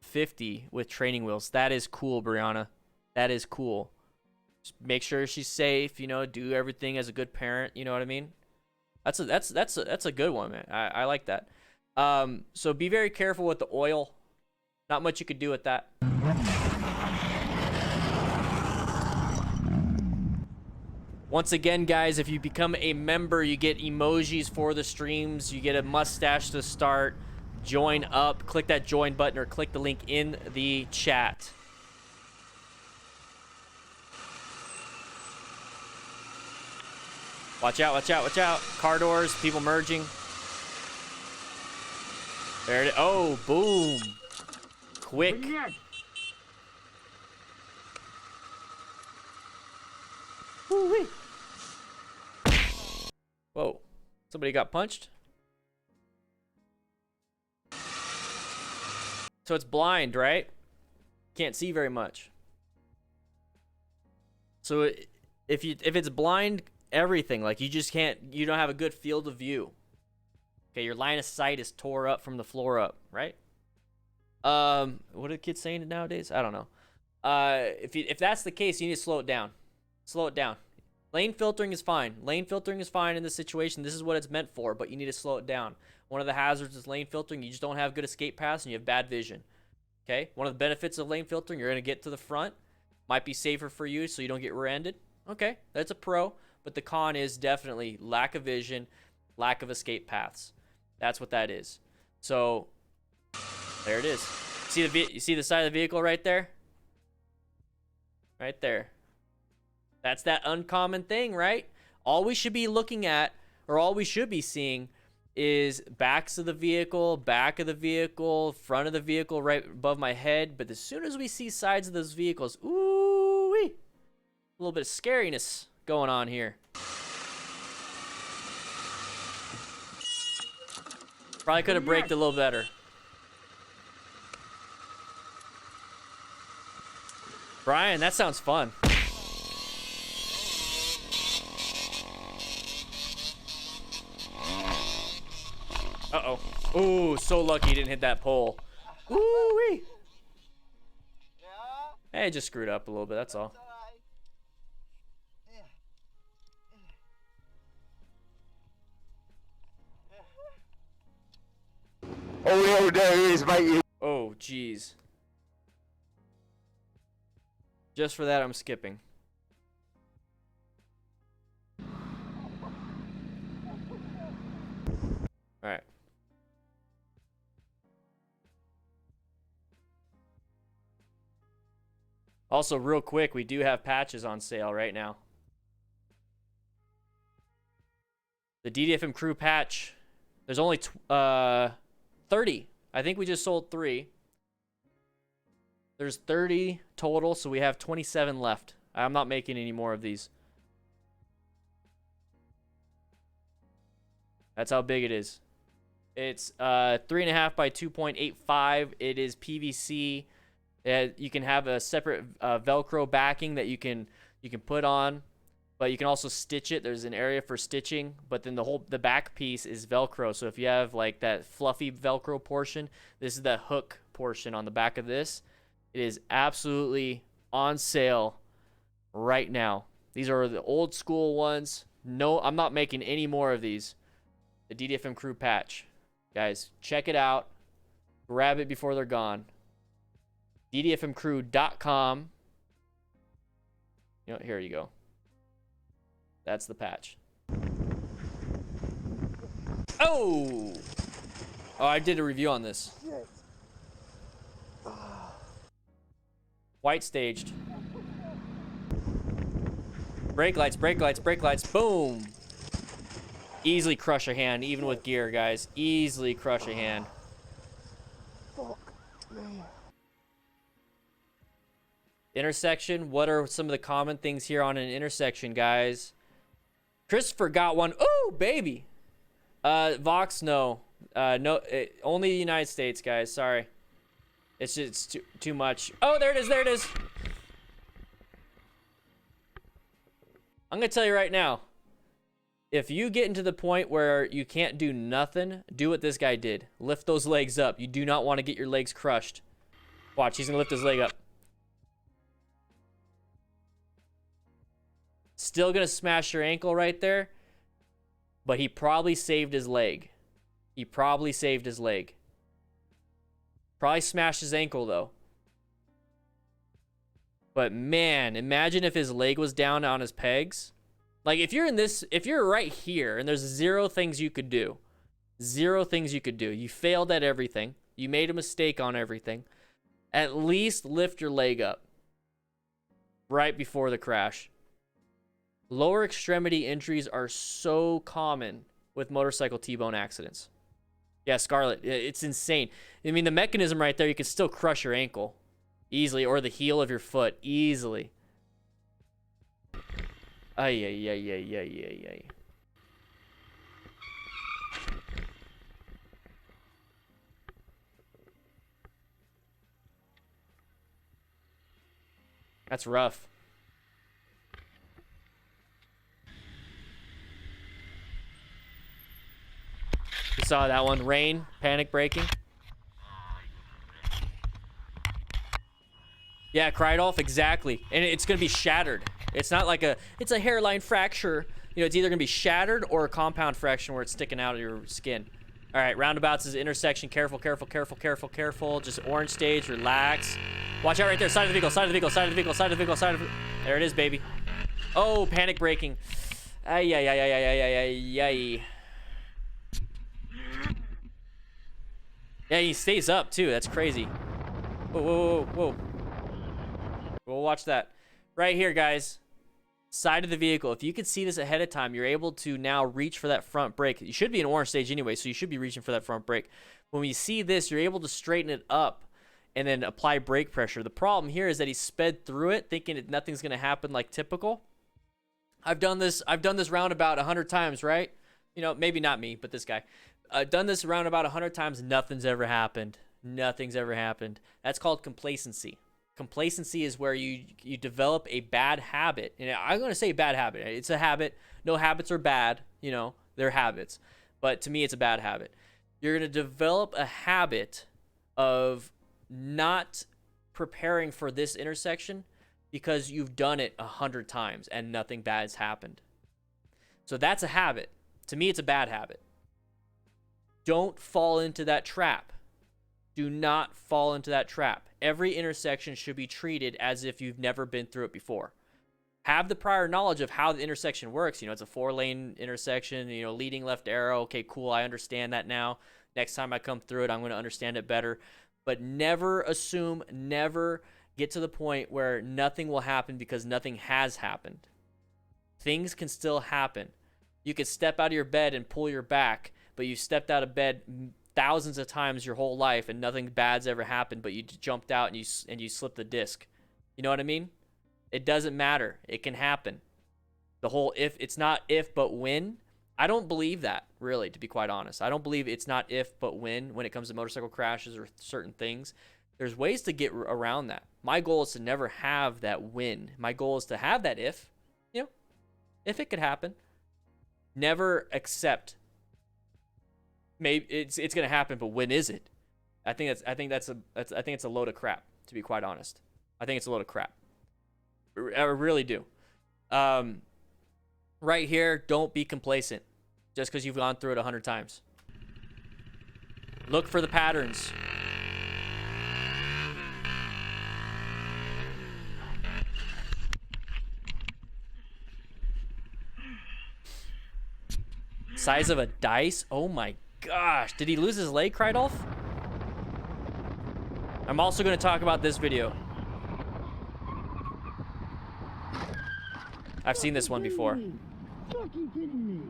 Speaker 1: 50 with training wheels. That is cool, Brianna. That is cool. Just make sure she's safe, you know, do everything as a good parent, you know what I mean? That's a good one, man. I like that. So be very careful with the oil. Not much you could do with that. Once again, guys, if you become a member, you get emojis for the streams. You get a mustache to start. Join up. Click that join button or click the link in the chat. Watch out, watch out, watch out. Car doors, people merging. There it is. Oh, boom. Quick. Woo-wee. Whoa. Somebody got punched? So it's blind, right? Can't see very much. So if it's blind everything, like you don't have a good field of view. Okay, your line of sight is tore up from the floor up, right? What are kids saying nowadays? I don't know. If that's the case, you need to slow it down. Slow it down. Lane filtering is fine. Lane filtering is fine in this situation. This is what it's meant for, but you need to slow it down. One of the hazards is lane filtering. You just don't have good escape paths and you have bad vision. Okay? One of the benefits of lane filtering, you're going to get to the front. Might be safer for you so you don't get rear-ended. Okay, that's a pro. But the con is definitely lack of vision, lack of escape paths. That's what that is. So, there it is. You see the side of the vehicle right there? Right there. That's that uncommon thing, right? All we should be looking at, or all we should be seeing, is backs of the vehicle, back of the vehicle, front of the vehicle right above my head. But as soon as we see sides of those vehicles, ooh-wee, a little bit of scariness going on here. Probably could have braked a little better. Brian, that sounds fun. Uh-oh. Ooh, so lucky he didn't hit that pole. Woo-wee. Hey, just screwed up a little bit, that's all.
Speaker 7: Oh, there he is, mate.
Speaker 1: Oh, jeez. Just for that, I'm skipping. Alright. Also, real quick, we do have patches on sale right now. The DDFM crew patch. There's only 30. I think we just sold 3. There's 30 total, so we have 27 left. I'm not making any more of these. That's how big it is. It's 3.5 by 2.85. It is PVC. You can have a separate Velcro backing that you can put on, but you can also stitch it. There's an area for stitching, but then the back piece is Velcro. So if you have like that fluffy Velcro portion, this is the hook portion on the back of this. It is absolutely on sale right now. These are the old school ones. No, I'm not making any more of these. The DDFM crew patch. Guys, check it out. Grab it before they're gone. DDFMcrew.com. You know, here you go. That's the patch. Oh! Oh, I did a review on this. White staged. Brake lights, brake lights, brake lights. Boom! Easily crush a hand, even with gear, guys. Easily crush a hand.
Speaker 7: Fuck me.
Speaker 1: Intersection. What are some of the common things here on an intersection, guys? Christopher got one. Ooh, baby. Vox, no. No, only the United States, guys. Sorry. It's just too much. Oh, there it is. There it is. I'm going to tell you right now. If you get into the point where you can't do nothing, do what this guy did. Lift those legs up. You do not want to get your legs crushed. Watch, he's going to lift his leg up. Still going to smash your ankle right there. But he probably saved his leg. He probably saved his leg. Probably smashed his ankle, though. But man, imagine if his leg was down on his pegs. Like, if you're right here, and there's 0 things you could do. 0 things you could do. You failed at everything. You made a mistake on everything. At least lift your leg up. Right before the crash. Lower extremity injuries are so common with motorcycle T-bone accidents. Yeah, Scarlett, it's insane. I mean, the mechanism right there, you can still crush your ankle easily, or the heel of your foot easily. Ay, ay, ay, ay, ay, ay, ay. That's rough. You saw that one. Rain, panic braking. Yeah, Krydolf, exactly. And it's going to be shattered. It's not like it's a hairline fracture. You know, it's either going to be shattered or a compound fracture where it's sticking out of your skin. All right, roundabouts is intersection. Careful, careful, careful, careful, careful. Just orange stage, relax. Watch out right there. Side of the vehicle, side of the vehicle, side of the vehicle, side of the vehicle, side of the... There it is, baby. Oh, panic braking. Ay, ay, ay, ay, ay, ay, ay, ay. Yeah, he stays up, too. That's crazy. Whoa, whoa, whoa, whoa. We'll watch that. Right here, guys. Side of the vehicle. If you could see this ahead of time, you're able to now reach for that front brake. You should be in orange stage anyway, so you should be reaching for that front brake. When you see this, you're able to straighten it up and then apply brake pressure. The problem here is that he sped through it thinking that nothing's going to happen like typical. I've done this roundabout 100 times, right? You know, maybe not me, but this guy. I've done this roundabout 100 times. Nothing's ever happened. Nothing's ever happened. That's called complacency. Complacency is where you develop a bad habit. And I'm going to say bad habit. It's a habit. No habits are bad. You know, they're habits. But to me, it's a bad habit. You're going to develop a habit of not preparing for this intersection because you've done it 100 times and nothing bad's happened. So that's a habit. To me, it's a bad habit. Don't fall into that trap. Do not fall into that trap. Every intersection should be treated as if you've never been through it before. Have the prior knowledge of how the intersection works. You know, it's a 4-lane intersection, you know, leading left arrow. Okay, cool. I understand that now. Next time I come through it, I'm going to understand it better. But never assume, never get to the point where nothing will happen because nothing has happened. Things can still happen. You could step out of your bed and pull your back, but you stepped out of bed thousands of times your whole life and nothing bad's ever happened, but you jumped out and you slipped the disc. You know what I mean? It doesn't matter. It can happen. The whole it's not if but when. I don't believe that, really, to be quite honest. I don't believe it's not if but when it comes to motorcycle crashes or certain things. There's ways to get around that. My goal is to never have that when. My goal is to have that if, you know, if it could happen. Never accept maybe it's going to happen, but when is it? I think it's a load of crap, to be quite honest. I think it's a load of crap. I really do. Right here, don't be complacent just because you've gone through it 100 times. Look for the patterns. Size of a dice? Oh my gosh. Did he lose his leg, Krydolf? I'm also going to talk about this video. I've seen this one before.
Speaker 5: Fucking kidding me.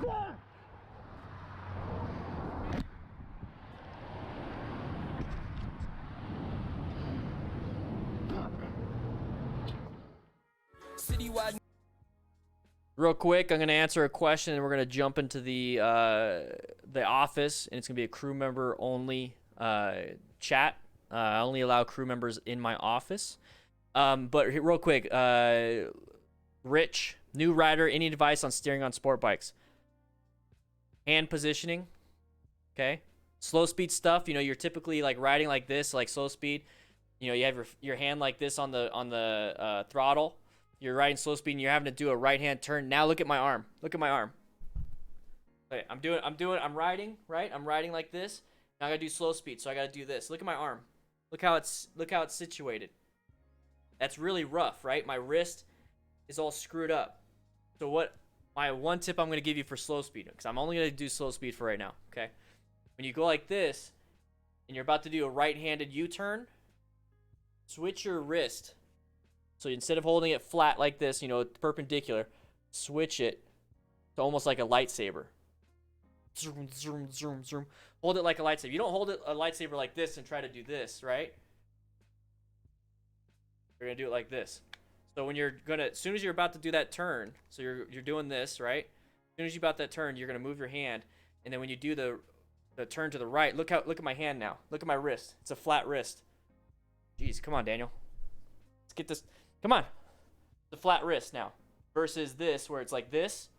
Speaker 5: Fuck.
Speaker 1: Real quick, I'm going to answer a question and we're going to jump into the office, and it's going to be a crew member only chat. I only allow crew members in my office. But real quick, Rich, new rider, any advice on steering on sport bikes? Hand positioning, okay? Slow speed stuff, you're typically like riding like this, like slow speed. You have your hand like this on the throttle. You're riding slow speed and you're having to do a right hand turn. Now look at my arm. Look at my arm. Okay, I'm riding, right? I'm riding like this. Now I gotta do slow speed, so I gotta do this. Look at my arm. Look how it's situated. That's really rough, right? My wrist is all screwed up. So what my one tip I'm gonna give you for slow speed, because I'm only gonna do slow speed for right now, okay? When you go like this and you're about to do a right-handed U-turn, switch your wrist. So instead of holding it flat like this, perpendicular, switch it to almost like a lightsaber. Zoom, zoom, zoom, zoom. Hold it like a lightsaber. You don't hold it a lightsaber like this and try to do this, right? You're gonna do it like this. So when as soon as you're about to do that turn, so you're doing this, right? As soon as you're about that turn, you're gonna move your hand, and then when you do the turn to the right, look at my hand now. Look at my wrist. It's a flat wrist. Jeez, come on, Daniel. Let's get this. Come on. It's a flat wrist now. Versus this, where it's like this.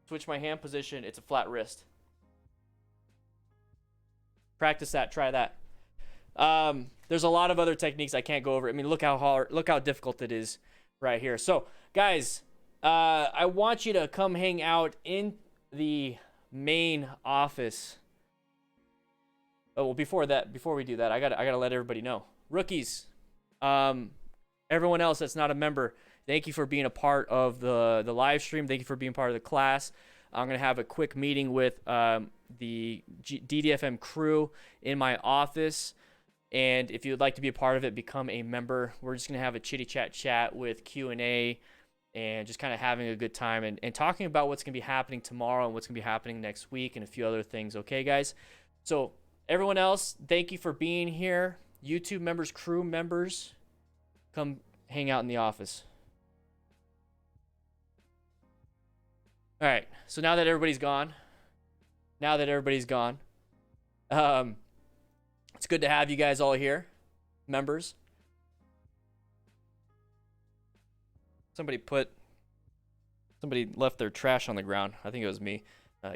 Speaker 1: Switch my hand position. It's a flat wrist. Practice that. Try that. There's a lot of other techniques I can't go over. I mean, look how difficult it is right here. So, guys, I want you to come hang out in the main office. Oh, well, before we do that, I gotta let everybody know. Rookies, everyone else that's not a member, thank you for being a part of the live stream. Thank you for being part of the class. I'm going to have a quick meeting with the DDFM crew in my office. And if you would like to be a part of it, become a member. We're just going to have a chitty chat with Q&A and just kind of having a good time and talking about what's going to be happening tomorrow and what's going to be happening next week and a few other things. Okay, guys? So everyone else, thank you for being here. YouTube members, crew members, come hang out in the office. All right, so now that everybody's gone, it's good to have you guys all here, members. Somebody left their trash on the ground. I think it was me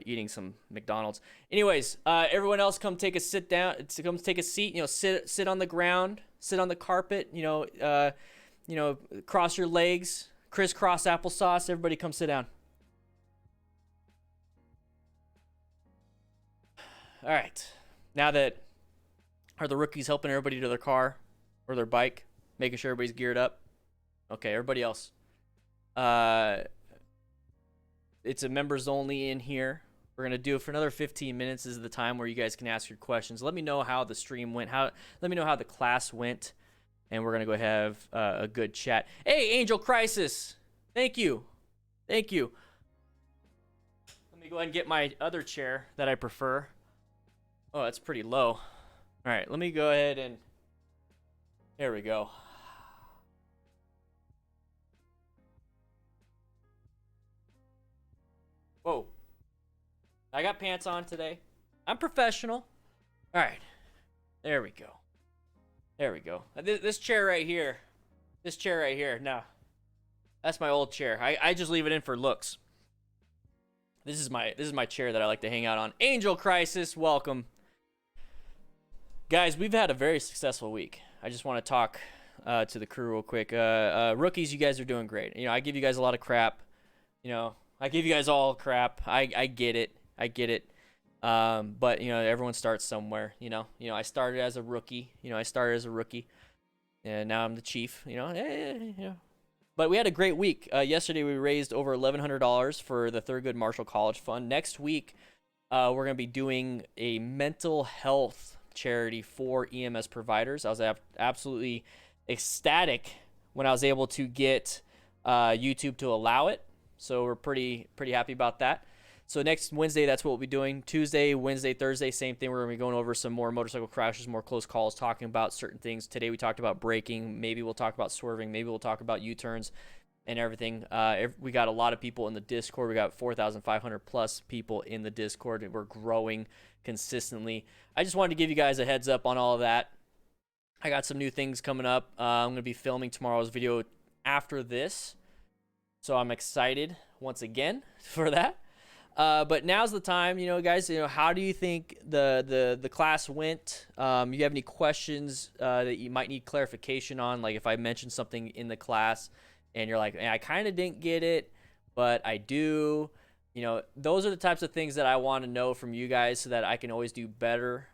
Speaker 1: eating some McDonald's. Anyways, everyone else come take a sit down. Come take a seat. Sit on the ground. Sit on the carpet. Cross your legs. Crisscross applesauce. Everybody come sit down. All right. Now that are the rookies helping everybody to their car or their bike, making sure everybody's geared up? Okay, everybody else. It's a members only in here. We're gonna do it for another 15 minutes. This is the time where you guys can ask your questions. Let me know how the stream went. Let me know how the class went, and we're gonna go have a good chat. Hey, Angel Crisis, thank you. Let me go ahead and get my other chair that I prefer. Oh, that's pretty low. All right, let me go ahead and there we go. Whoa. I got pants on today. I'm professional. All right. There we go. This chair right here. No. That's my old chair. I just leave it in for looks. This is my chair that I like to hang out on. Angel Crisis, welcome. Guys, we've had a very successful week. I just want to talk to the crew real quick. Rookies, you guys are doing great. I give you guys a lot of crap. I give you guys all crap. I get it. But everyone starts somewhere. I started as a rookie. And now I'm the chief. But we had a great week. Yesterday we raised over $1,100 for the Thurgood Marshall College Fund. Next week we're going to be doing a mental health charity for EMS providers. I was absolutely ecstatic when I was able to get YouTube to allow it. So we're pretty happy about that. So next Wednesday, that's what we'll be doing. Tuesday, Wednesday, Thursday, same thing. We're going to be going over some more motorcycle crashes, more close calls, talking about certain things. Today we talked about braking. Maybe we'll talk about swerving. Maybe we'll talk about U-turns and everything. We got a lot of people in the Discord. We got 4,500 plus people in the Discord, and we're growing consistently. I just wanted to give you guys a heads up on all of that. I got some new things coming up. I'm going to be filming tomorrow's video after this. So I'm excited once again for that. But now's the time, guys, how do you think the class went? You have any questions that you might need clarification on? Like if I mentioned something in the class and you're like, I kind of didn't get it, but I do. Those are the types of things that I want to know from you guys so that I can always do better.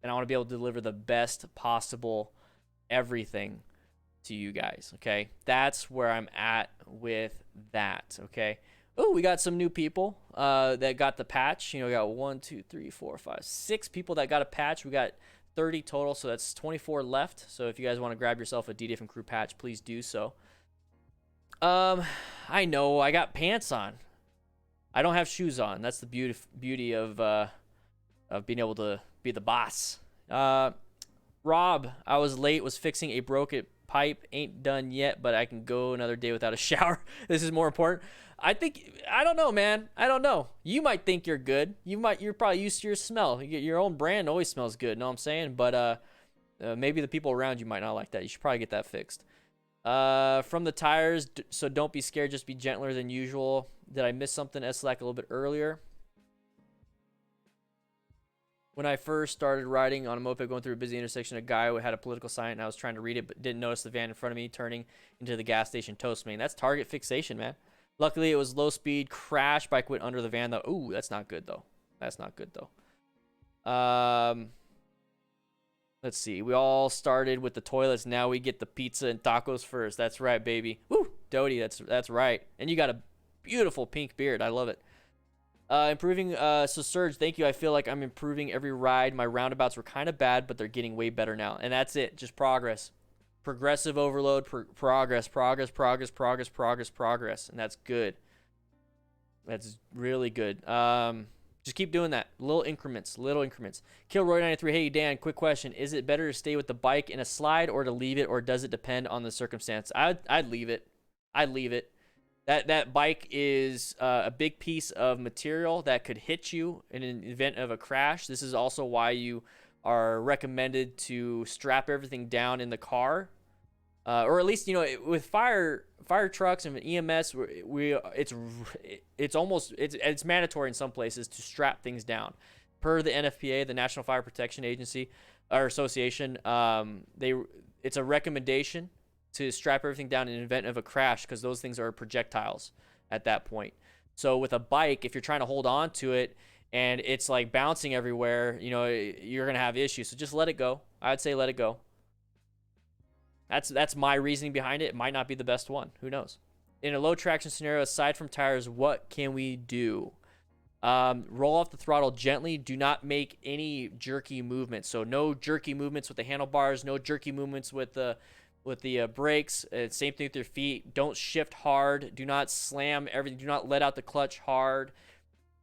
Speaker 1: And I want to be able to deliver the best possible everything to you guys, okay? That's where I'm at with that, okay? Oh, we got some new people that got the patch. We got 1, 2, 3, 4, 5, 6 people that got a patch. We got 30 total, so that's 24 left. So if you guys want to grab yourself a DDFM crew patch, please do so. I know I got pants on. I don't have shoes on. That's the beauty of being able to be the boss. Rob, I was late, was fixing a broken pipe. Ain't done yet, but I can go another day without a shower. This is more important. I don't know, man. I don't know. You might think you're good. You're probably used to your smell. Your own brand always smells good, know what I'm saying? But maybe the people around you might not like that. You should probably get that fixed. From the tires, so don't be scared, just be gentler than usual. Did I miss something? S-Slack a little bit earlier. When I first started riding on a moped going through a busy intersection, a guy had a political sign and I was trying to read it but didn't notice the van in front of me turning into the gas station toast main. That's target fixation, man. Luckily, it was low speed. Crash. Bike went under the van, though. Ooh, that's not good, though. That's not good, though. Let's see. We all started with the toilets. Now we get the pizza and tacos first. That's right, baby. Woo, Dodie, that's right. And you got a beautiful pink beard. I love it. Improving. So, Serge, thank you. I feel like I'm improving every ride. My roundabouts were kind of bad, but they're getting way better now. And that's it. Just progress. Progressive overload, progress, and that's good. That's really good. Just keep doing that. Little increments. Kilroy93, hey Dan, quick question: is it better to stay with the bike in a slide or to leave it, or does it depend on the circumstance? I'd leave it. That bike is a big piece of material that could hit you in an event of a crash. This is also why you are recommended to strap everything down in the car. Or at least, with fire trucks and EMS, it's mandatory in some places to strap things down. Per the NFPA, the National Fire Protection Agency or Association, it's a recommendation to strap everything down in the event of a crash because those things are projectiles at that point. So with a bike, if you're trying to hold on to it and it's like bouncing everywhere, you're gonna have issues. So just let it go. I'd say let it go. That's my reasoning behind it. It might not be the best one. Who knows? In a low traction scenario, aside from tires, what can we do? Roll off the throttle gently. Do not make any jerky movements. So no jerky movements with the handlebars. No jerky movements with the brakes. Same thing with your feet. Don't shift hard. Do not slam everything. Do not let out the clutch hard.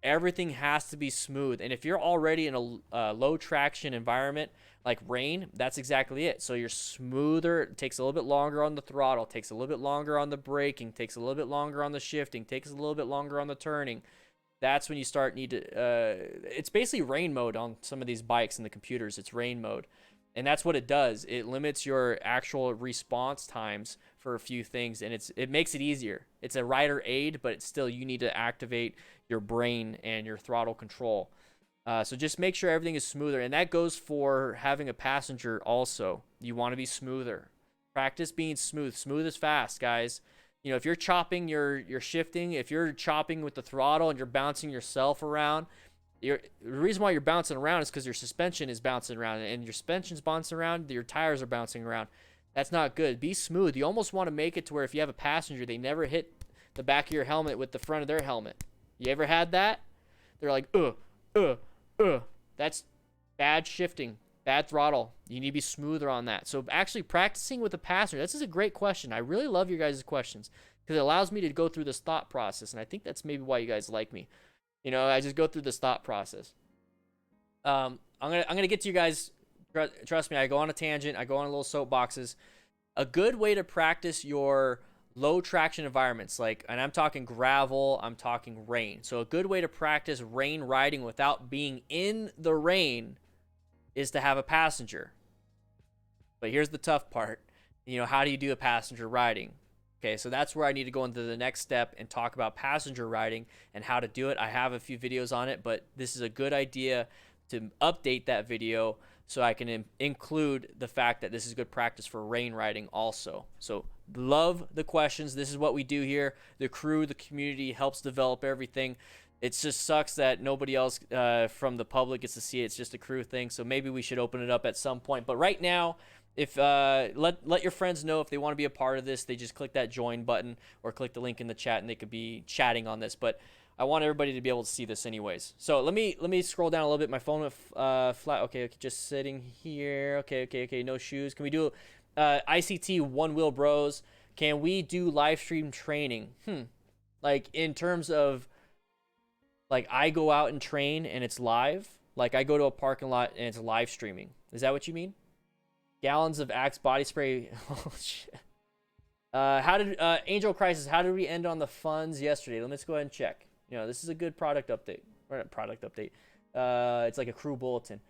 Speaker 1: Everything has to be smooth. And if you're already in a low traction environment, like rain, that's exactly it. So you're smoother. It takes a little bit longer on the throttle, takes a little bit longer on the braking, takes a little bit longer on the shifting, takes a little bit longer on the turning. That's when you it's basically rain mode on some of these bikes and the computers. It's rain mode. And that's what it does. It limits your actual response times for a few things, and it makes it easier. It's a rider aid, but it's still, you need to activate your brain and your throttle control. So just make sure everything is smoother, and that goes for having a passenger also. You want to be smoother. Practice being smooth. Smooth is fast, guys. If you're chopping, you're shifting. If you're chopping with the throttle and you're bouncing yourself around, the reason why you're bouncing around is because your suspension is bouncing around, and your suspension's bouncing around, your tires are bouncing around. That's not good. Be smooth. You almost want to make it to where if you have a passenger, they never hit the back of your helmet with the front of their helmet. You ever had that? They're like, That's bad shifting, bad throttle. You need to be smoother on that. So actually practicing with a passenger, this is a great question. I really love your guys' questions because it allows me to go through this thought process, and I think that's maybe why you guys like me. I just go through this thought process. I'm gonna get to you guys. Trust me, I go on a tangent. I go on little soapboxes. A good way to practice your low traction environments, and I'm talking gravel, I'm talking rain. So a good way to practice rain riding without being in the rain is to have a passenger. But here's the tough part. How do you do a passenger riding? Okay, so that's where I need to go into the next step and talk about passenger riding and how to do it. I have a few videos on it, but this is a good idea to update that video so I can include the fact that this is good practice for rain riding also. So love the questions. This is what we do here. The crew, the community helps develop everything. It just sucks that nobody else from the public gets to see it. It's just a crew thing. So maybe we should open it up at some point. But right now, if let your friends know if they want to be a part of this. They just click that join button or click the link in the chat, and they could be chatting on this. But I want everybody to be able to see this anyways. So let me scroll down a little bit. My phone went flat. Okay, just sitting here. Okay. No shoes. Can we do ICT one wheel bros? Can we do live stream training? Like in terms of like I go out and train and it's live. Like I go to a parking lot and it's live streaming. Is that what you mean? Gallons of Axe body spray. Oh shit. How did Angel Crisis? How did we end on the funds yesterday? Let's go ahead and check. This is a good product update. Or not product update. It's like a crew bulletin.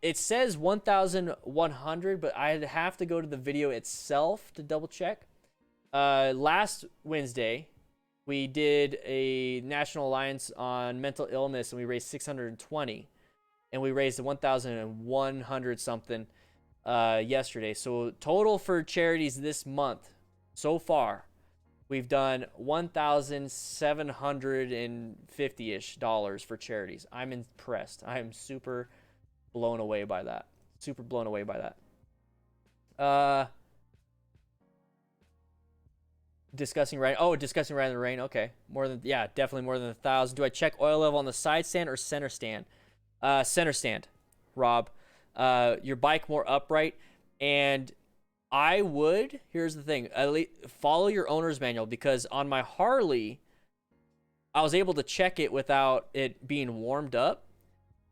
Speaker 1: It says 1,100, but I'd have to go to the video itself to double check. Last Wednesday, we did a National Alliance on Mental Illness, and we raised 620, and we raised 1,100 something yesterday. So total for charities this month so far, we've done $1,750-ish for charities. I'm impressed. I am super blown away by that. Discussing riding in the rain. Okay, definitely more than 1,000. Do I check oil level on the side stand or center stand? Center stand, Rob. Your bike more upright, and I would, here's the thing, follow your owner's manual, because on my Harley I was able to check it without it being warmed up,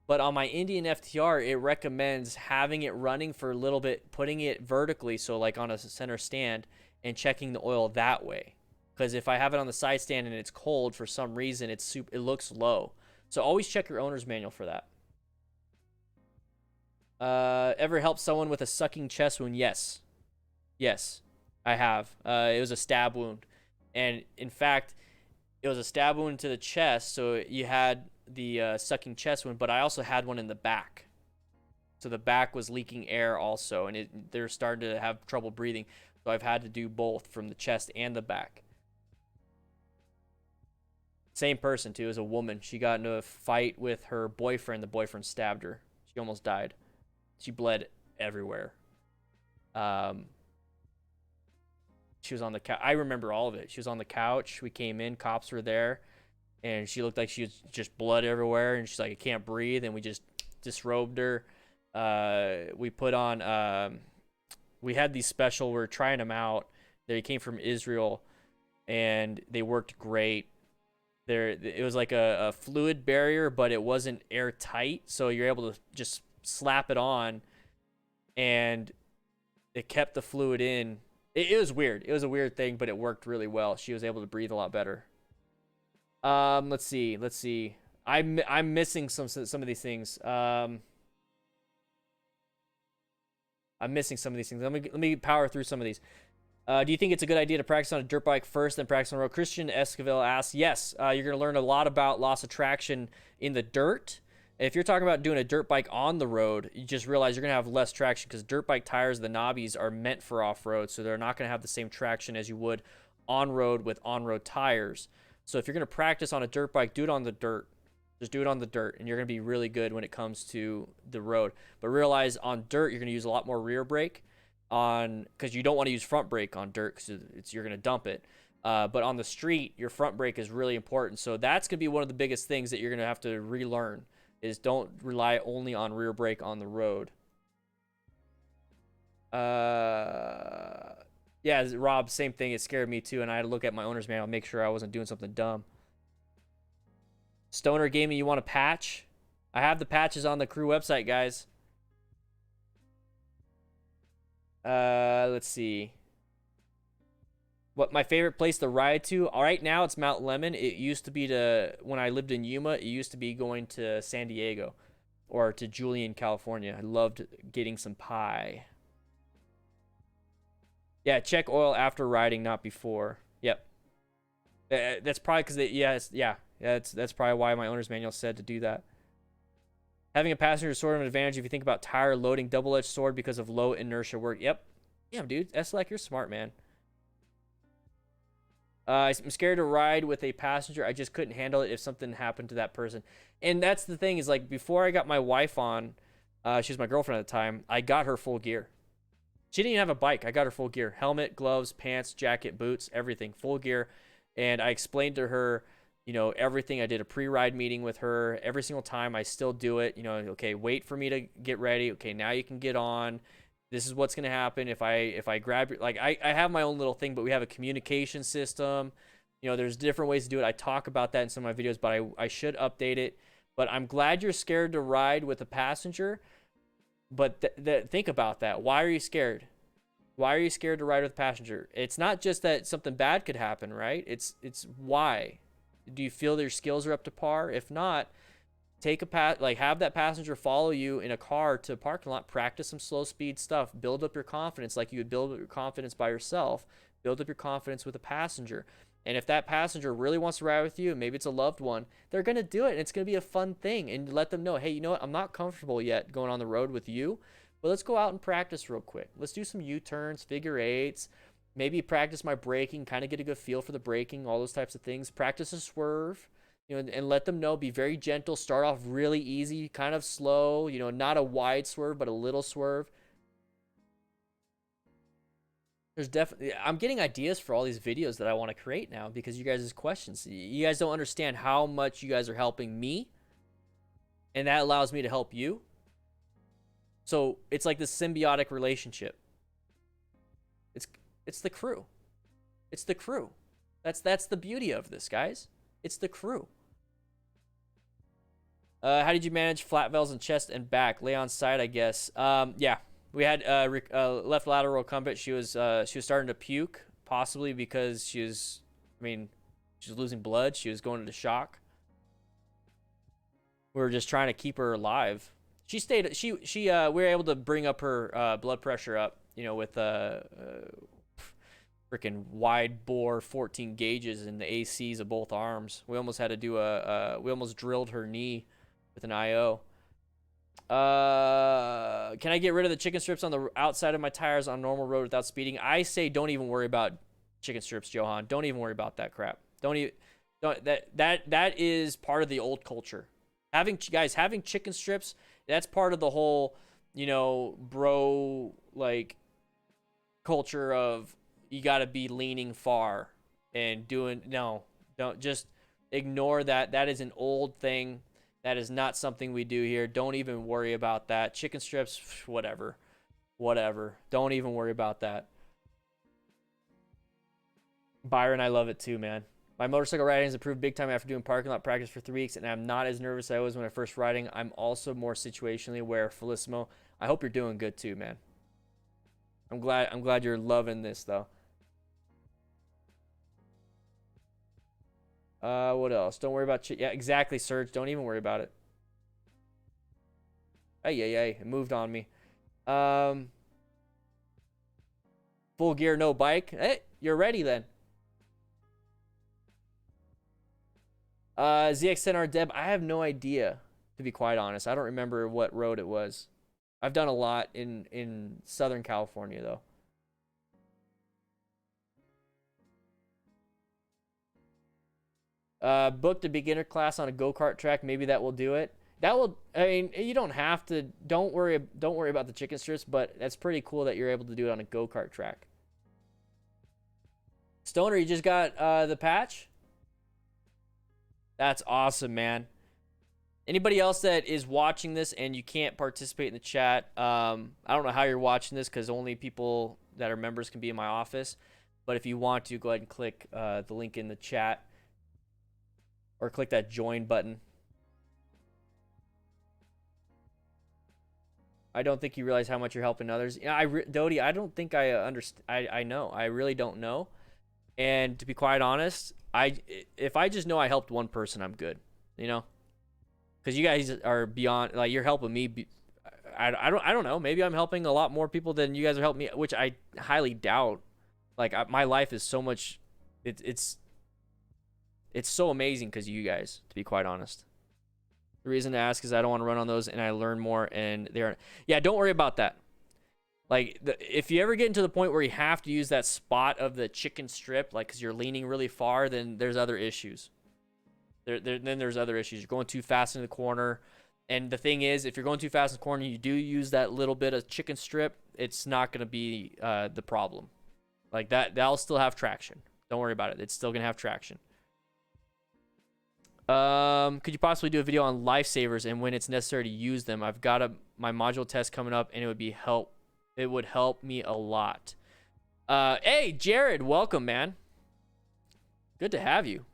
Speaker 1: but on my Indian FTR it recommends having it running for a little bit, putting it vertically, so like on a center stand, and checking the oil that way, because if I have it on the side stand and it's cold for some reason, it looks low. So always check your owner's manual for that. Ever helped someone with a sucking chest wound? Yes, I have. It was a stab wound, and in fact, it was a stab wound to the chest. So you had the sucking chest wound, but I also had one in the back. So the back was leaking air also, and they're starting to have trouble breathing. So I've had to do both from the chest and the back. Same person too, as a woman. She got into a fight with her boyfriend. The boyfriend stabbed her. She almost died. She bled everywhere. She was on the couch. I remember all of it. She was on the couch. We came in. Cops were there. And she looked like she was just blood everywhere. And she's like, I can't breathe. And we just disrobed her. We put on... we had these special... We're trying them out. They came from Israel. And they worked great. It was like a fluid barrier, but it wasn't airtight. So you're able to just slap it on, and it kept the fluid in. It was weird. It was a weird thing, but it worked really well. She was able to breathe a lot better. Let's see. I'm missing some of these things. I'm missing some of these things. Let me power through some of these. Do you think it's a good idea to practice on a dirt bike first, then practice on a road? Christian Esquivel asks, yes. You're going to learn a lot about loss of traction in the dirt. If you're talking about doing a dirt bike on the road, you just realize you're going to have less traction, because dirt bike tires, the knobbies, are meant for off-road, so they're not going to have the same traction as you would on-road with on-road tires. So if you're going to practice on a dirt bike, do it on the dirt. Just do it on the dirt, and you're going to be really good when it comes to the road. But realize on dirt, you're going to use a lot more rear brake, because you don't want to use front brake on dirt, because you're going to dump it. But on the street, your front brake is really important. So that's going to be one of the biggest things that you're going to have to relearn, is don't rely only on rear brake on the road. Yeah, Rob, same thing. It scared me too, and I had to look at my owner's manual, make sure I wasn't doing something dumb. Stoner Gaming, you want a patch? I have the patches on the crew website, guys. Let's see. What my favorite place to ride to? All right, now it's Mount Lemmon. It used to be when I lived in Yuma, it used to be going to San Diego or to Julian, California. I loved getting some pie. Yeah, check oil after riding, not before. Yep. That's probably because that's probably why my owner's manual said to do that. Having a passenger sword an advantage if you think about tire loading, double-edged sword because of low inertia work. Yep. Damn, dude. S-Lec, you're smart, man. I'm scared to ride with a passenger. I just couldn't handle it if something happened to that person. And that's the thing is, like, before I got my wife on, she was my girlfriend at the time, I got her full gear. She didn't even have a bike. I got her full gear. Helmet, gloves, pants, jacket, boots, everything. Full gear. And I explained to her, you know, everything. I did a pre-ride meeting with her. Every single time I still do it. You know, okay, wait for me to get ready. Okay, now you can get on. This is what's going to happen if I grab your, like, I have my own little thing, but we have a communication system. You know, there's different ways to do it. I talk about that in some of my videos, but I should update it. But I'm glad you're scared to ride with a passenger. But think about that. Why are you scared? Why are you scared to ride with a passenger? It's not just that something bad could happen, right? It's why. Do you feel their skills are up to par? If not, take a have that passenger follow you in a car to a parking lot, practice some slow speed stuff, build up your confidence like you would build up your confidence by yourself, build up your confidence with a passenger. And if that passenger really wants to ride with you, maybe it's a loved one, they're going to do it and it's going to be a fun thing. And let them know, hey, you know what? I'm not comfortable yet going on the road with you, but let's go out and practice real quick. Let's do some U-turns, figure eights, maybe practice my braking, kind of get a good feel for the braking, all those types of things. Practice a swerve, you know, and let them know, be very gentle, start off really easy, kind of slow, you know, not a wide swerve, but a little swerve. There's definitely, I'm getting ideas for all these videos that I want to create now because you guys' questions. You guys don't understand how much you guys are helping me, and that allows me to help you. So it's like this symbiotic relationship. It's the crew. It's the crew. That's the beauty of this, guys. It's the crew. How did you manage flat valves in chest and back? Lay on side, I guess. Yeah. We had left lateral recumbent. She was starting to puke, possibly because she was losing blood. She was going into shock. We were just trying to keep her alive. She stayed. We were able to bring up her blood pressure up, you know, with freaking wide bore 14 gauges in the ACs of both arms. We almost had to do we almost drilled her knee with an IO. Can I get rid of the chicken strips on the outside of my tires on normal road without speeding? I say don't even worry about chicken strips, Johan. Don't even worry about that crap. That is part of the old culture. Having chicken strips, that's part of the whole, you know, bro, like, culture of you got to be leaning far and don't just ignore that. That is an old thing. That is not something we do here. Don't even worry about that. Chicken strips, whatever. Don't even worry about that. Byron, I love it too, man. My motorcycle riding has improved big time after doing parking lot practice for 3 weeks, and I'm not as nervous as I was when I first riding. I'm also more situationally aware. Felissimo, I hope you're doing good too, man. I'm glad you're loving this though. What else? Don't worry about yeah, exactly, Serge. Don't even worry about it. Hey, it moved on me. Full gear, no bike. Hey, you're ready then. ZX10R Deb, I have no idea, to be quite honest. I don't remember what road it was. I've done a lot in Southern California though. Booked a beginner class on a go-kart track. Maybe that will do it. That will, I mean, you don't have to, don't worry about the chicken strips, but that's pretty cool that you're able to do it on a go-kart track. Stoner, you just got the patch? That's awesome, man. Anybody else that is watching this and you can't participate in the chat, I don't know how you're watching this because only people that are members can be in my office. But if you want to, go ahead and click the link in the chat. Or click that join button. I don't think you realize how much you're helping others. Yeah, Dodie, I don't think I understand. I know. I really don't know. And to be quite honest, if I just know I helped one person, I'm good. You know, because you guys are beyond. Like, you're helping me. I don't know. Maybe I'm helping a lot more people than you guys are helping me, which I highly doubt. Like my life is so much. It's so amazing because of you guys. To be quite honest, the reason to ask is I don't want to run on those, and I learn more. And they're don't worry about that. Like if you ever get into the point where you have to use that spot of the chicken strip, like because you're leaning really far, then there's other issues. Then there's other issues. You're going too fast in the corner. And the thing is, if you're going too fast in the corner, you do use that little bit of chicken strip, it's not going to be the problem. Like that'll still have traction. Don't worry about it. It's still going to have traction. Could you possibly do a video on lifesavers and when it's necessary to use them? I've got my module test coming up, and it would help me a lot. Hey, Jared, welcome, man. Good to have you.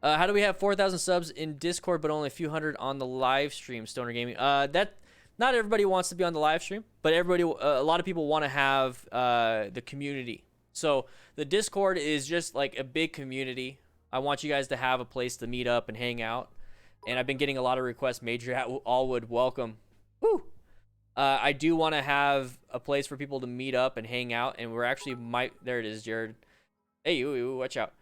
Speaker 1: How do we have 4,000 subs in Discord but only a few hundred on the live stream, Stoner Gaming? That not everybody wants to be on the live stream, but everybody, a lot of people want to have the community. So the Discord is just like a big community. I want you guys to have a place to meet up and hang out. And I've been getting a lot of requests. Major Allwood, welcome. Woo! I do want to have a place for people to meet up and hang out. And we're actually there it is, Jared. Hey, watch out.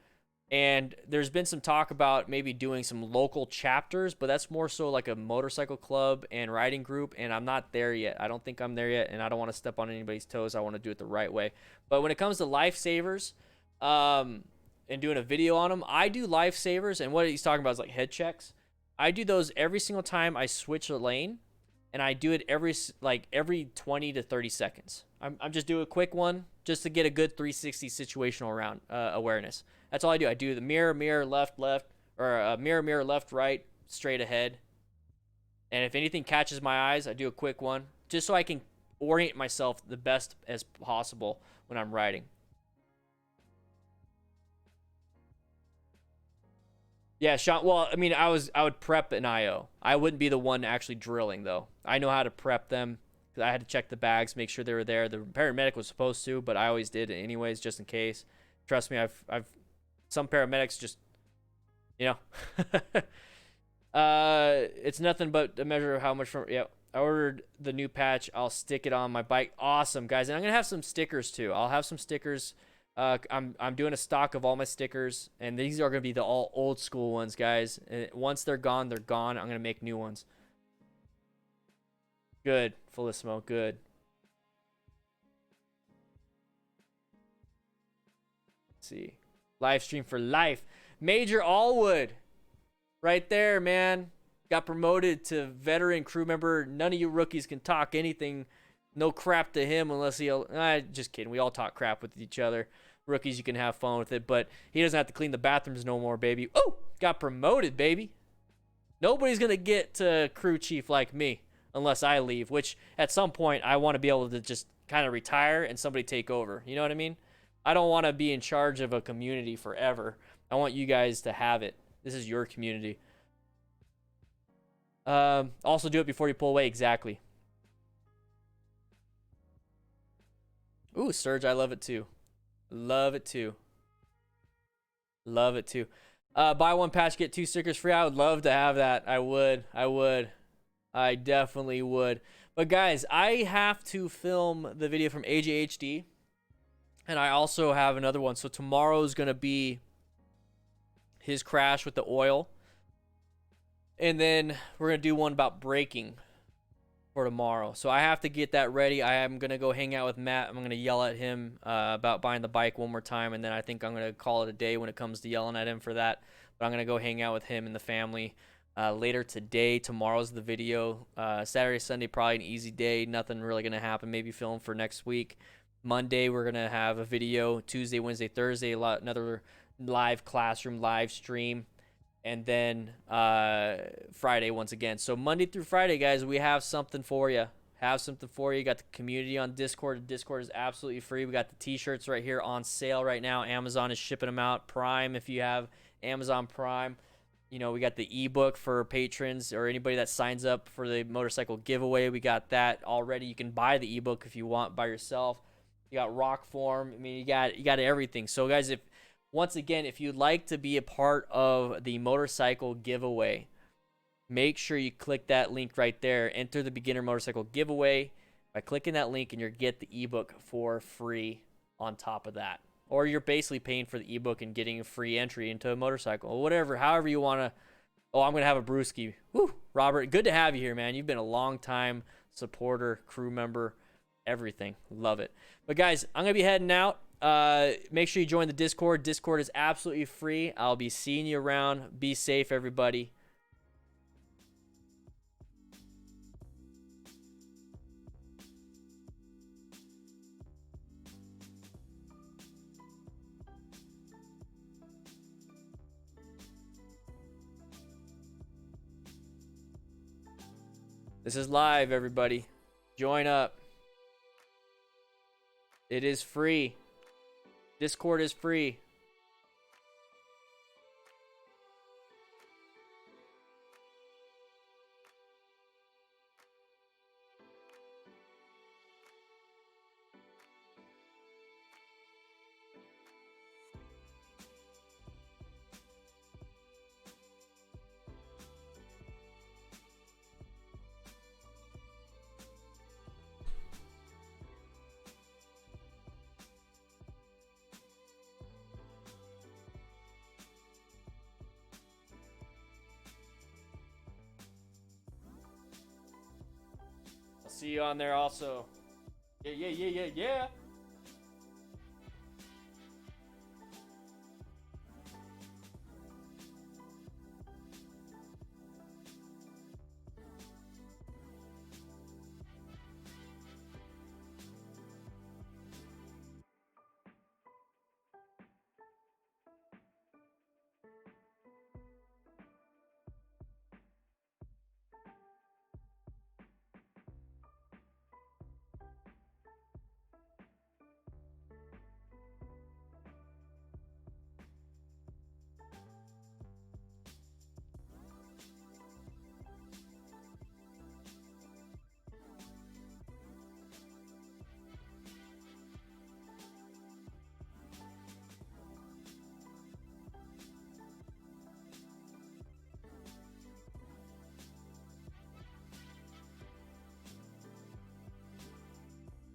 Speaker 1: And there's been some talk about maybe doing some local chapters, but that's more so like a motorcycle club and riding group, and I'm not there yet. I don't think I'm there yet, and I don't want to step on anybody's toes. I want to do it the right way. But when it comes to lifesavers and doing a video on them, I do lifesavers, and what he's talking about is like head checks. I do those every single time I switch a lane, and I do it every 20 to 30 seconds. I'm just doing a quick one just to get a good 360 situational around awareness. That's all I do. I do the mirror, left, or mirror, left, right, straight ahead. And if anything catches my eyes, I do a quick one just so I can orient myself the best as possible when I'm riding. Yeah, Sean. Well, I mean, I would prep an IO. I wouldn't be the one actually drilling though. I know how to prep them. I had to check the bags, make sure they were there. The paramedic was supposed to, but I always did it anyways, just in case. Trust me, I've some paramedics just, it's nothing but a measure of how much from. Yeah, I ordered the new patch. I'll stick it on my bike. Awesome, guys, and I'm gonna have some stickers too. I'll have some stickers. I'm doing a stock of all my stickers, and these are gonna be the all old school ones, guys. And once they're gone, they're gone. I'm gonna make new ones. Good, Felissimo, good. Let's see. Live stream for life. Major Allwood. Right there, man. Got promoted to veteran crew member. None of you rookies can talk anything. No crap to him unless he'll... just kidding. We all talk crap with each other. Rookies, you can have fun with it. But he doesn't have to clean the bathrooms no more, baby. Oh! Got promoted, baby. Nobody's going to get to crew chief like me. Unless I leave, which at some point I want to be able to just kind of retire and somebody take over. You know what I mean? I don't want to be in charge of a community forever. I want you guys to have it. This is your community. Also do it before you pull away. Exactly. Ooh, Surge, I love it too. Love it too. Love it too. Buy one patch, get 2 stickers free. I would love to have that. I would. I definitely would. But guys, I have to film the video from AJHD. And I also have another one. So tomorrow's going to be his crash with the oil. And then we're going to do one about braking for tomorrow. So I have to get that ready. I am going to go hang out with Matt. I'm going to yell at him about buying the bike one more time. And then I think I'm going to call it a day when it comes to yelling at him for that. But I'm going to go hang out with him and the family later today. Tomorrow's the video. Saturday, Sunday, probably an easy day. Nothing really going to happen. Maybe film for next week. Monday, we're going to have a video. Tuesday, Wednesday, Thursday, another live classroom, live stream. And then Friday once again. So Monday through Friday, guys, we have something for you. You got the community on Discord. Discord is absolutely free. We got the t-shirts right here on sale right now. Amazon is shipping them out. Prime, if you have Amazon Prime. You know, we got the ebook for patrons or anybody that signs up for the motorcycle giveaway. We got that already. You can buy the ebook if you want by yourself. You got rock form. I mean, you got everything. So guys, once again, if you'd like to be a part of the motorcycle giveaway, make sure you click that link right there. Enter the beginner motorcycle giveaway by clicking that link, and you'll get the ebook for free. on top of that. Or you're basically paying for the ebook and getting a free entry into a motorcycle or whatever, however you want to. Oh, I'm going to have a brewski. Woo, Robert, good to have you here, man. You've been a long time supporter, crew member, everything. Love it. But guys, I'm going to be heading out. Make sure you join the Discord. Discord is absolutely free. I'll be seeing you around. Be safe, everybody. This is live, everybody. Join up. It is free. Discord is free. I'll see you on there also. Yeah.